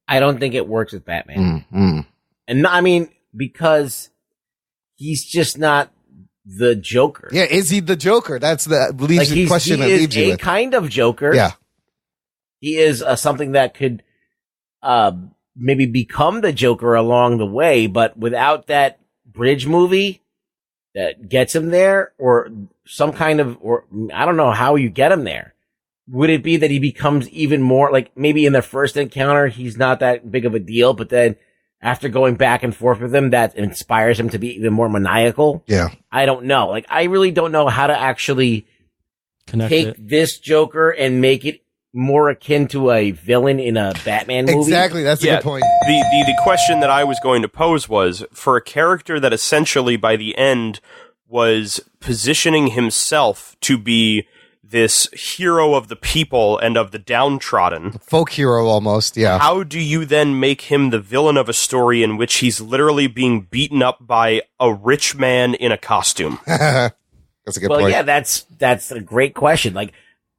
I don't think it works with Batman. Mm-hmm. And I mean, because he's just not the Joker. Yeah, is he the Joker? That's the question that leaves you with. He is a kind of Joker. Yeah. He is something that could maybe become the Joker along the way, but without that bridge movie that gets him there, or some kind of, or I don't know how you get him there. Would it be that he becomes even more, like maybe in the first encounter, he's not that big of a deal, but then after going back and forth with him, that inspires him to be even more maniacal? Yeah. I don't know. Like, I really don't know how to actually take this Joker and make it more akin to a villain in a Batman movie. Exactly. That's a good point. The question that I was going to pose was, for a character that essentially by the end was positioning himself to be this hero of the people and of the downtrodden. Folk hero almost, yeah. How do you then make him the villain of a story in which he's literally being beaten up by a rich man in a costume? That's a good point. Well, yeah, that's a great question. Like,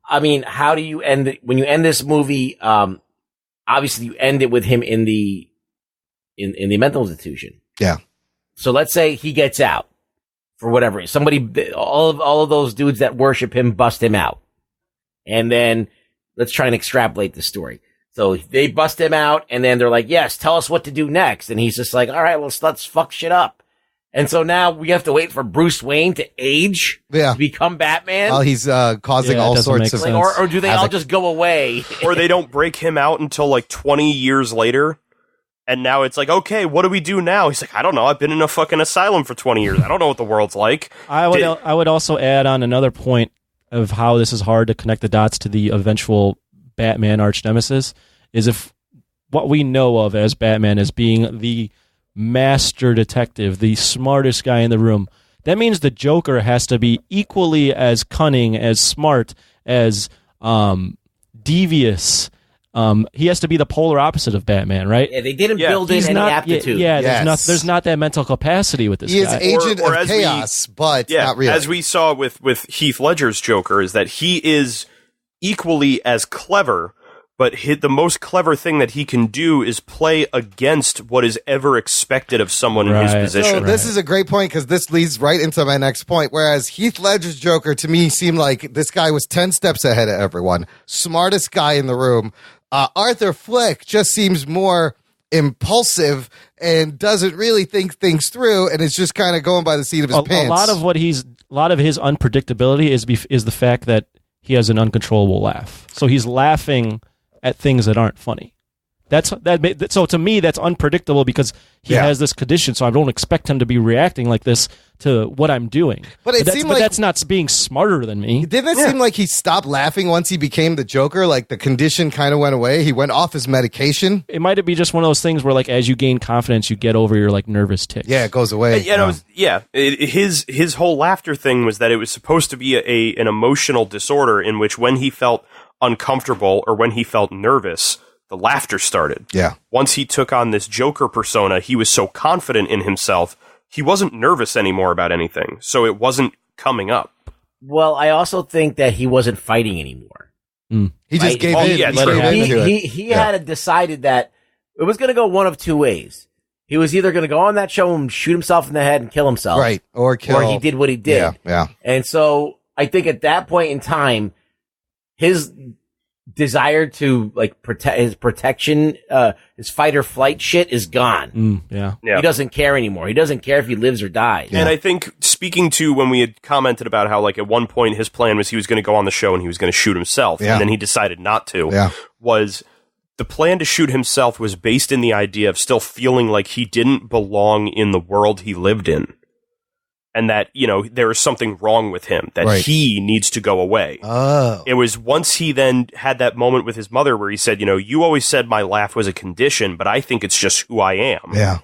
I mean, how do you end it? When you end this movie, obviously you end it with him in the mental institution. Yeah. So let's say he gets out. For whatever reason, somebody, all of those dudes that worship him bust him out. And then let's try and extrapolate the story. So they bust him out, and then they're like, yes, tell us what to do next. And he's just like, all right, let's fuck shit up. And so now we have to wait for Bruce Wayne to age, to become Batman. While he's causing all sorts of... Or do they all just go away? Or they don't break him out until like 20 years later. And now it's like, okay, what do we do now? He's like, I don't know. I've been in a fucking asylum for 20 years. I don't know what the world's like. I would also add on another point of how this is hard to connect the dots to the eventual Batman arch nemesis, is if what we know of as Batman as being the master detective, the smartest guy in the room, that means the Joker has to be equally as cunning, as smart, as devious. He has to be the polar opposite of Batman, right? Yeah, they didn't build in any aptitude. There's not that mental capacity with this guy. He is agent of chaos, but not really. As we saw with Heath Ledger's Joker, is that he is equally as clever, but the most clever thing that he can do is play against what is ever expected of someone in his position. So this is a great point, because this leads right into my next point, whereas Heath Ledger's Joker, to me, seemed like this guy was 10 steps ahead of everyone. Smartest guy in the room. Arthur Fleck just seems more impulsive and doesn't really think things through, and is just kind of going by the seat of his pants. A lot of his unpredictability is the fact that he has an uncontrollable laugh. So he's laughing at things that aren't funny. So to me, that's unpredictable because he has this condition. So I don't expect him to be reacting like this to what I'm doing. But that's not being smarter than me. Didn't it seem like he stopped laughing once he became the Joker? Like the condition kind of went away. He went off his medication. It might be just one of those things where, like, as you gain confidence, you get over your like nervous tics. Yeah, it goes away. His whole laughter thing was that it was supposed to be an emotional disorder in which when he felt uncomfortable or when he felt nervous, the laughter started. Yeah. Once he took on this Joker persona, he was so confident in himself, he wasn't nervous anymore about anything. So it wasn't coming up. Well, I also think that he wasn't fighting anymore. He just gave in. He had decided that it was going to go one of two ways. He was either going to go on that show and shoot himself in the head and kill himself. Right. Or he did what he did. Yeah. And so I think at that point in time, his desire to like protect his protection, his fight or flight shit is gone. He doesn't care anymore. He doesn't care if he lives or dies. And I think speaking to when we had commented about how like at one point his plan was he was going to go on the show and he was going to shoot himself, and then he decided not to. Was the plan to shoot himself was based in the idea of still feeling like he didn't belong in the world he lived in. And that, there is something wrong with him, that he needs to go away. Oh. It was once he then had that moment with his mother where he said, you always said my laugh was a condition, but I think it's just who I am. Yeah.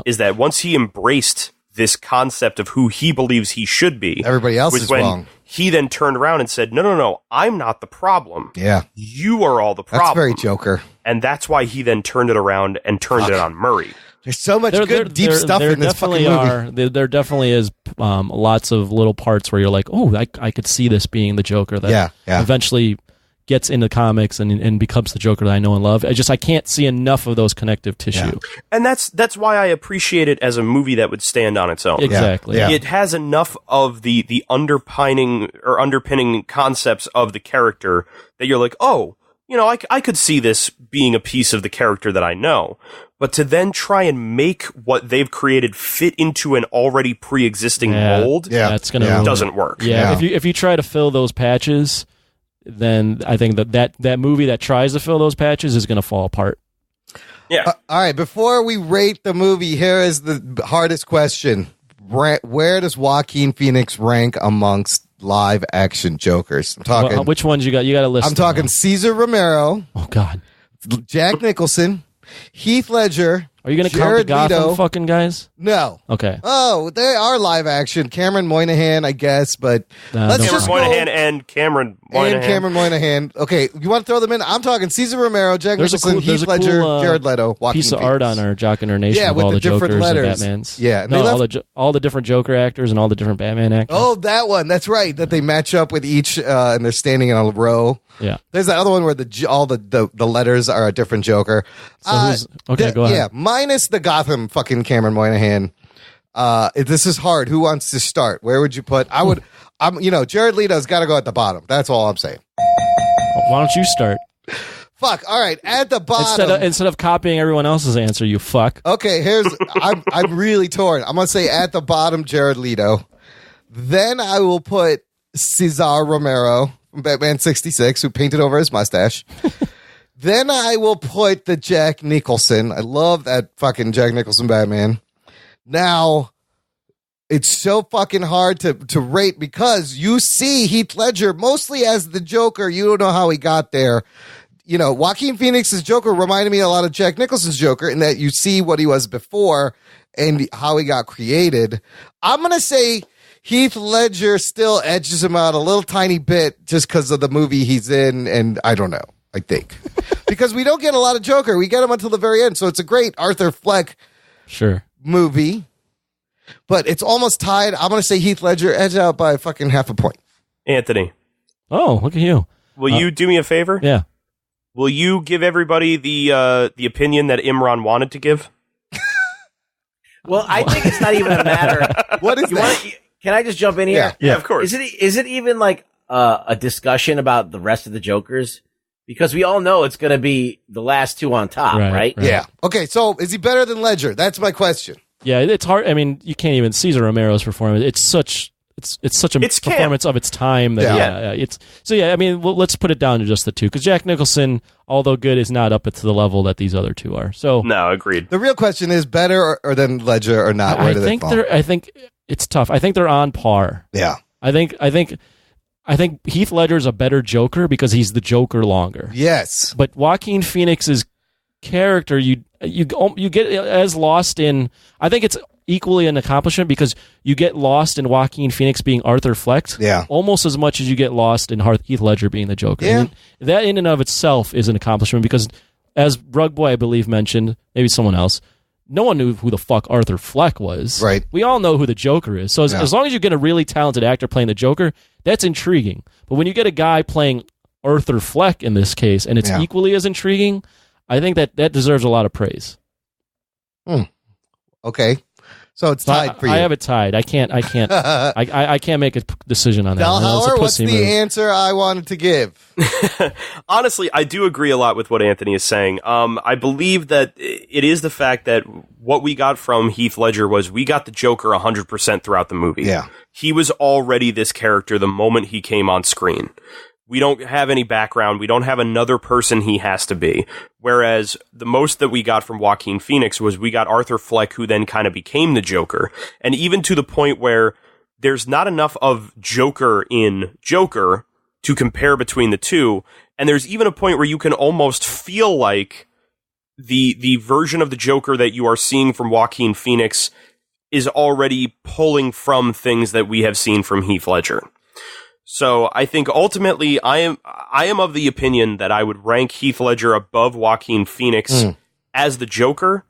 Is that once he embraced this concept of who he believes he should be. Everybody else was is when wrong. He then turned around and said, no, I'm not the problem. Yeah. You are all the problem. That's very Joker. And that's why he then turned it around and turned it on Murray. There's so much deep stuff in this fucking movie. There definitely is lots of little parts where you're like, oh, I could see this being the Joker that eventually gets into comics and becomes the Joker that I know and love. I can't see enough of those connective tissue. Yeah. And that's why I appreciate it as a movie that would stand on its own. Exactly. Yeah. It has enough of the underpinning concepts of the character that you're like, oh, I could see this being a piece of the character that I know. But to then try and make what they've created fit into an already pre-existing mold, that's gonna doesn't work. Yeah. If you try to fill those patches, then I think that movie that tries to fill those patches is going to fall apart. Yeah. All right. Before we rate the movie, here is the hardest question: where does Joaquin Phoenix rank amongst live action Jokers? I'm talking. Which ones you got? You got a list. I'm talking Cesar Romero. Oh God. Jack Nicholson, Heath Ledger. Are you going to count the Gotham fucking guys? No. Okay. Oh, they are live action. Cameron Moynihan, I guess, but let's just go. And Cameron Moynihan. Okay, you want to throw them in? I'm talking Cesar Romero, Jack Nicholson, Heath Ledger, Jared Leto, Joaquin piece of art on our Jock and Our Nation with all the different Jokers letters. and Batmans. Yeah. And all the different Joker actors and all the different Batman actors. Oh, that one. That's right. That they match up with each, and they're standing in a row. Yeah. There's that other one where all the letters are a different Joker. So okay, go ahead. Yeah, minus the Gotham fucking Cameron Moynihan. This is hard. Who wants to start? Where would you put? Jared Leto's got to go at the bottom. That's all I'm saying. Why don't you start? Fuck. All right, at the bottom. Instead of copying everyone else's answer, you fuck. Okay, I'm really torn. I'm gonna say at the bottom, Jared Leto. Then I will put Cesar Romero from Batman 66, who painted over his mustache. Then I will put the Jack Nicholson. I love that fucking Jack Nicholson Batman. Now, it's so fucking hard to rate because you see Heath Ledger mostly as the Joker. You don't know how he got there. Joaquin Phoenix's Joker reminded me a lot of Jack Nicholson's Joker in that you see what he was before and how he got created. I'm going to say Heath Ledger still edges him out a little tiny bit just because of the movie he's in, and I don't know. I think because we don't get a lot of Joker. We get him until the very end. So it's a great Arthur Fleck movie, but it's almost tied. I'm going to say Heath Ledger edge out by fucking half a point. Anthony. Oh, look at you. Will you do me a favor? Yeah. Will you give everybody the opinion that Imran wanted to give? Well, I think it's not even a matter. What is that? Can I just jump in here? Yeah, of course. Is it even like a discussion about the rest of the Jokers? Because we all know it's going to be the last two on top, right? Yeah. Okay, so is he better than Ledger? That's my question. Yeah, it's hard. I mean, you can't even Cesar Romero's performance. It's such a performance of its time. That, I mean, let's put it down to just the two because Jack Nicholson, although good, is not up to the level that these other two are. So no, agreed. The real question is better or than Ledger or not. Where do they fall? I think it's tough. I think they're on par. Yeah. I think Heath Ledger is a better Joker because he's the Joker longer. Yes. But Joaquin Phoenix's character, you get as lost in. I think it's equally an accomplishment because you get lost in Joaquin Phoenix being Arthur Fleck. Yeah. Almost as much as you get lost in Heath Ledger being the Joker. Yeah. And that in and of itself is an accomplishment because, as Rug Boy, I believe, mentioned, maybe someone else, no one knew who the fuck Arthur Fleck was. Right. We all know who the Joker is. So as long as you get a really talented actor playing the Joker, that's intriguing. But when you get a guy playing Arthur Fleck in this case, and it's equally as intriguing, I think that deserves a lot of praise. Okay. So it's tied for you. I have it tied. I can't I can't make a decision on that. Delhauer, what's the answer I wanted to give? Honestly, I do agree a lot with what Anthony is saying. I believe that it is the fact that what we got from Heath Ledger was we got the Joker 100% throughout the movie. Yeah. He was already this character the moment he came on screen. We don't have any background. We don't have another person he has to be. Whereas the most that we got from Joaquin Phoenix was we got Arthur Fleck, who then kind of became the Joker. And even to the point where there's not enough of Joker in Joker to compare between the two. And there's even a point where you can almost feel like the version of the Joker that you are seeing from Joaquin Phoenix is already pulling from things that we have seen from Heath Ledger. So I think ultimately I am of the opinion that I would rank Heath Ledger above Joaquin Phoenix as the Joker.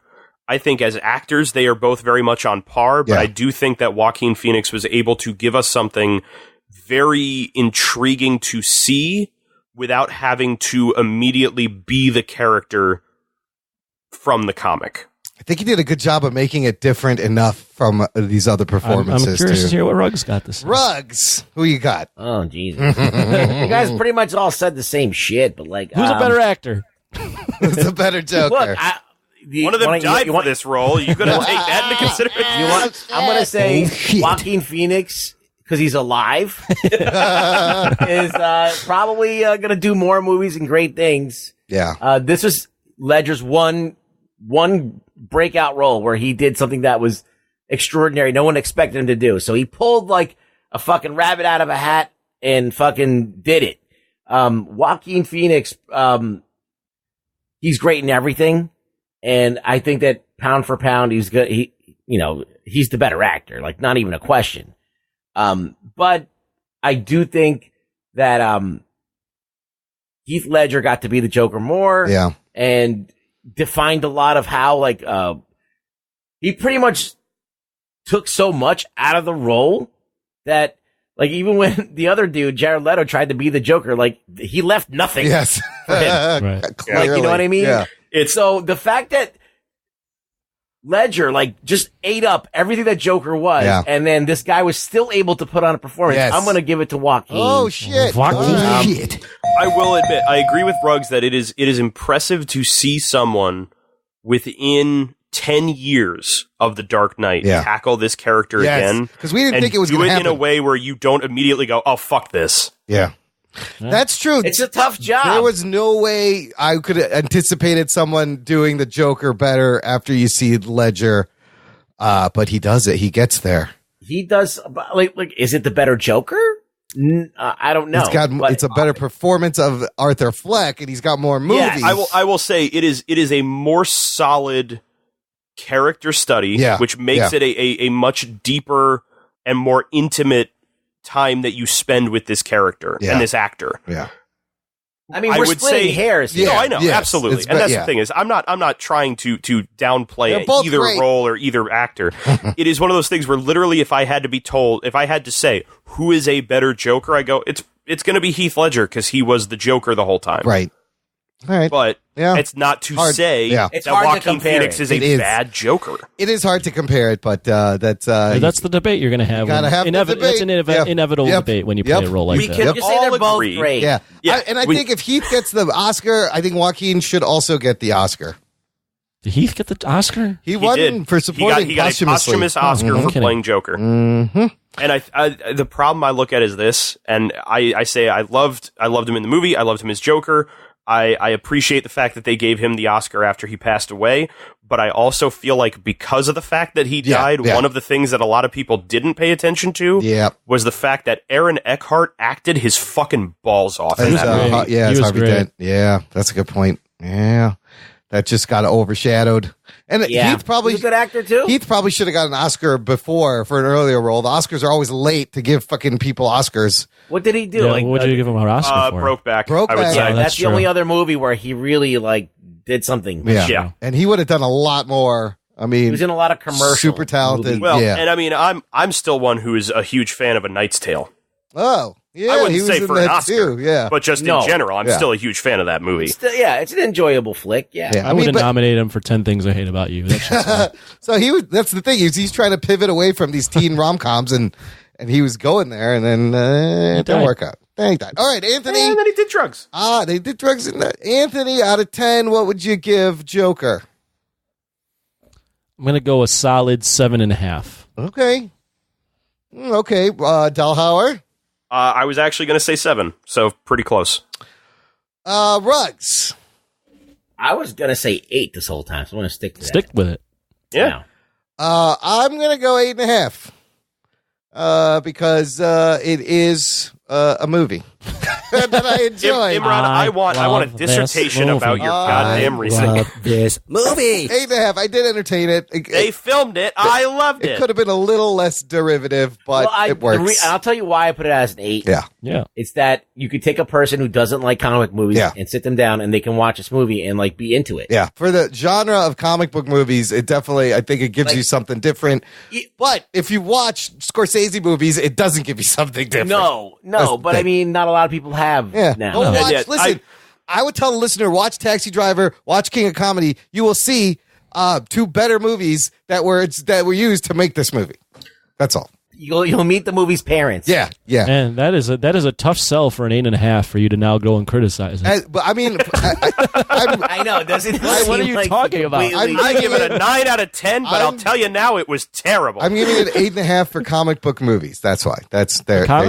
I think as actors, they are both very much on par, but I do think that Joaquin Phoenix was able to give us something very intriguing to see without having to immediately be the character from the comic. I think he did a good job of making it different enough from these other performances. I'm curious to hear what Ruggs got this. Ruggs, who you got? Oh, Jesus. You guys pretty much all said the same shit, but like... Who's a better actor? Who's a better Joker? Look, one of them died for this role. You gotta take that into consideration. I'm gonna say Joaquin Phoenix, because he's alive, is probably gonna do more movies and great things. Yeah. This was Ledger's one breakout role where he did something that was extraordinary. No one expected him to do. So he pulled like a fucking rabbit out of a hat and fucking did it. Joaquin Phoenix, he's great in everything. And I think that pound for pound, he's good. He's the better actor, like not even a question. But I do think that, Heath Ledger got to be the Joker more. Yeah. And defined a lot of how, like, he pretty much took so much out of the role that, like, even when the other dude, Jared Leto, tried to be the Joker, like, he left nothing. Yes. For him. Right. Like, you know what I mean? Yeah. It's so the fact that Ledger, like, just ate up everything that Joker was, and then this guy was still able to put on a performance. Yes. I'm going to give it to Joaquin. Oh, shit. Shit. I will admit, I agree with Ruggs that it is impressive to see someone within 10 years of The Dark Knight tackle this character again. Because we didn't think it was going going to to do happen. it in a way where you don't immediately go, oh, fuck this. Yeah. That's true. It's a tough job. There was no way I could have anticipated someone doing the Joker better after you see Ledger. But he does it. He gets there. He does. Like, is it the better Joker? I don't know. It's a better performance of Arthur Fleck, and he's got more movies. I will say it is a more solid character study, which makes it a much deeper and more intimate time that you spend with this character and this actor. Yeah. I mean, we're splitting hairs here. No, I know, absolutely. And that's the thing is, I'm not trying to downplay either role or either actor. It is one of those things where literally, if I had to say who is a better Joker, I go, it's going to be Heath Ledger because he was the Joker the whole time. Right. All right. But it's not to say it's that hard to Joaquin compare Phoenix is a bad Joker. It is hard to compare it, but that's the debate you're going to have. Gotta have the debate. That's an inevitable debate when you play a role like that. We can say they're both great. Yeah. I think if Heath gets the Oscar, I think Joaquin should also get the Oscar. Did Heath get the Oscar? He won did. for supporting He got a posthumous Oscar for playing Joker. Mm-hmm. And I the problem I look at is this, and I say I loved him in the movie. I loved him as Joker. I appreciate the fact that they gave him the Oscar after he passed away, but I also feel like because of the fact that he died, one of the things that a lot of people didn't pay attention to was the fact that Aaron Eckhart acted his fucking balls off in that movie. It's Harvey Dent. Yeah, that's a good point. Yeah. That just got overshadowed. And Heath probably he's a good actor too. Heath probably should have got an Oscar before for an earlier role. The Oscars are always late to give fucking people Oscars. What did he do? Yeah, what did you give him an Oscar for? Brokeback. I would say. Yeah, that's the only other movie where he really did something. Yeah. And he would have done a lot more. I mean, he was in a lot of commercials. Super talented. Well, and I mean, I'm still one who is a huge fan of A Knight's Tale. Oh, yeah. I wouldn't say for an Oscar, too, but just in general, I'm still a huge fan of that movie. It's an enjoyable flick. Yeah, I wouldn't nominate him for 10 Things I Hate About You. That's just so that's the thing. He's trying to pivot away from these teen rom-coms, and he was going there, and then it didn't work out. Thank God. All right, Anthony. And then he did drugs. They did drugs in that. Anthony, out of 10, what would you give Joker? I'm going to go a solid 7.5. Okay. Delhauer? I was actually going to say 7, so pretty close. Ruggs? I was going to say 8 this whole time, so I'm going to stick to that. Stick with it. Yeah. I'm going to go 8.5. Because it is a movie that I enjoyed. Imran, I want a dissertation about your goddamn reasoning. This movie. 8.5. I did entertain it. They filmed it. I loved it. It could have been a little less derivative, but it works. I'll tell you why I put it as an 8. Yeah. It's that you could take a person who doesn't like comic book movies and sit them down and they can watch this movie and like be into it. Yeah. For the genre of comic book movies, it definitely, I think it gives you something different. But if you watch Scorcese movies, it doesn't give you something different. No, but I mean, not a lot of people have now. Listen, I would tell the listener, watch Taxi Driver, watch King of Comedy. You will see 2 better movies that were used to make this movie. That's all. You'll meet the movie's parents. Yeah. And that is a tough sell for an 8.5 for you to now go and criticize it. But I mean, I know. What are you talking about? I give it a 9 out of 10, but I'll tell you now, it was terrible. I'm giving it 8.5 for comic book movies. That's why. There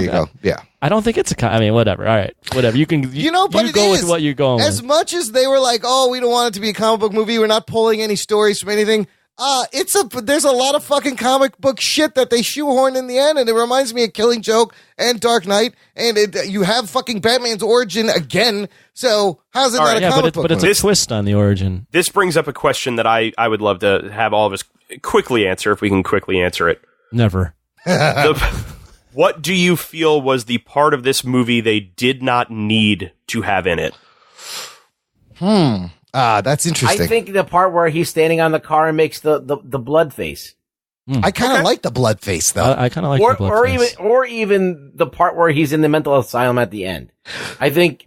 you go. Yeah. I don't think it's I mean, whatever. All right, whatever. You can. You go with what you're going. As much as they were like, "Oh, we don't want it to be a comic book movie. We're not pulling any stories from anything." There's a lot of fucking comic book shit that they shoehorn in the end, and it reminds me of Killing Joke and Dark Knight, and you have fucking Batman's origin again. So how's it not a comic book? But it's a twist on the origin. This brings up a question that I would love to have all of us quickly answer, if we can quickly answer it. Never. What do you feel was the part of this movie they did not need to have in it? That's interesting. I think the part where he's standing on the car and makes the blood face. I kind of like the blood face, though. I kind of like the blood face. Or even the part where he's in the mental asylum at the end. I think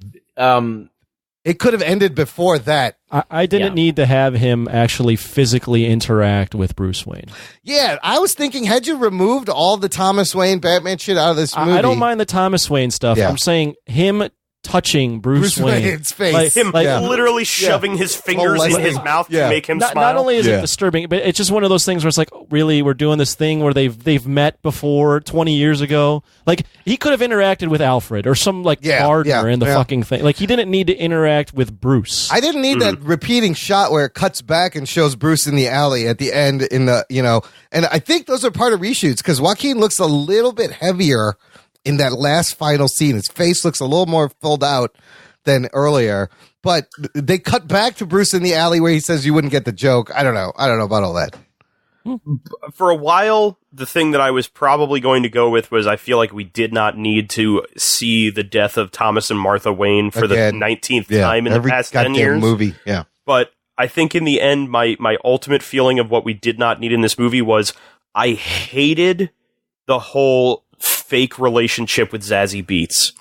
it could have ended before that. I didn't need to have him actually physically interact with Bruce Wayne. Yeah, I was thinking, had you removed all the Thomas Wayne Batman shit out of this movie? I don't mind the Thomas Wayne stuff. Yeah. I'm saying him touching Bruce Wayne's face. Him literally shoving his fingers in his mouth to make him smile. Not only is it disturbing, but it's just one of those things where it's like, really, we're doing this thing where they've met before 20 years ago. Like, he could have interacted with Alfred or some gardener in the fucking thing. Like, he didn't need to interact with Bruce. I didn't need that repeating shot where it cuts back and shows Bruce in the alley at the end and I think those are part of reshoots because Joaquin looks a little bit heavier in that last final scene. His face looks a little more filled out than earlier, but they cut back to Bruce in the alley where he says you wouldn't get the joke. I don't know about all that. For a while, the thing that I was probably going to go with was I feel like we did not need to see the death of Thomas and Martha Wayne for the 19th time in the past 10 years. Movie. Yeah. But I think in the end, my ultimate feeling of what we did not need in this movie was I hated the whole fake relationship with Zazie Beetz.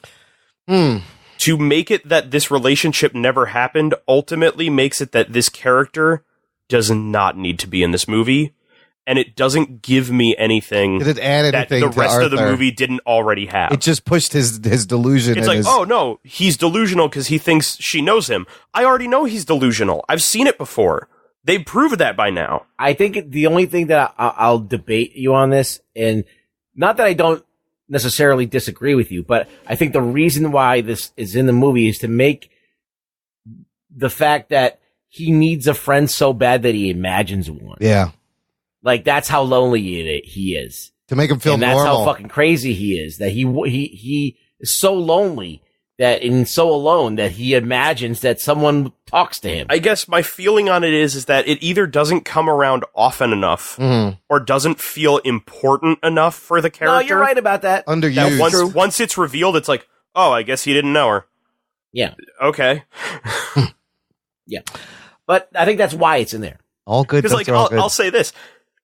To make it that this relationship never happened ultimately makes it that this character does not need to be in this movie, and it doesn't give me anything Did it add anything that the rest Arthur? of the movie didn't already have. It just pushed his delusion. It's like, oh no, he's delusional because he thinks she knows him. I already know he's delusional. I've seen it before. They've proved that by now. I think the only thing that I'll debate you on this, and not that I don't necessarily disagree with you, but I think the reason why this is in the movie is to make the fact that he needs a friend so bad that he imagines one. Yeah. Like, that's how lonely he is. To make him feel normal. normal. That's how fucking crazy he is. That he is so lonely and so alone that he imagines that someone talks to him. I guess my feeling on it is that it either doesn't come around often enough or doesn't feel important enough for the character. No, you're right about that. Underused. That once it's revealed, it's like, oh, I guess he didn't know her. Yeah. Okay. Yeah. But I think that's why it's in there. All good. Because, I'll say this.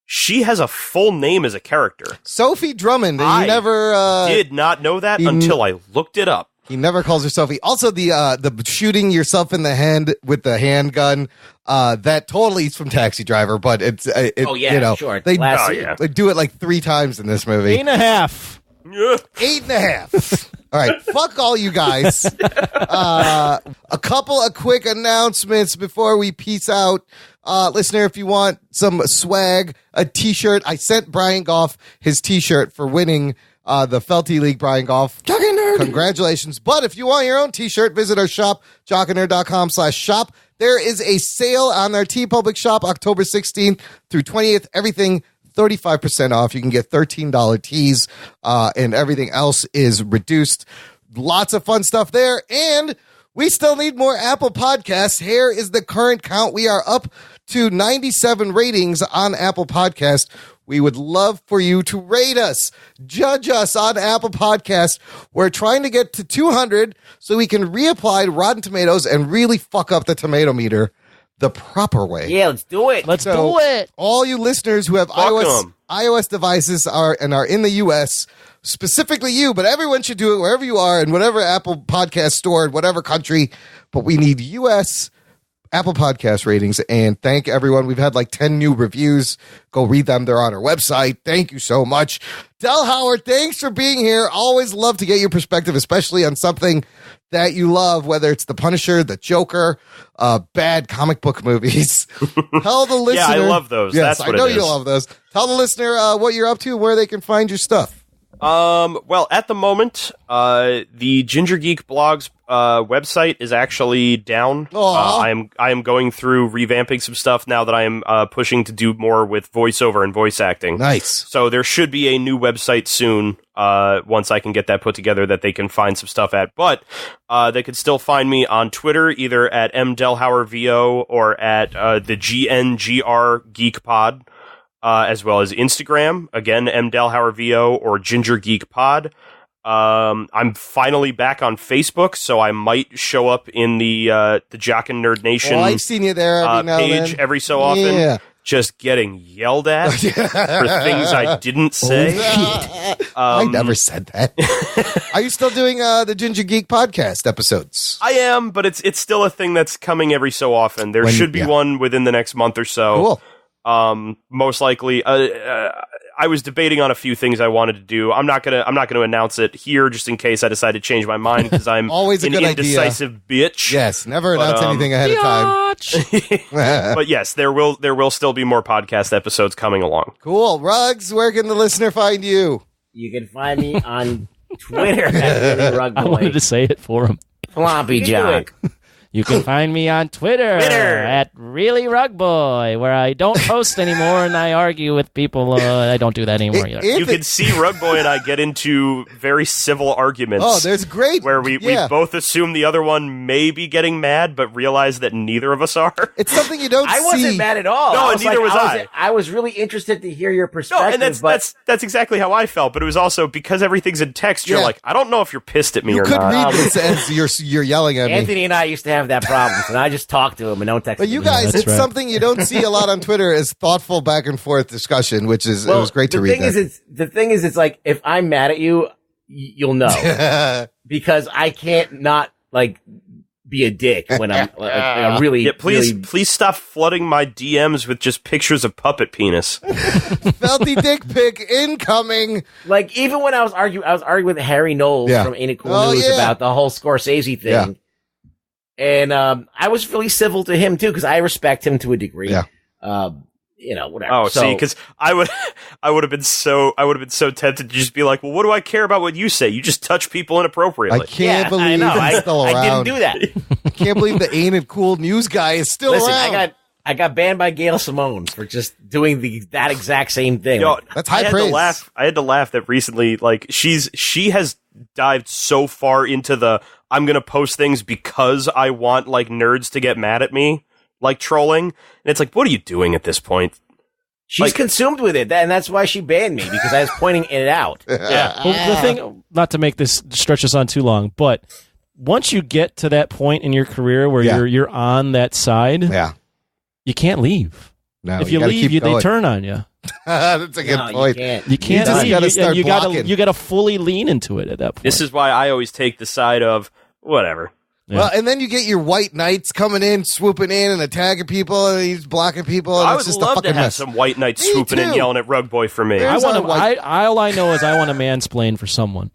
She has a full name as a character. Sophie Drummond. I never did not know that until I looked it up. He never calls her Sophie. Also, the shooting yourself in the hand with the handgun, that totally is from Taxi Driver, but sure. They do it like 3 times in this movie. 8.5. 8.5. All right, fuck all you guys. A couple of quick announcements before we peace out. Listener, if you want some swag, a t-shirt, I sent Brian Goff his t-shirt for winning the Felty League. Brian Goff, congratulations. But if you want your own t-shirt, visit our shop, jockandnerd.com/shop. There is a sale on our TeePublic shop October 16th through 20th. Everything 35% off. You can get $13 tees, and everything else is reduced. Lots of fun stuff there. And we still need more Apple Podcasts. Here is the current count. We are up to 97 ratings on Apple Podcast. We would love for you to rate us, judge us on Apple Podcast. We're trying to get to 200 so we can reapply Rotten Tomatoes and really fuck up the tomato meter the proper way. Yeah, let's do it. Let's do it. All you listeners who have iOS devices are in the U.S., specifically you, but everyone should do it wherever you are in whatever Apple Podcast store in whatever country. But we need U.S. Apple Podcast ratings, and thank everyone. We've had like 10 new reviews. Go read them. They're on our website. Thank you so much. Delhauer, thanks for being here. Always love to get your perspective, especially on something that you love, whether it's The Punisher, The Joker, bad comic book movies. Tell the listener. Yeah, I love those. Yes, That's what I know it is. you love those. Tell the listener what you're up to and where they can find your stuff. Well, at the moment, the Ginger Geek blog's website is actually down. I am going through revamping some stuff now that I am pushing to do more with voiceover and voice acting. Nice. So there should be a new website soon. Once I can get that put together, that they can find some stuff at. But they could still find me on Twitter, either at mdelhauervo or at the GNGR Geek Pod. As well as Instagram, again, mdelhauervo or Ginger Geek Pod. I'm finally back on Facebook, so I might show up in the Jock and Nerd Nation I've seen you there every now and page then. every so often. Yeah. Just getting yelled at for things I didn't say. I never said that. Are you still doing the Ginger Geek podcast episodes? I am, but it's still a thing that's coming every so often. There should be one within the next month or so. Cool. Most likely, I was debating on a few things I wanted to do. I'm not gonna announce it here just in case I decide to change my mind because I'm always an indecisive bitch. Yes, never announce anything ahead of time. But yes, there will still be more podcast episodes coming along. Cool. Ruggs, where can the listener find you? You can find me on Twitter at Really Rug Boy. I wanted to say it for him. Floppy Jock. You can find me on Twitter at Really Rug Boy, where I don't post anymore and I argue with people. I don't do that anymore either. You can see Rug Boy and I get into very civil arguments. Oh, there's great. Where we both assume the other one may be getting mad, but realize that neither of us are. It's something you don't see. I wasn't mad at all. No, and neither was I. I was really interested to hear your perspective. No, and that's exactly how I felt, but it was also because everything's in text, you're like, I don't know if you're pissed at me or not. You could read this as you're yelling at me. Anthony and I used to have that problem, and I just talk to him and don't text him. But you guys, it's something you don't see a lot on Twitter is thoughtful back and forth discussion, which is it was great to read that. The thing is, it's like, if I'm mad at you, you'll know. Because I can't not, like, be a dick when I'm really... Yeah, please stop flooding my DMs with just pictures of puppet penis. Felty dick pic incoming. Like, even when I was arguing with Harry Knowles from Ain't It Cool News about the whole Scorcese thing. Yeah. And I was really civil to him, too, because I respect him to a degree. Yeah. Whatever. Oh, see, because I would have been so tempted to just be like, well, what do I care about what you say? You just touch people inappropriately. I can't believe he's still around. I didn't do that. I can't believe the Ain't It Cool News guy is still around. I got banned by Gail Simone for just doing that exact same thing. Yo, that's high praise. I had to laugh that recently, like, she has dived so far into the I'm gonna post things because I want, like, nerds to get mad at me, like, trolling. And it's like, what are you doing at this point? She's consumed with it, and that's why she banned me, because I was pointing it out. Yeah. Well, the thing, not to make this stretch this on too long, but once you get to that point in your career where you're on that side, you can't leave. No, if you leave, they turn on you. That's a good point. You can't leave. You got to fully lean into it at that point. This is why I always take the side of whatever. Yeah. Well, and then you get your white knights coming in, swooping in, and attacking people, and he's blocking people. And I it's would just love a fucking to have mess. some white knights swooping in, yelling at Rug Boy for me. All I know is I want to mansplain for someone.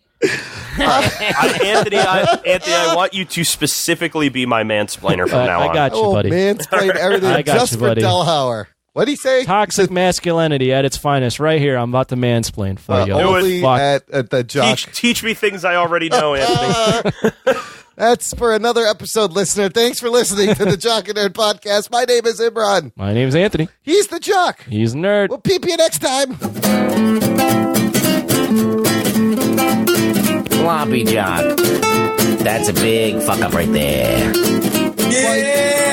Anthony, I want you to specifically be my mansplainer from now on. I got you, buddy. Mansplain everything I got just you, for buddy. Delhauer. What'd he say? Toxic masculinity at its finest, right here. I'm about to mansplain for you. Only at the Jock. Teach me things I already know, Anthony. That's for another episode, listener. Thanks for listening to the Jock and Nerd Podcast. My name is Imran. My name's Anthony. He's the Jock. He's a nerd. We'll peep you next time. Sloppy Jock. That's a big fuck up right there. Yeah!